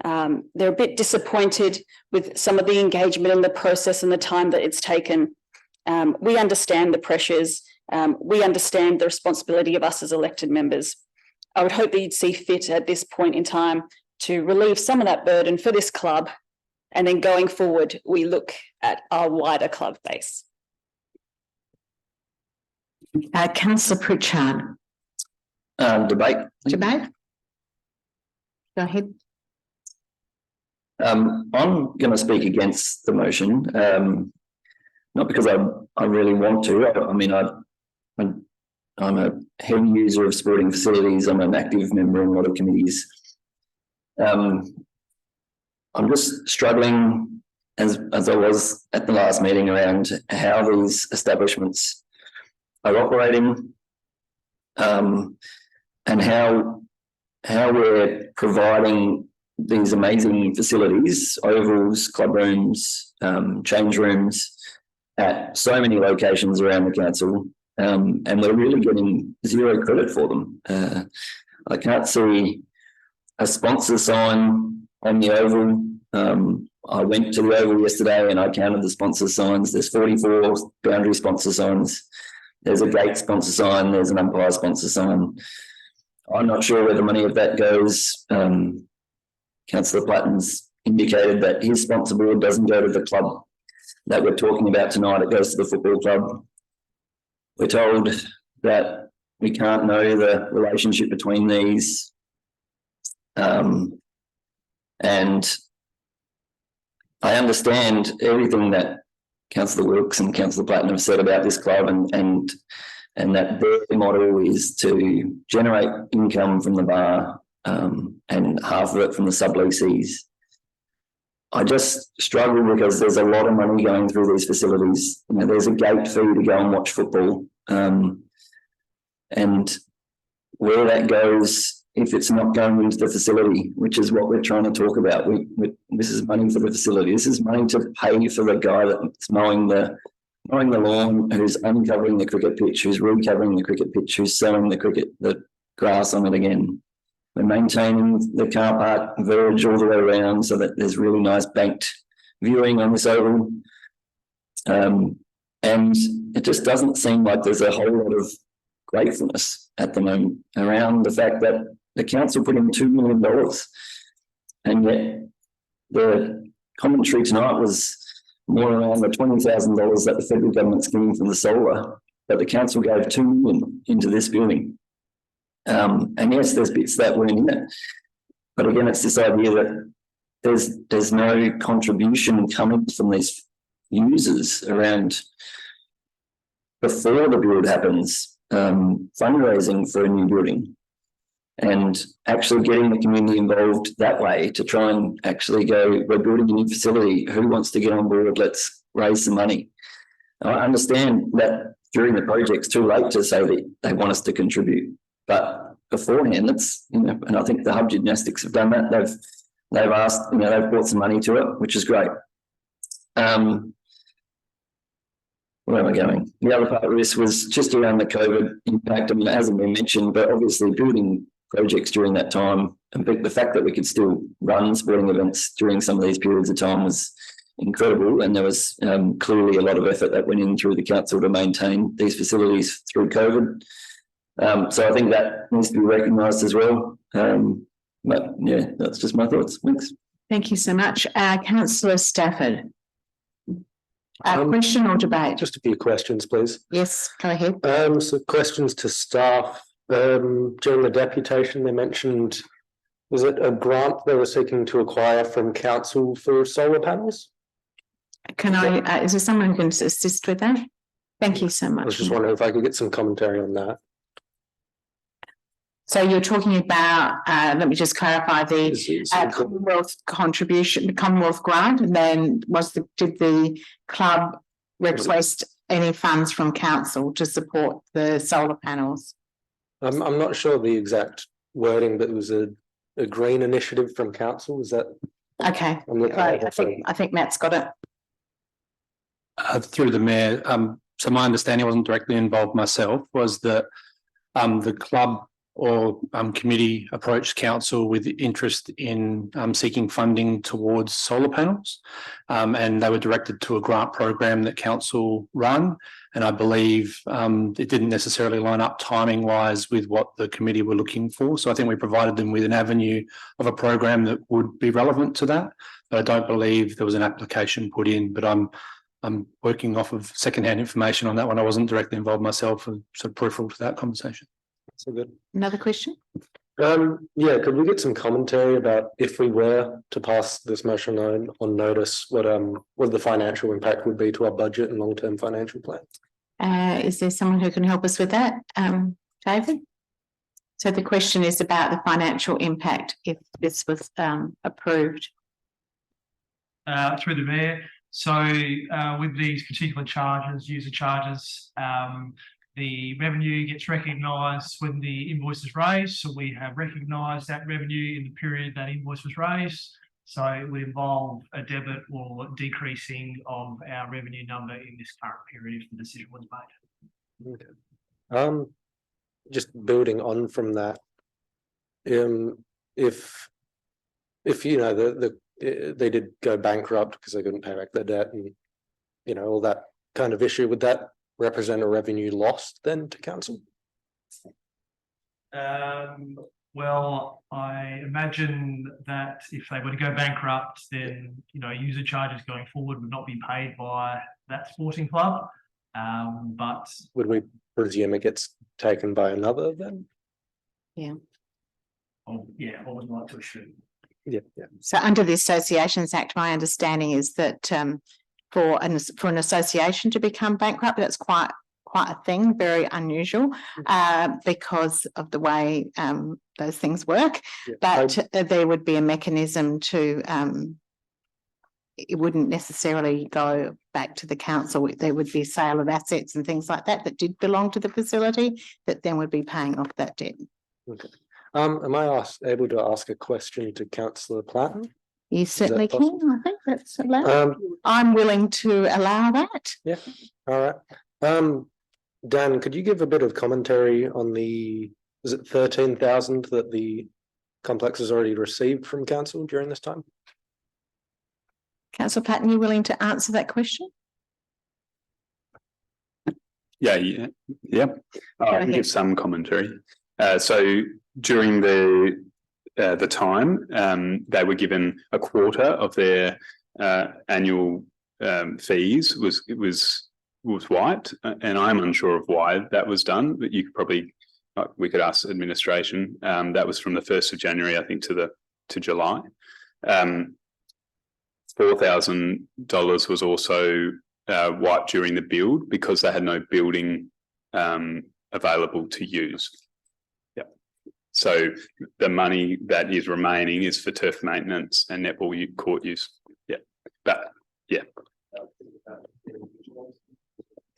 They're a bit disappointed with some of the engagement in the process and the time that it's taken. We understand the pressures. We understand the responsibility of us as elected members. I would hope that you'd see fit at this point in time to relieve some of that burden for this club. And then going forward, we look at our wider club base. Councillor Pritchard. Debate. Debate. Go ahead. I'm going to speak against the motion, not because I really want to. I mean, I'm a heavy user of sporting facilities. I'm an active member in a lot of committees. I'm just struggling, as I was at the last meeting, around how these establishments are operating, and how we're providing these amazing facilities, ovals, club rooms, change rooms at so many locations around the council, and we're really getting zero credit for them. I can't see a sponsor sign on the oval. I went to the oval yesterday and I counted the sponsor signs. There's 44 boundary sponsor signs. There's a gate sponsor sign. There's an umpire sponsor sign. I'm not sure where the money of that goes. Councillor Platten's indicated that his sponsor board doesn't go to the club that we're talking about tonight. It goes to the football club. We're told that we can't know the relationship between these. And I understand everything that Councillor Wilkes and Councillor Platten have said about this club, and that their model is to generate income from the bar, and half of it from the subleasees. I just struggle because there's a lot of money going through these facilities. You know, there's a gate fee to go and watch football, and where that goes, if it's not going into the facility, which is what we're trying to talk about. This is money for the facility. This is money to pay for the guy that's mowing the lawn, who's uncovering the cricket pitch, who's recovering the cricket pitch, who's sowing the grass on it again. We're maintaining the car park verge all the way around so that there's really nice banked viewing on this oval. And it just doesn't seem like there's a whole lot of gratefulness at the moment around the fact that the council put in $2 million, and yet the commentary tonight was more around the $20,000 that the federal government's giving from the solar, but the council gave $2 million into this building. And yes, there's bits that weren't in it, but again, it's this idea that there's no contribution coming from these users around before the build happens, fundraising for a new building and actually getting the community involved that way to try and actually go, we're building a new facility, who wants to get on board, let's raise some money. I understand that during the project it's too late to say that they want us to contribute, but beforehand, let's, and I think the Hub Gymnastics have done that. They've asked, they've brought some money to it, which is great. Where am I going? The other part of this was just around the COVID impact. I mean, it hasn't been mentioned, but obviously building projects during that time and the fact that we could still run sporting events during some of these periods of time was incredible. And there was clearly a lot of effort that went in through the council to maintain these facilities through COVID. So I think that needs to be recognised as well. But yeah, that's just my thoughts. Thanks. Thank you so much. Councillor Stafford. Question or debate? Just a few questions, please. Yes, go ahead. So questions to staff. During the deputation, they mentioned, was it a grant they were seeking to acquire from council for solar panels? Can I, is there someone who can assist with that? Thank you so much. I was just wondering if I could get some commentary on that. So you're talking about, let me just clarify the Commonwealth contribution, the Commonwealth grant, and then did the club request any funds from council to support the solar panels? I'm not sure the exact wording, but it was a green initiative from council. Is that okay? Right. I think Matt's got it. Through the mayor. So my understanding, I wasn't directly involved myself, was that the club or committee approached council with interest in seeking funding towards solar panels, and they were directed to a grant program that council run. And I believe it didn't necessarily line up timing wise with what the committee were looking for. So I think we provided them with an avenue of a program that would be relevant to that. But I don't believe there was an application put in, but I'm working off of secondhand information on that one. I wasn't directly involved myself and sort of peripheral to that conversation. So good. Another question? Yeah, could we get some commentary about if we were to pass this motion on notice, what the financial impact would be to our budget and long-term financial plan? Is there someone who can help us with that, David? So the question is about the financial impact if this was approved. Through the mayor. So with these particular charges, user charges, the revenue gets recognised when the invoice is raised. So we have recognised that revenue in the period that invoice was raised. So it would involve a debit or decreasing of our revenue number in this current period if the decision was made. Okay. Just building on from that, if they did go bankrupt because they couldn't pay back their debt and all that kind of issue, would that represent a revenue lost then to council? Well, I imagine that if they were to go bankrupt, then user charges going forward would not be paid by that sporting club. But would we presume it gets taken by another then? Yeah. Yeah, I would like to assume. Yeah. So under the Associations Act, my understanding is that for an association to become bankrupt, that's quite a thing, very unusual, because of the way those things work. Yeah. But there would be a mechanism to it wouldn't necessarily go back to the council. There would be sale of assets and things like that did belong to the facility that then would be paying off that debt. Okay. Am I able to ask a question to Councillor Platten? You certainly can. I think that's allowed. I'm willing to allow that. Yeah. All right. Dan, could you give a bit of commentary on is it 13,000 that the complex has already received from council during this time? Councillor Platten, you willing to answer that question? Yeah. I can give some commentary. So during the time, they were given a quarter of their annual fees was wiped, and I'm unsure of why that was done. But you could probably we could ask administration. That was from the 1st of January, I think, to July. $4,000 was also wiped during the build because they had no building available to use. Yeah. So the money that is remaining is for turf maintenance and netball court use. Yeah. But yeah.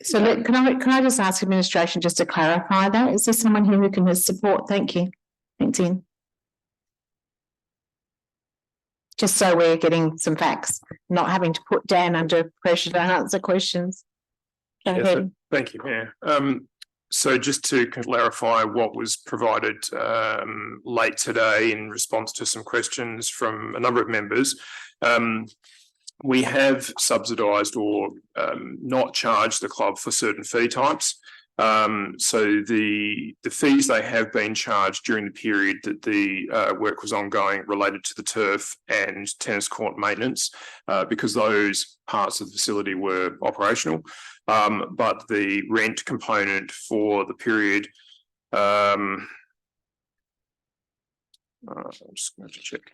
So can I just ask administration just to clarify that? Is there someone here who can support? Thank you. Thanks, Ian. Just so we're getting some facts, not having to put Dan under pressure to answer questions. Go ahead. Thank you, Mayor. So just to clarify what was provided late today in response to some questions from a number of members, we have subsidised or not charged the club for certain fee types. So the fees they have been charged during the period that the work was ongoing related to the turf and tennis court maintenance, because those parts of the facility were operational. But the rent component for the period, I'm just going to check.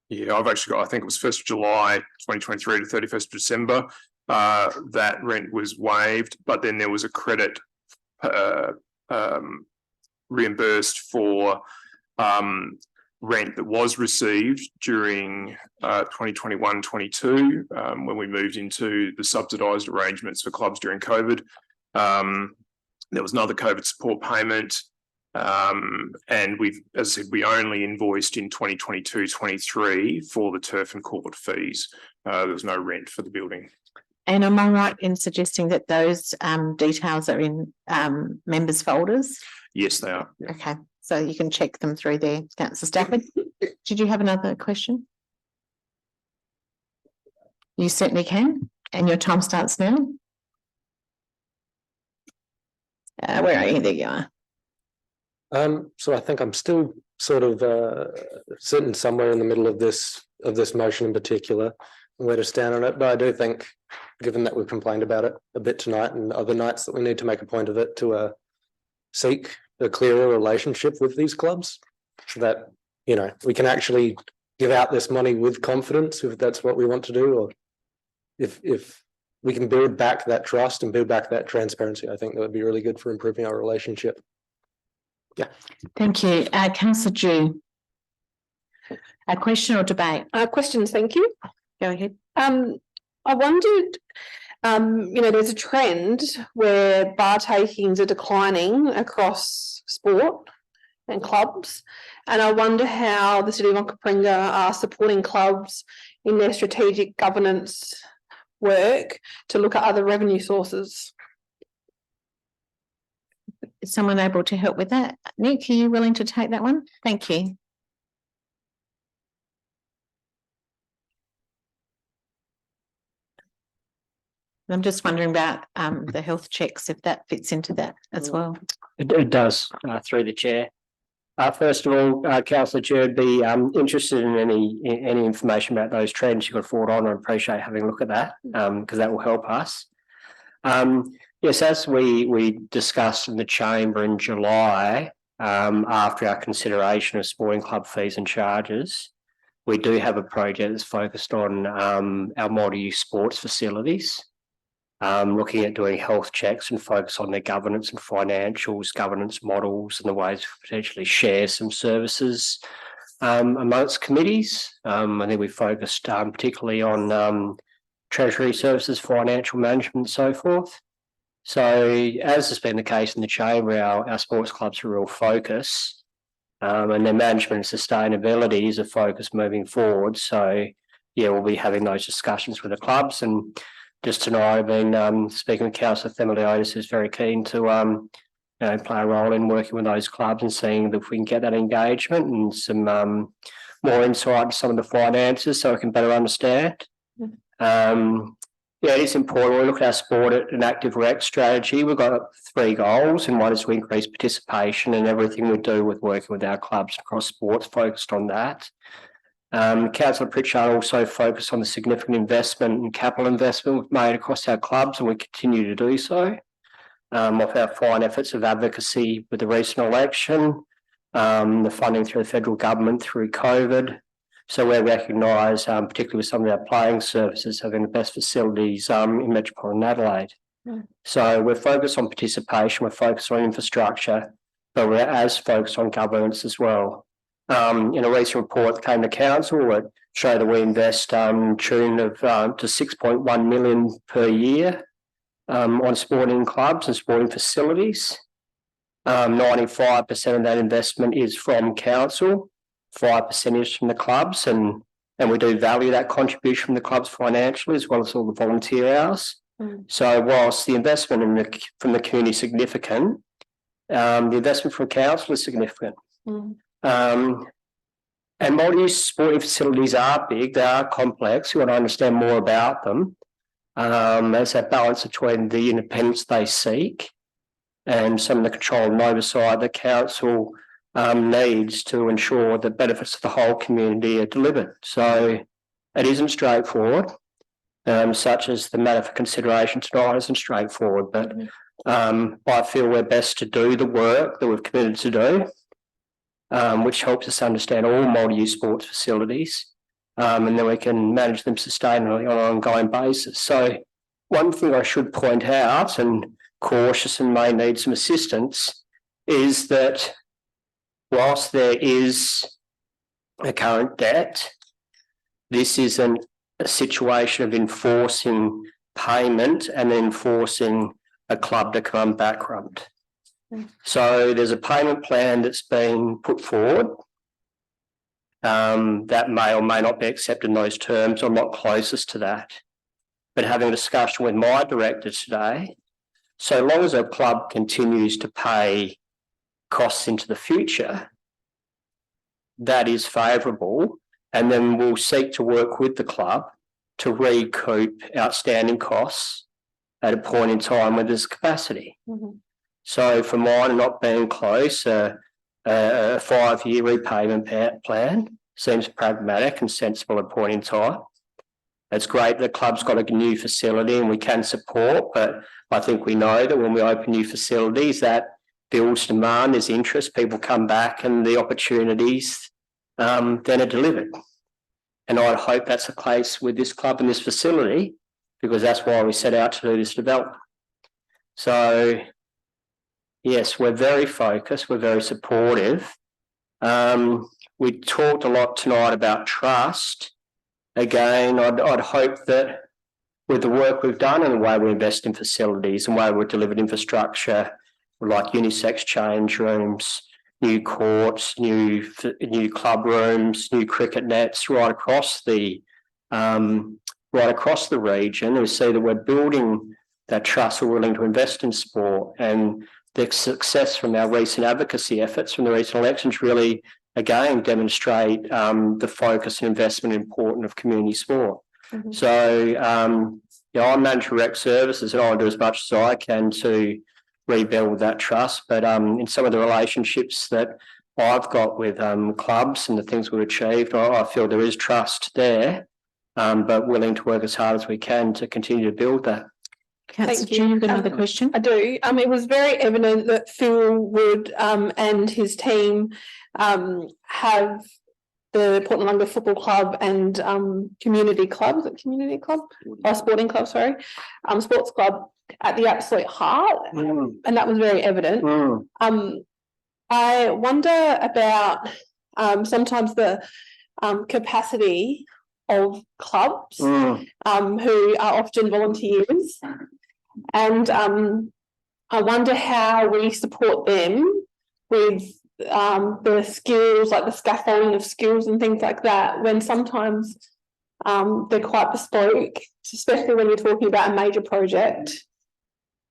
Yeah, I've actually got, I think it was 1st of July 2023 to 31st of December. That rent was waived, but then there was a credit reimbursed for rent that was received during 2021-22 when we moved into the subsidised arrangements for clubs during COVID. There was another COVID support payment. And we've, as I said, we only invoiced in 2022-23 for the turf and court fees. There was no rent for the building. And am I right in suggesting that those details are in members' folders? Yes, they are. Yeah. Okay, so you can check them through there. Councillor Stafford, did you have another question? You certainly can, and your time starts now. Where are you? There you are. So I think I'm still sort of sitting somewhere in the middle of this motion in particular, and where to stand on it. But I do think, given that we've complained about it a bit tonight and other nights, that we need to make a point of it to seek a clearer relationship with these clubs, so that, you know, we can actually give out this money with confidence if that's what we want to do, or if we can build back that trust and build back that transparency. I think that would be really good for improving our relationship. Yeah. Thank you. Councillor Dew. A question or debate? Questions, thank you. Go ahead. I wondered, there's a trend where bar takings are declining across sport and clubs. And I wonder how the City of Onkaparinga are supporting clubs in their strategic governance work to look at other revenue sources. Is someone able to help with that? Nick, are you willing to take that one? Thank you. I'm just wondering about the health checks, if that fits into that as well. It does, through the chair. First of all, Councillor Chair, would be interested in any information about those trends you could forward on. I appreciate having a look at that because that will help us. Yes, as we discussed in the chamber in July, after our consideration of sporting club fees and charges, we do have a project that's focused on our multi-use sports facilities, looking at doing health checks and focus on their governance and financials, governance models, and the ways to potentially share some services amongst committees. I think we focused particularly on treasury services, financial management, and so forth. So, as has been the case in the chamber, our sports clubs are a real focus, and their management and sustainability is a focus moving forward. So, yeah, we'll be having those discussions with the clubs. And just tonight, I've been speaking with Councillor Themeliotis, who's very keen to play a role in working with those clubs and seeing if we can get that engagement and some more insight into some of the finances so we can better understand. Yeah, it's important. When we look at our sport at an active rec strategy, we've got 3 goals, and one is to increase participation, and everything we do with working with our clubs across sports focused on that. Councillor Pritchard also focused on the significant investment and capital investment we've made across our clubs, and we continue to do so. of our fine efforts of advocacy with the recent election, the funding through the federal government through COVID. So we're recognised, particularly with some of our playing services, having the best facilities in metropolitan Adelaide. So we're focused on participation, we're focused on infrastructure, but we're as focused on governance as well. In a recent report that came to council, it showed that we invest tune of to 6.1 million per year on sporting clubs and sporting facilities. 95% of that investment is from council, 5% is from the clubs, and we do value that contribution from the clubs financially as well as all the volunteer hours. So whilst the investment from the community is significant, the investment from council is significant. And multi-use sporting facilities are big, they are complex, you want to understand more about them. There's that balance between the independence they seek and some of the control and oversight the council needs to ensure the benefits of the whole community are delivered. So it isn't straightforward, such as the matter for consideration tonight isn't straightforward, but I feel we're best to do the work that we've committed to do, which helps us understand all multi-use sports facilities, and then we can manage them sustainably on an ongoing basis. So one thing I should point out, and cautious and may need some assistance, is that whilst there is a current debt, this isn't a situation of enforcing payment and enforcing a club to come bankrupt. So there's a payment plan that's been put forward that may or may not be accepted in those terms. I'm not closest to that. But having a discussion with my director today, so long as a club continues to pay costs into the future, that is favourable, and then we'll seek to work with the club to recoup outstanding costs at a point in time when there's capacity. So for mine not being close, a 5-year repayment plan seems pragmatic and sensible at a point in time. It's great the club's got a new facility and we can support, but I think we know that when we open new facilities, that builds demand, there's interest, people come back and the opportunities then are delivered. And I'd hope that's the case with this club and this facility, because that's why we set out to do this development. So yes, we're very focused, we're very supportive. We talked a lot tonight about trust. Again, I'd hope that with the work we've done and the way we invest in facilities and the way we've delivered infrastructure like unisex change rooms, new courts, new club rooms, new cricket nets right across the region, we see that we're building that trust, we're willing to invest in sport, and the success from our recent advocacy efforts from the recent elections really again demonstrate the focus and investment important of community sport. So I'm manager rec services and I'll do as much as I can to rebuild that trust, but in some of the relationships that I've got with clubs and the things we've achieved, I feel there is trust there, but willing to work as hard as we can to continue to build that. Councillor June, you've got another question? I do. It was very evident that Phil would and his team have the Port Noarlunga Football Club and community club, sporting club, sports club at the absolute heart, and that was very evident. I wonder about sometimes the capacity of clubs who are often volunteers, and I wonder how we support them with the skills, like the scaffolding of skills and things like that, when sometimes they're quite bespoke, especially when you're talking about a major project.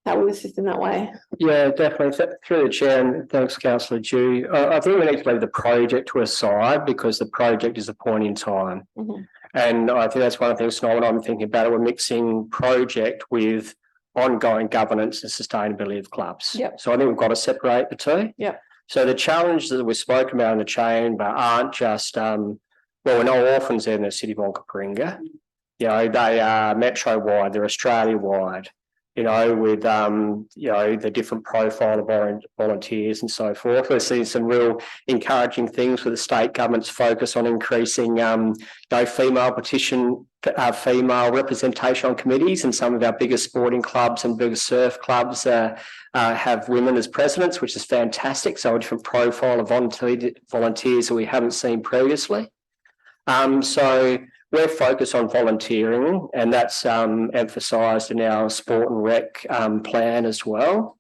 That will assist in that way. Yeah, definitely. Through the chair, and thanks, Councillor Dewey. I think we need to leave the project to a side because the project is a point in time. And I think that's one of the things when I'm thinking about it, we're mixing project with ongoing governance and sustainability of clubs. So I think we've got to separate the two. So the challenges that we've spoken about in the chamber aren't just, well, we know orphans in the city of Onkaparinga. You know, they are metro-wide, they're Australia-wide. you know, with, you know, the different profile of volunteers and so forth. We're seeing some real encouraging things with the state government's focus on increasing, you know, female representation on committees, and some of our biggest sporting clubs and biggest surf clubs have women as presidents, which is fantastic. So a different profile of volunteers that we haven't seen previously. So we're focused on volunteering, and that's emphasised in our sport and rec plan as well.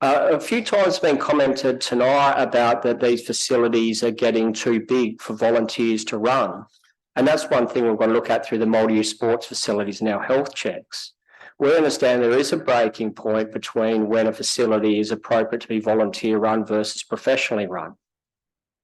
A few times been commented tonight about that these facilities are getting too big for volunteers to run. And that's one thing we're going to look at through the multi-use sports facilities and our health checks. We understand there is a breaking point between when a facility is appropriate to be volunteer run versus professionally run.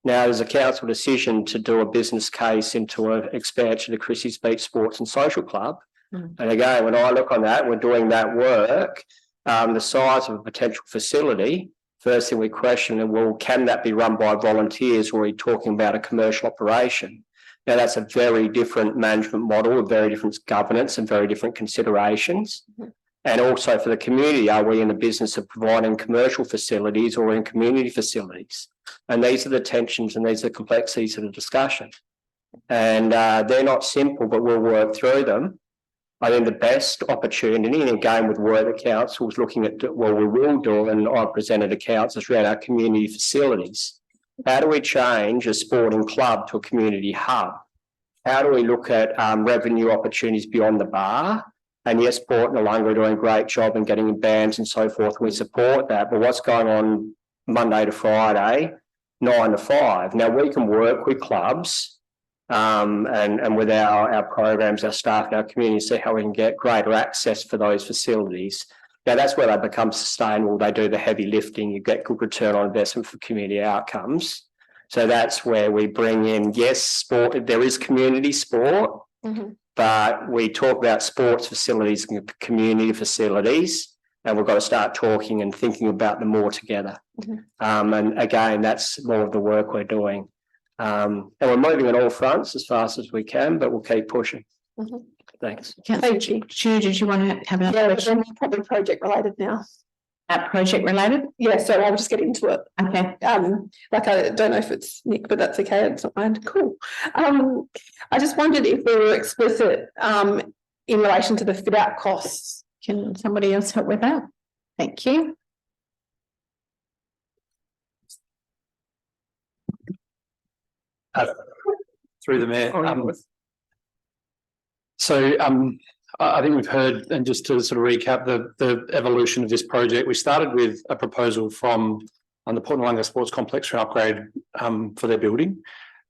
Now, there's a council decision to do a business case into an expansion of Chrissy's Beach Sports and Social Club. And again, when I look on that, we're doing that work, the size of a potential facility, first thing we question, well, can that be run by volunteers, or are we talking about a commercial operation? Now, that's a very different management model, a very different governance and very different considerations. And also for the community, are we in the business of providing commercial facilities or in community facilities? And these are the tensions and these are the complexities of the discussion. And they're not simple, but we'll work through them. I think the best opportunity, and again with work the council is looking at, well, we will do, and I presented to council around our community facilities. How do we change a sporting club to a community hub? How do we look at revenue opportunities beyond the bar? And yes, Port and Willunga are doing a great job in getting in bands and so forth. We support that. But what's going on Monday to Friday, 9 to 5? Now, we can work with clubs and with our programs, our staff and our community, see how we can get greater access for those facilities. Now, that's where they become sustainable. They do the heavy lifting. You get good return on investment for community outcomes. So that's where we bring in, yes, sport. There is community sport. But we talk about sports facilities and community facilities, and we've got to start talking and thinking about them more together. And again, that's more of the work we're doing. And we're moving on all fronts as fast as we can, but we'll keep pushing. Thanks. Thank you. Jude, did you want to have another question? Probably project related now. Project related? Yeah, so I'll just get into it. Okay. Like I don't know if it's Nick, but that's okay. It's not mine. Cool. I just wondered if we were explicit in relation to the fit out costs. Can somebody else help with that? Thank you. Through the mayor. I think we've heard, and just to sort of recap the evolution of this project, we started with a proposal from the Port Willunga Sports Complex for an upgrade for their building.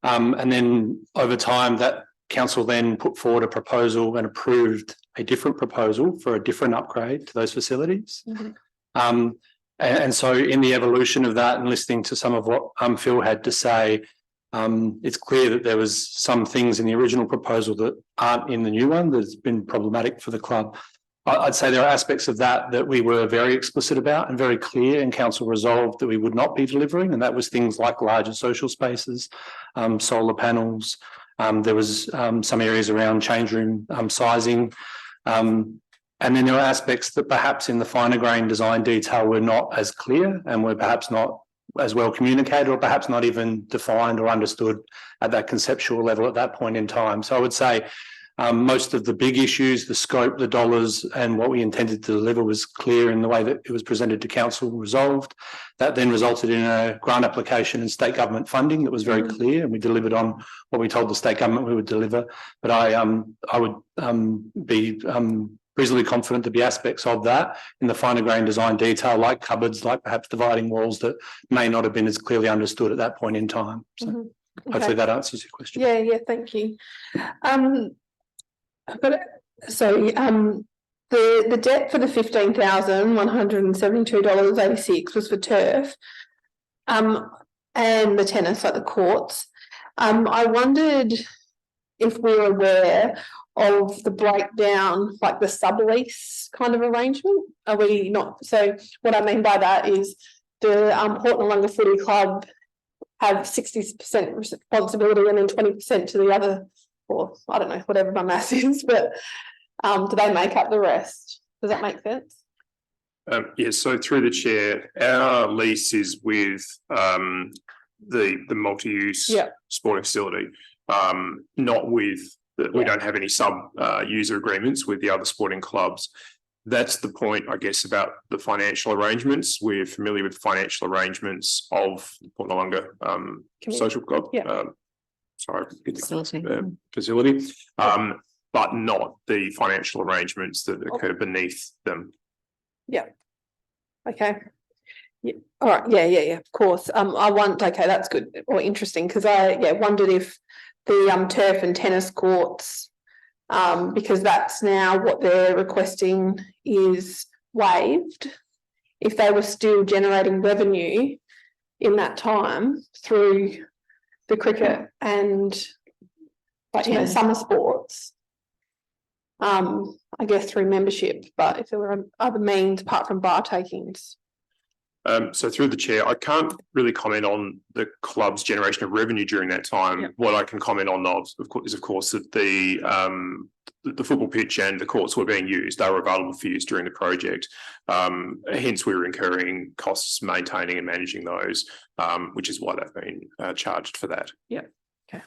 And then over time, that council then put forward a proposal and approved a different proposal for a different upgrade to those facilities. And so in the evolution of that and listening to some of what Phil had to say, it's clear that there was some things in the original proposal that aren't in the new one that's been problematic for the club. I'd say there are aspects of that we were very explicit about and very clear, and council resolved that we would not be delivering, and that was things like larger social spaces, solar panels. There was some areas around change room sizing. And then there are aspects that perhaps in the finer grain design detail were not as clear and were perhaps not as well communicated, or perhaps not even defined or understood at that conceptual level at that point in time. So I would say most of the big issues, the scope, the dollars, and what we intended to deliver was clear in the way that it was presented to council, resolved. That then resulted in a grant application and state government funding that was very clear, and we delivered on what we told the state government we would deliver. But I would be reasonably confident there'd be aspects of that in the finer grain design detail, like cupboards, like perhaps dividing walls, that may not have been as clearly understood at that point in time. So hopefully that answers your question. Yeah, thank you. The debt for the $15,172.86 was for turf, and the tennis, like the courts. I wondered if we were aware of the breakdown, like the sublease kind of arrangement. Are we not? So what I mean by that is the Port Willunga Footy Club have 60% responsibility and then 20% to the other, or I don't know, whatever my math is, but do they make up the rest? Does that make sense? Yes, so through the chair, our lease is with the multi-use sporting facility, not with, we don't have any user agreements with the other sporting clubs. That's the point, I guess, about the financial arrangements. We're familiar with financial arrangements of Noarlunga Social Club. Facility, but not the financial arrangements that occur beneath them. Yeah. Okay. Yeah. All right. Yeah. Of course. Okay, that's good or interesting because I wondered if the turf and tennis courts, because that's now what they're requesting is waived. If they were still generating revenue in that time through the cricket and summer sports, I guess through membership, but if there were other means apart from bar takings. So through the chair, I can't really comment on the club's generation of revenue during that time. Yep. What I can comment on is of course that the football pitch and the courts were being used. They were available for use during the project. Hence we were incurring costs maintaining and managing those, which is why they've been charged for that. Yeah. Okay.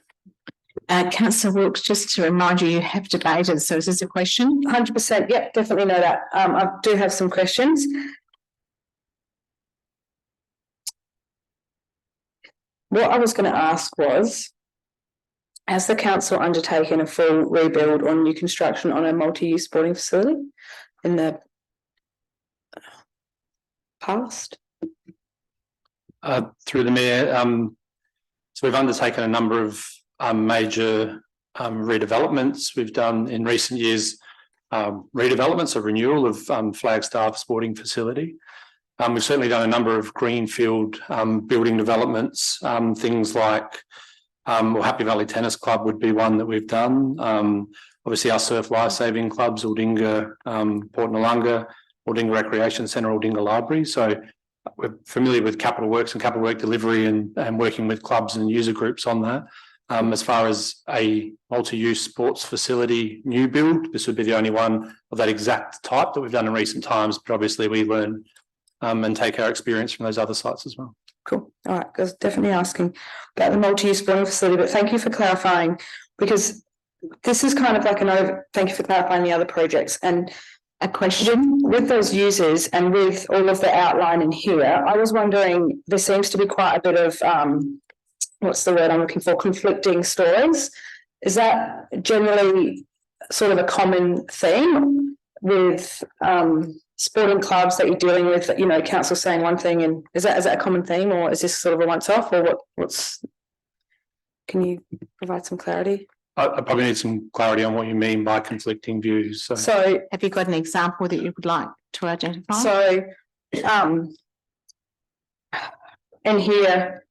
Councillor Wilkes, just to remind you, you have debated. So is this a question? 100%. Yep, definitely know that. I do have some questions. What I was going to ask was, has the council undertaken a full rebuild or new construction on a multi-use sporting facility in the past? Through the mayor, so we've undertaken a number of major redevelopments. We've done in recent years redevelopments or renewal of Flagstaff Sporting Facility. We've certainly done a number of greenfield building developments, things like Happy Valley Tennis Club would be one that we've done. Obviously our surf life-saving clubs, Aldinga, Port Noarlunga, Aldinga Recreation Centre, Aldinga Library. So we're familiar with capital works and capital work delivery and working with clubs and user groups on that. As far as a multi-use sports facility new build, this would be the only one of that exact type that we've done in recent times, but obviously we learn and take our experience from those other sites as well. Cool. All right, I was definitely asking about the multi-use sporting facility, but thank you for clarifying, because this is kind of like thank you for clarifying the other projects. And a question with those users and with all of the outline in here, I was wondering, there seems to be quite a bit of, what's the word I'm looking for, conflicting stories. Is that generally sort of a common theme with sporting clubs that you're dealing with, council saying one thing, and is that a common theme, or is this sort of a once-off, or can you provide some clarity? I probably need some clarity on what you mean by conflicting views. So have you got an example that you would like to identify? So in here,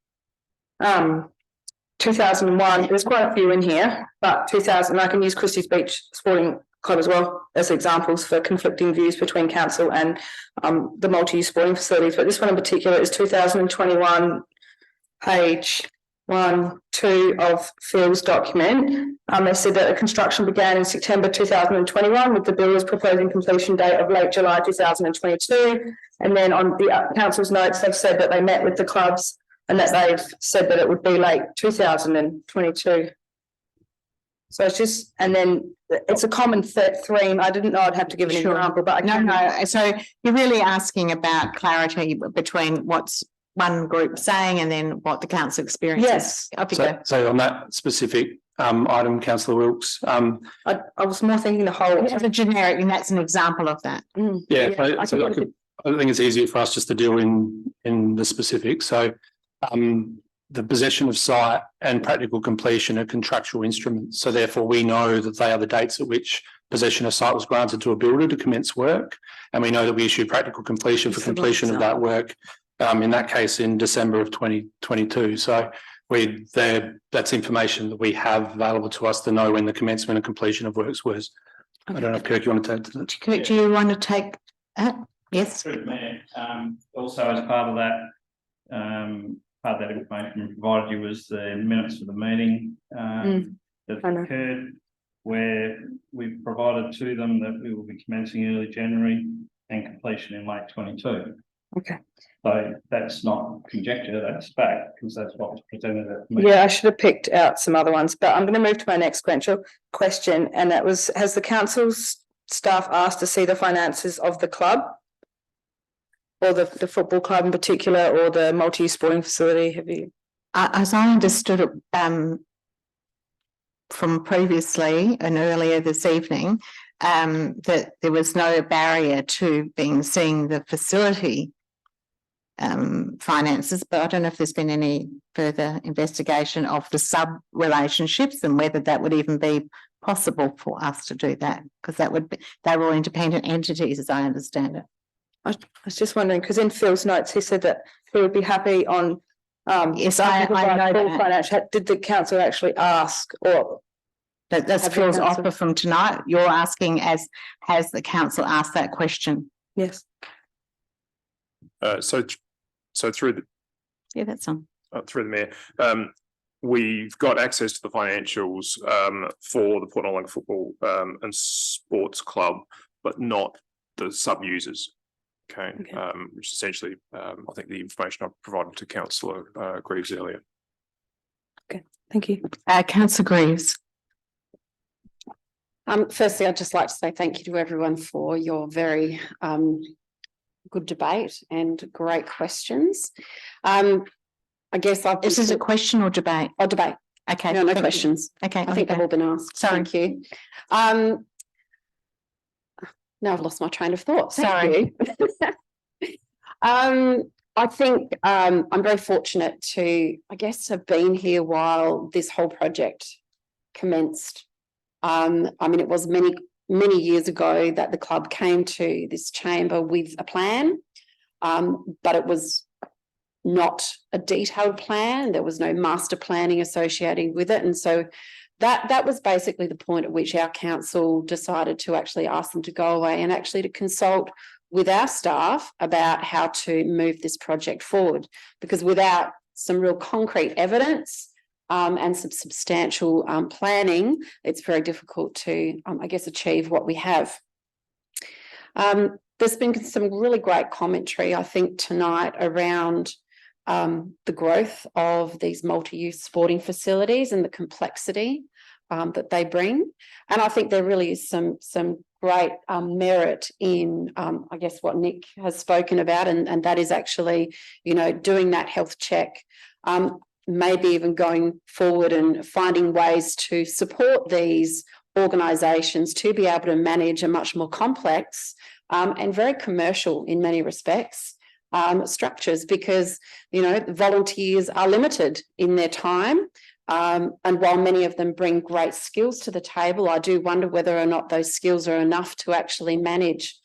2001, there's quite a few in here, but 2000, I can use Christie's Beach Sporting Club as well as examples for conflicting views between council and the multi-use sporting facilities. But this one in particular is 2021, page 1-2 of Phil's document. They said that the construction began in September 2021 with the builders proposing completion date of late July 2022. And then on the council's notes, they've said that they met with the clubs and that they've said that it would be late 2022. So it's just, and then it's a common theme. I didn't know I'd have to give an example, but no. So you're really asking about clarity between what's one group saying and then what the council experiences. Yes. So on that specific item, Councillor Wilkes. I was more thinking the whole. As a generic, and that's an example of that. I think it's easier for us just to deal in the specifics. So the possession of site and practical completion are contractual instruments. So therefore we know that they are the dates at which possession of site was granted to a builder to commence work. And we know that we issued practical completion for completion of that work, in that case in December of 2022. So that's information that we have available to us to know when the commencement and completion of works was. I don't know if Kirk, you want to take that? Kirk, do you want to take that? Yes. Also as part of that information provided you was the minutes for the meeting that occurred, where we've provided to them that we will be commencing early January and completion in late 22. Okay. So that's not conjecture, that's fact, because that's what was presented at me. Yeah, I should have picked out some other ones, but I'm going to move to my next question, and that was, has the council's staff asked to see the finances of the club? Or the football club in particular, or the multi-use sporting facility? Have you? As I understood it, from previously and earlier this evening, that there was no barrier to seeing the facility finances, but I don't know if there's been any further investigation of the sub relationships and whether that would even be possible for us to do that, because that would be, they're all independent entities as I understand it. I was just wondering, because in Phil's notes, he said that he would be happy on yes, I know that. Financial. Did the council actually ask, or that's Phil's offer from tonight? You're asking has the council asked that question? Yes. So through the that's on through the mayor, we've got access to the financials for the Port Noarlunga Football and Sports Club, but not the sub users. Okay. Which essentially, I think the information I provided to Councillor Greaves earlier. Okay, thank you. Councillor Greaves. Firstly, I'd just like to say thank you to everyone for your very good debate and great questions. I guess This is a question or debate? Oh, debate. Okay. No questions. Okay. I think they've all been asked. Sorry. Thank you. Now I've lost my train of thought. Thank you. I think I'm very fortunate to, I guess, have been here while this whole project commenced. I mean, it was many years ago that the club came to this chamber with a plan, but it was not a detailed plan. There was no master planning associated with it. And so that was basically the point at which our council decided to actually ask them to go away and actually to consult with our staff about how to move this project forward. Because without some real concrete evidence and some substantial planning, it's very difficult to, I guess, achieve what we have. There's been some really great commentary, I think, tonight around the growth of these multi-use sporting facilities and the complexity that they bring. And I think there really is some great merit in, I guess, what Nick has spoken about, and that is actually, doing that health check, maybe even going forward and finding ways to support these organisations to be able to manage a much more complex and very commercial in many respects structures, because volunteers are limited in their time, and while many of them bring great skills to the table, I do wonder whether or not those skills are enough to actually manage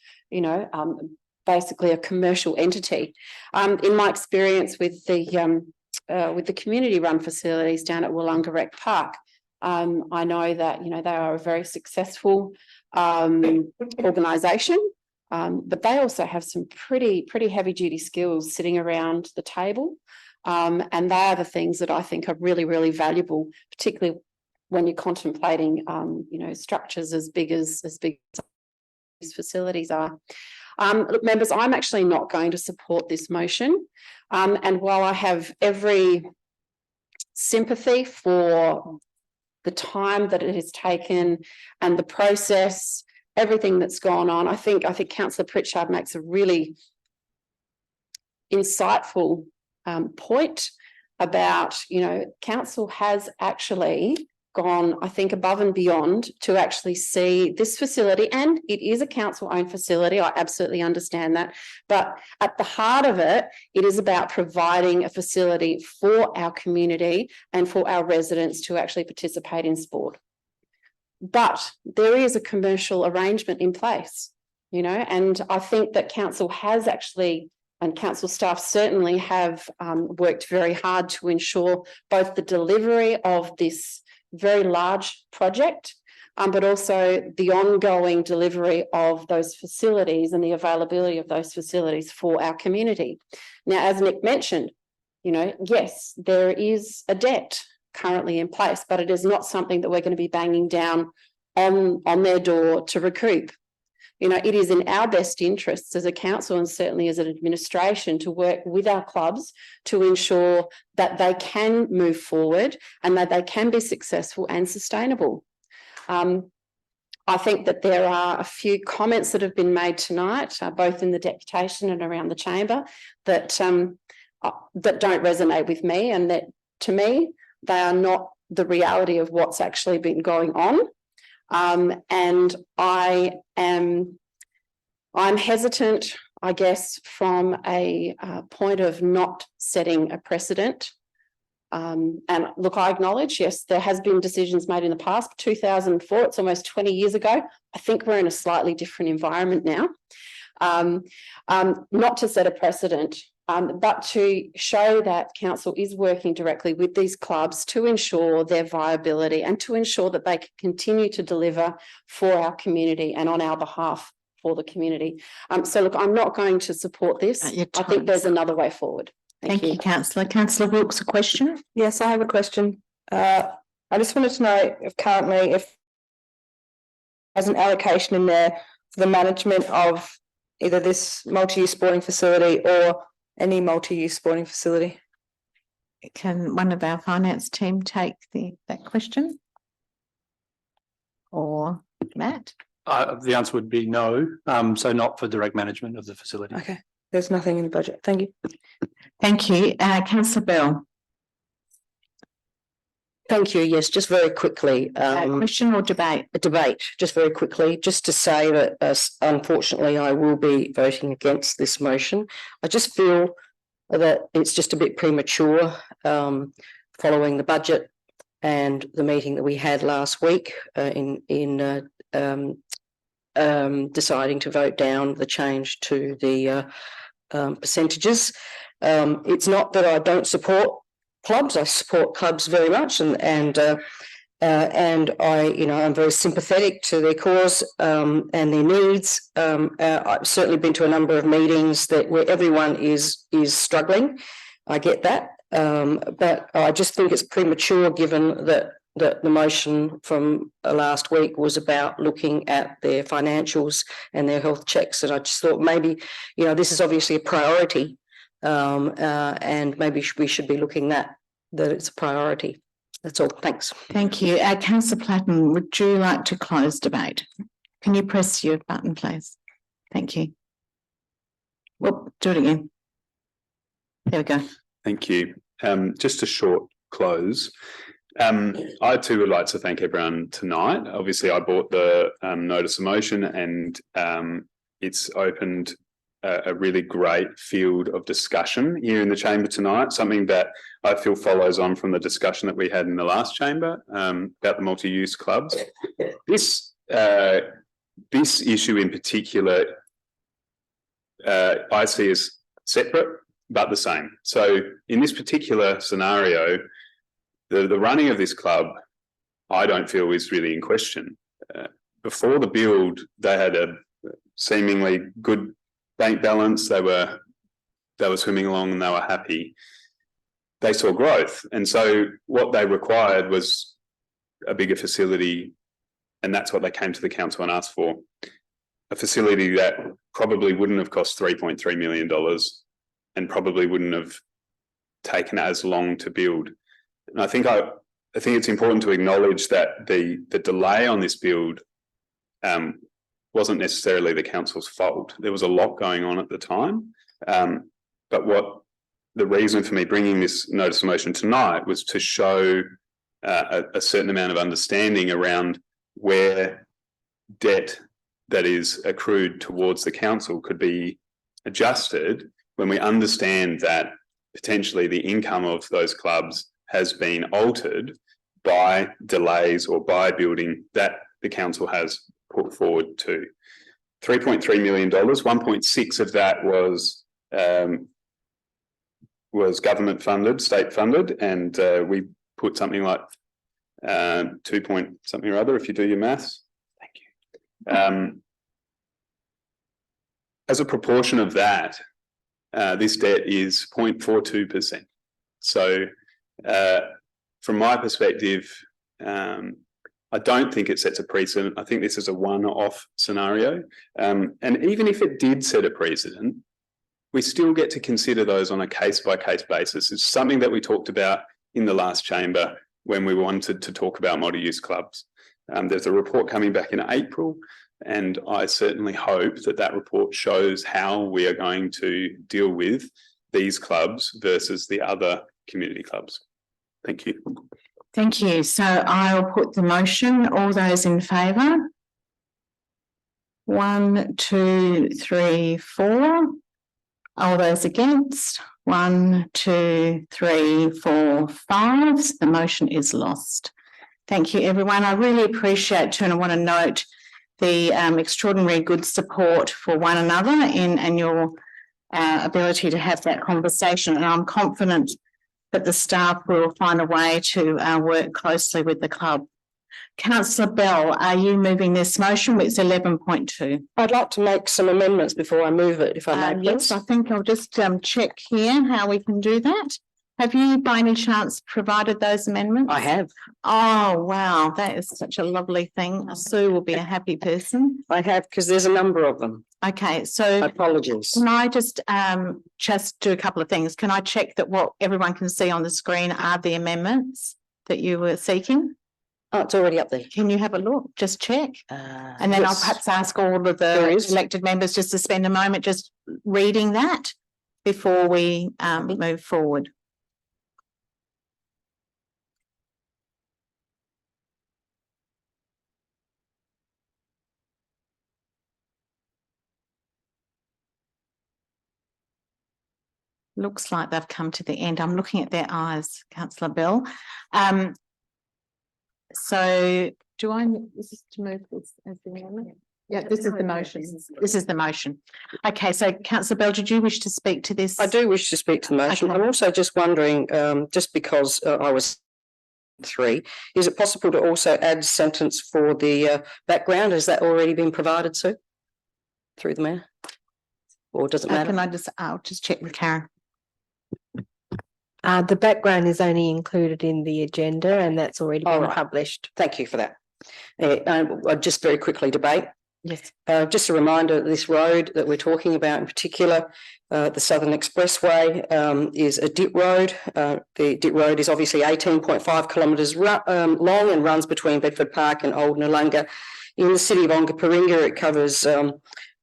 basically a commercial entity. In my experience with the community run facilities down at Willunga Rec Park, I know that they are a very successful organisation. But they also have some pretty heavy duty skills sitting around the table. And they are the things that I think are really, really valuable, particularly when you're contemplating, structures as big as these facilities are. Look, members, I'm actually not going to support this motion. And while I have every sympathy for the time that it has taken and the process, everything that's gone on, I think Councillor Pritchard makes a really insightful point about, council has actually gone, I think, above and beyond to actually see this facility, and it is a council-owned facility. I absolutely understand that, but at the heart of it, it is about providing a facility for our community and for our residents to actually participate in sport. But there is a commercial arrangement in place, and I think that council has actually, and council staff certainly have worked very hard to ensure both the delivery of this very large project, but also the ongoing delivery of those facilities and the availability of those facilities for our community. Now, as Nick mentioned, yes, there is a debt currently in place, but it is not something that we're going to be banging down on their door to recoup. You know, it is in our best interests as a council and certainly as an administration to work with our clubs to ensure that they can move forward and that they can be successful and sustainable. I think that there are a few comments that have been made tonight, both in the deputation and around the chamber, that don't resonate with me, and that to me, they are not the reality of what's actually been going on. And I'm hesitant, I guess, from a point of not setting a precedent. And look, I acknowledge, yes, there has been decisions made in the past. 2004, it's almost 20 years ago. I think we're in a slightly different environment now. Not to set a precedent, but to show that council is working directly with these clubs to ensure their viability and to ensure that they can continue to deliver for our community and on our behalf for the community. So look, I'm not going to support this. I think there's another way forward. Thank you, Councillor. Councillor Wilkes, a question? Yes, I have a question. I just wanted to know if currently, if there's an allocation in there for the management of either this multi-use sporting facility or any multi-use sporting facility. Can one of our finance team take that question? Or Matt? The answer would be no, so not for direct management of the facility. Okay, there's nothing in the budget. Thank you. Thank you. Councillor Bell. Thank you. Yes, just very quickly. Question or debate? A debate, just very quickly, just to say that unfortunately I will be voting against this motion. I just feel that it's just a bit premature following the budget and the meeting that we had last week in deciding to vote down the change to the percentages. It's not that I don't support clubs. I support clubs very much, and I, you know, I'm very sympathetic to their cause and their needs. I've certainly been to a number of meetings where everyone is struggling. I get that, but I just think it's premature, given that the motion from last week was about looking at their financials and their health checks, and I just thought maybe, you know, this is obviously a priority. And maybe we should be looking at that it's a priority. That's all. Thanks. Thank you. Councillor Platten, would you like to close debate? Can you press your button, please? Thank you. Well, do it again. There we go. Thank you. Just a short close. I too would like to thank everyone tonight. Obviously, I bought the notice of motion, and it's opened a really great field of discussion here in the chamber tonight, something that I feel follows on from the discussion that we had in the last chamber about the multi-use clubs. This issue in particular, I see as separate but the same. So in this particular scenario, the running of this club, I don't feel is really in question. Before the build, they had a seemingly good bank balance. They were swimming along and they were happy. They saw growth, and so what they required was a bigger facility, and that's what they came to the council and asked for. A facility that probably wouldn't have cost $3.3 million and probably wouldn't have taken as long to build. And I think it's important to acknowledge that the delay on this build wasn't necessarily the council's fault. There was a lot going on at the time. But what the reason for me bringing this notice of motion tonight was to show a certain amount of understanding around where debt that is accrued towards the council could be adjusted when we understand that potentially the income of those clubs has been altered by delays or by building that the council has put forward to. $3.3 million, 1.6 of that was government funded, state funded, and we put something like 2 point something or other if you do your maths. Thank you. As a proportion of that, this debt is 0.42%. So from my perspective, I don't think it sets a precedent. I think this is a one-off scenario. And even if it did set a precedent, we still get to consider those on a case-by-case basis. It's something that we talked about in the last chamber when we wanted to talk about multi-use clubs. There's a report coming back in April, and I certainly hope that that report shows how we are going to deal with these clubs versus the other community clubs. Thank you. Thank you. So I'll put the motion. All those in favour? 1, 2, 3, 4. All those against? 1, 2, 3, 4, 5. The motion is lost. Thank you, everyone. I really appreciate too, and I want to note the extraordinary good support for one another and your ability to have that conversation. And I'm confident that the staff will find a way to work closely with the club. Councillor Bell, are you moving this motion? It's 11.2. I'd like to make some amendments before I move it, if I may. Yes, I think I'll just check here how we can do that. Have you by any chance provided those amendments? I have. Oh, wow. That is such a lovely thing. Sue will be a happy person. I have, because there's a number of them. Okay, so apologies. Can I just do a couple of things? Can I check that what everyone can see on the screen are the amendments that you were seeking? Oh, it's already up there. Can you have a look? Just check. And then I'll perhaps ask all of the elected members just to spend a moment just reading that before we move forward. Looks like they've come to the end. I'm looking at their eyes, Councillor Bell. So do I, this is to move this as the amendment? Yeah, this is the motion. This is the motion. Okay, so Councillor Bell, did you wish to speak to this? I do wish to speak to the motion. Okay. I'm also just wondering, just because I was 3, is it possible to also add a sentence for the background? Has that already been provided to through the mayor? Or does it matter? Can I just, I'll just check with Karen. The background is only included in the agenda and that's already been published. Thank you for that. I'll just very quickly debate. Yes. Just a reminder, this road that we're talking about in particular, the Southern Expressway is a DIT road. The DIT road is obviously 18.5 kilometres long and runs between Bedford Park and Old Noarlunga. In the city of Onkaparinga, it covers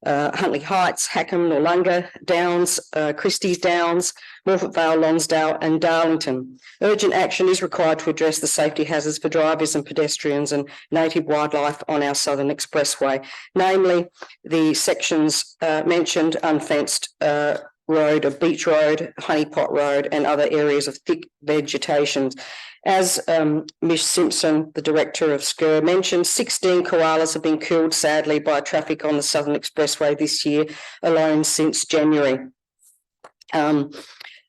Huntley Heights, Hackham, Noarlunga, Downs, Christie's Downs, Morford Vale, Lonsdale and Darlington. Urgent action is required to address the safety hazards for drivers and pedestrians and native wildlife on our Southern Expressway, namely the sections mentioned, unfenced road of Beach Road, Honeypot Road and other areas of thick vegetation. As Mish Simpson, the director of SCUR, mentioned, 16 koalas have been killed sadly by traffic on the Southern Expressway this year alone since January.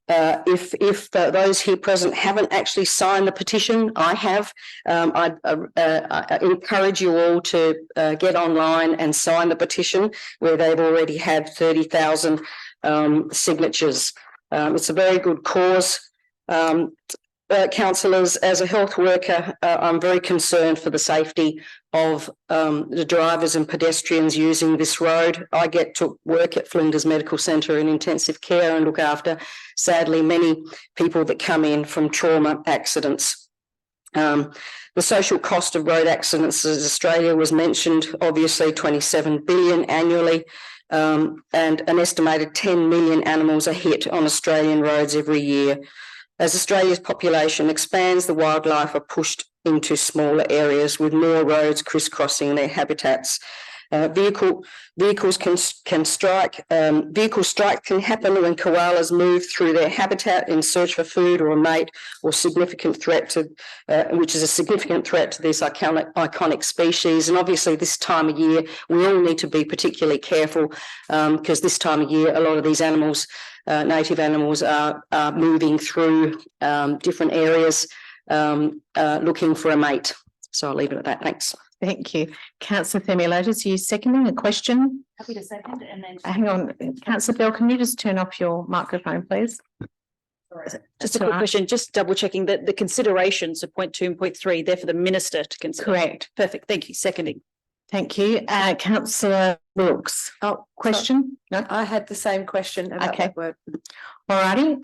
If those here present haven't actually signed the petition, I have. I encourage you all to get online and sign the petition, where they've already had 30,000 signatures. It's a very good cause. Councillors, as a health worker, I'm very concerned for the safety of the drivers and pedestrians using this road. I get to work at Flinders Medical Centre in intensive care and look after, sadly, many people that come in from trauma accidents. The social cost of road accidents in Australia was mentioned, obviously 27 billion annually, and an estimated 10 million animals are hit on Australian roads every year. As Australia's population expands, the wildlife are pushed into smaller areas with more roads crisscrossing their habitats. Vehicle strike can happen when koalas move through their habitat in search for food or a mate, or significant threat to, which is a significant threat to this iconic species. And obviously, this time of year, we all need to be particularly careful because this time of year, a lot of these animals, native animals, are moving through different areas looking for a mate. So I'll leave it at that. Thanks. Thank you. Councillor Themilotis, are you seconding a question? Happy to second and then. Hang on, Councillor Bell, can you just turn off your microphone, please? Just a quick question, just double checking that the considerations of point 2 and point 3, they're for the minister to consider. Correct. Perfect. Thank you. Seconding. Thank you. Councillor Wilkes. Oh, Question? No, I had the same question about Okay. that word. All righty.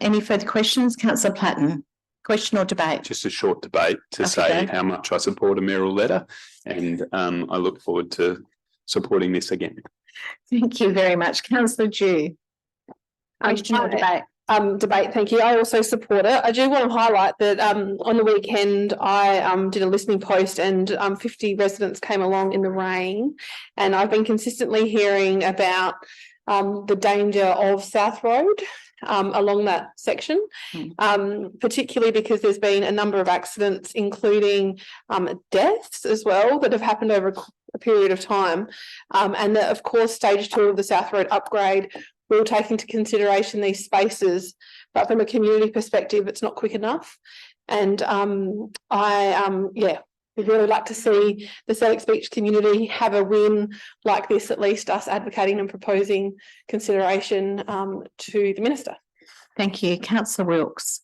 Any further questions? Councillor Platten. Question or debate? Just a short debate to say how much I support a mayoral letter, and I look forward to supporting this again. Thank you very much. Councillor Dew. Question or debate? Debate, thank you. I also support it. I do want to highlight that on the weekend I did a listening post and 50 residents came along in the rain, and I've been consistently hearing about the danger of South Road along that section, particularly because there's been a number of accidents, including deaths as well, that have happened over a period of time, and that of course stage 2 of the South Road upgrade will take into consideration these spaces, but from a community perspective, it's not quick enough. And we'd really like to see the Select Beach community have a win like this, at least us advocating and proposing consideration to the minister. Thank you. Councillor Wilkes.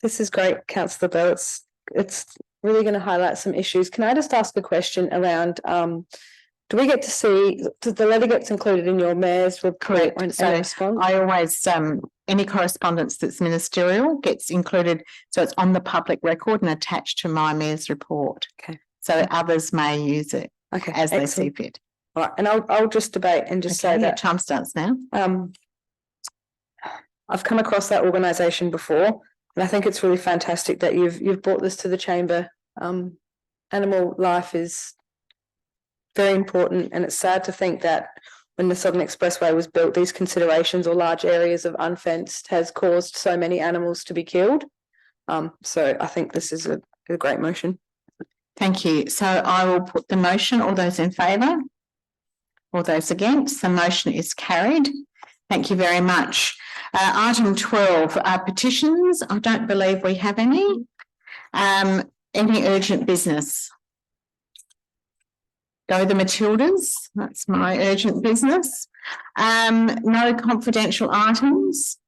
This is great, Councillor Bell. It's really going to highlight some issues. Can I just ask a question around do we get to see, the letter gets included in your mayor's report? Correct. So I always, any correspondence that's ministerial gets included. So it's on the public record and attached to my mayor's report. Okay. So others may use it as they see fit. All right. And I'll just debate and just say that time starts now. I've come across that organisation before, and I think it's really fantastic that you've brought this to the chamber. Animal life is very important, and it's sad to think that when the Southern Expressway was built, these considerations or large areas of unfenced has caused so many animals to be killed. So I think this is a great motion. Thank you. So I will put the motion. All those in favour? All those against? The motion is carried. Thank you very much. Item 12, petitions. I don't believe we have any. Any urgent business? Go the Matildas. That's my urgent business. No confidential items.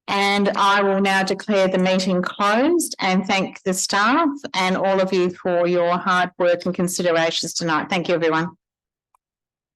And I will now declare the meeting closed and thank the staff and all of you for your hard work and considerations tonight. Thank you, everyone.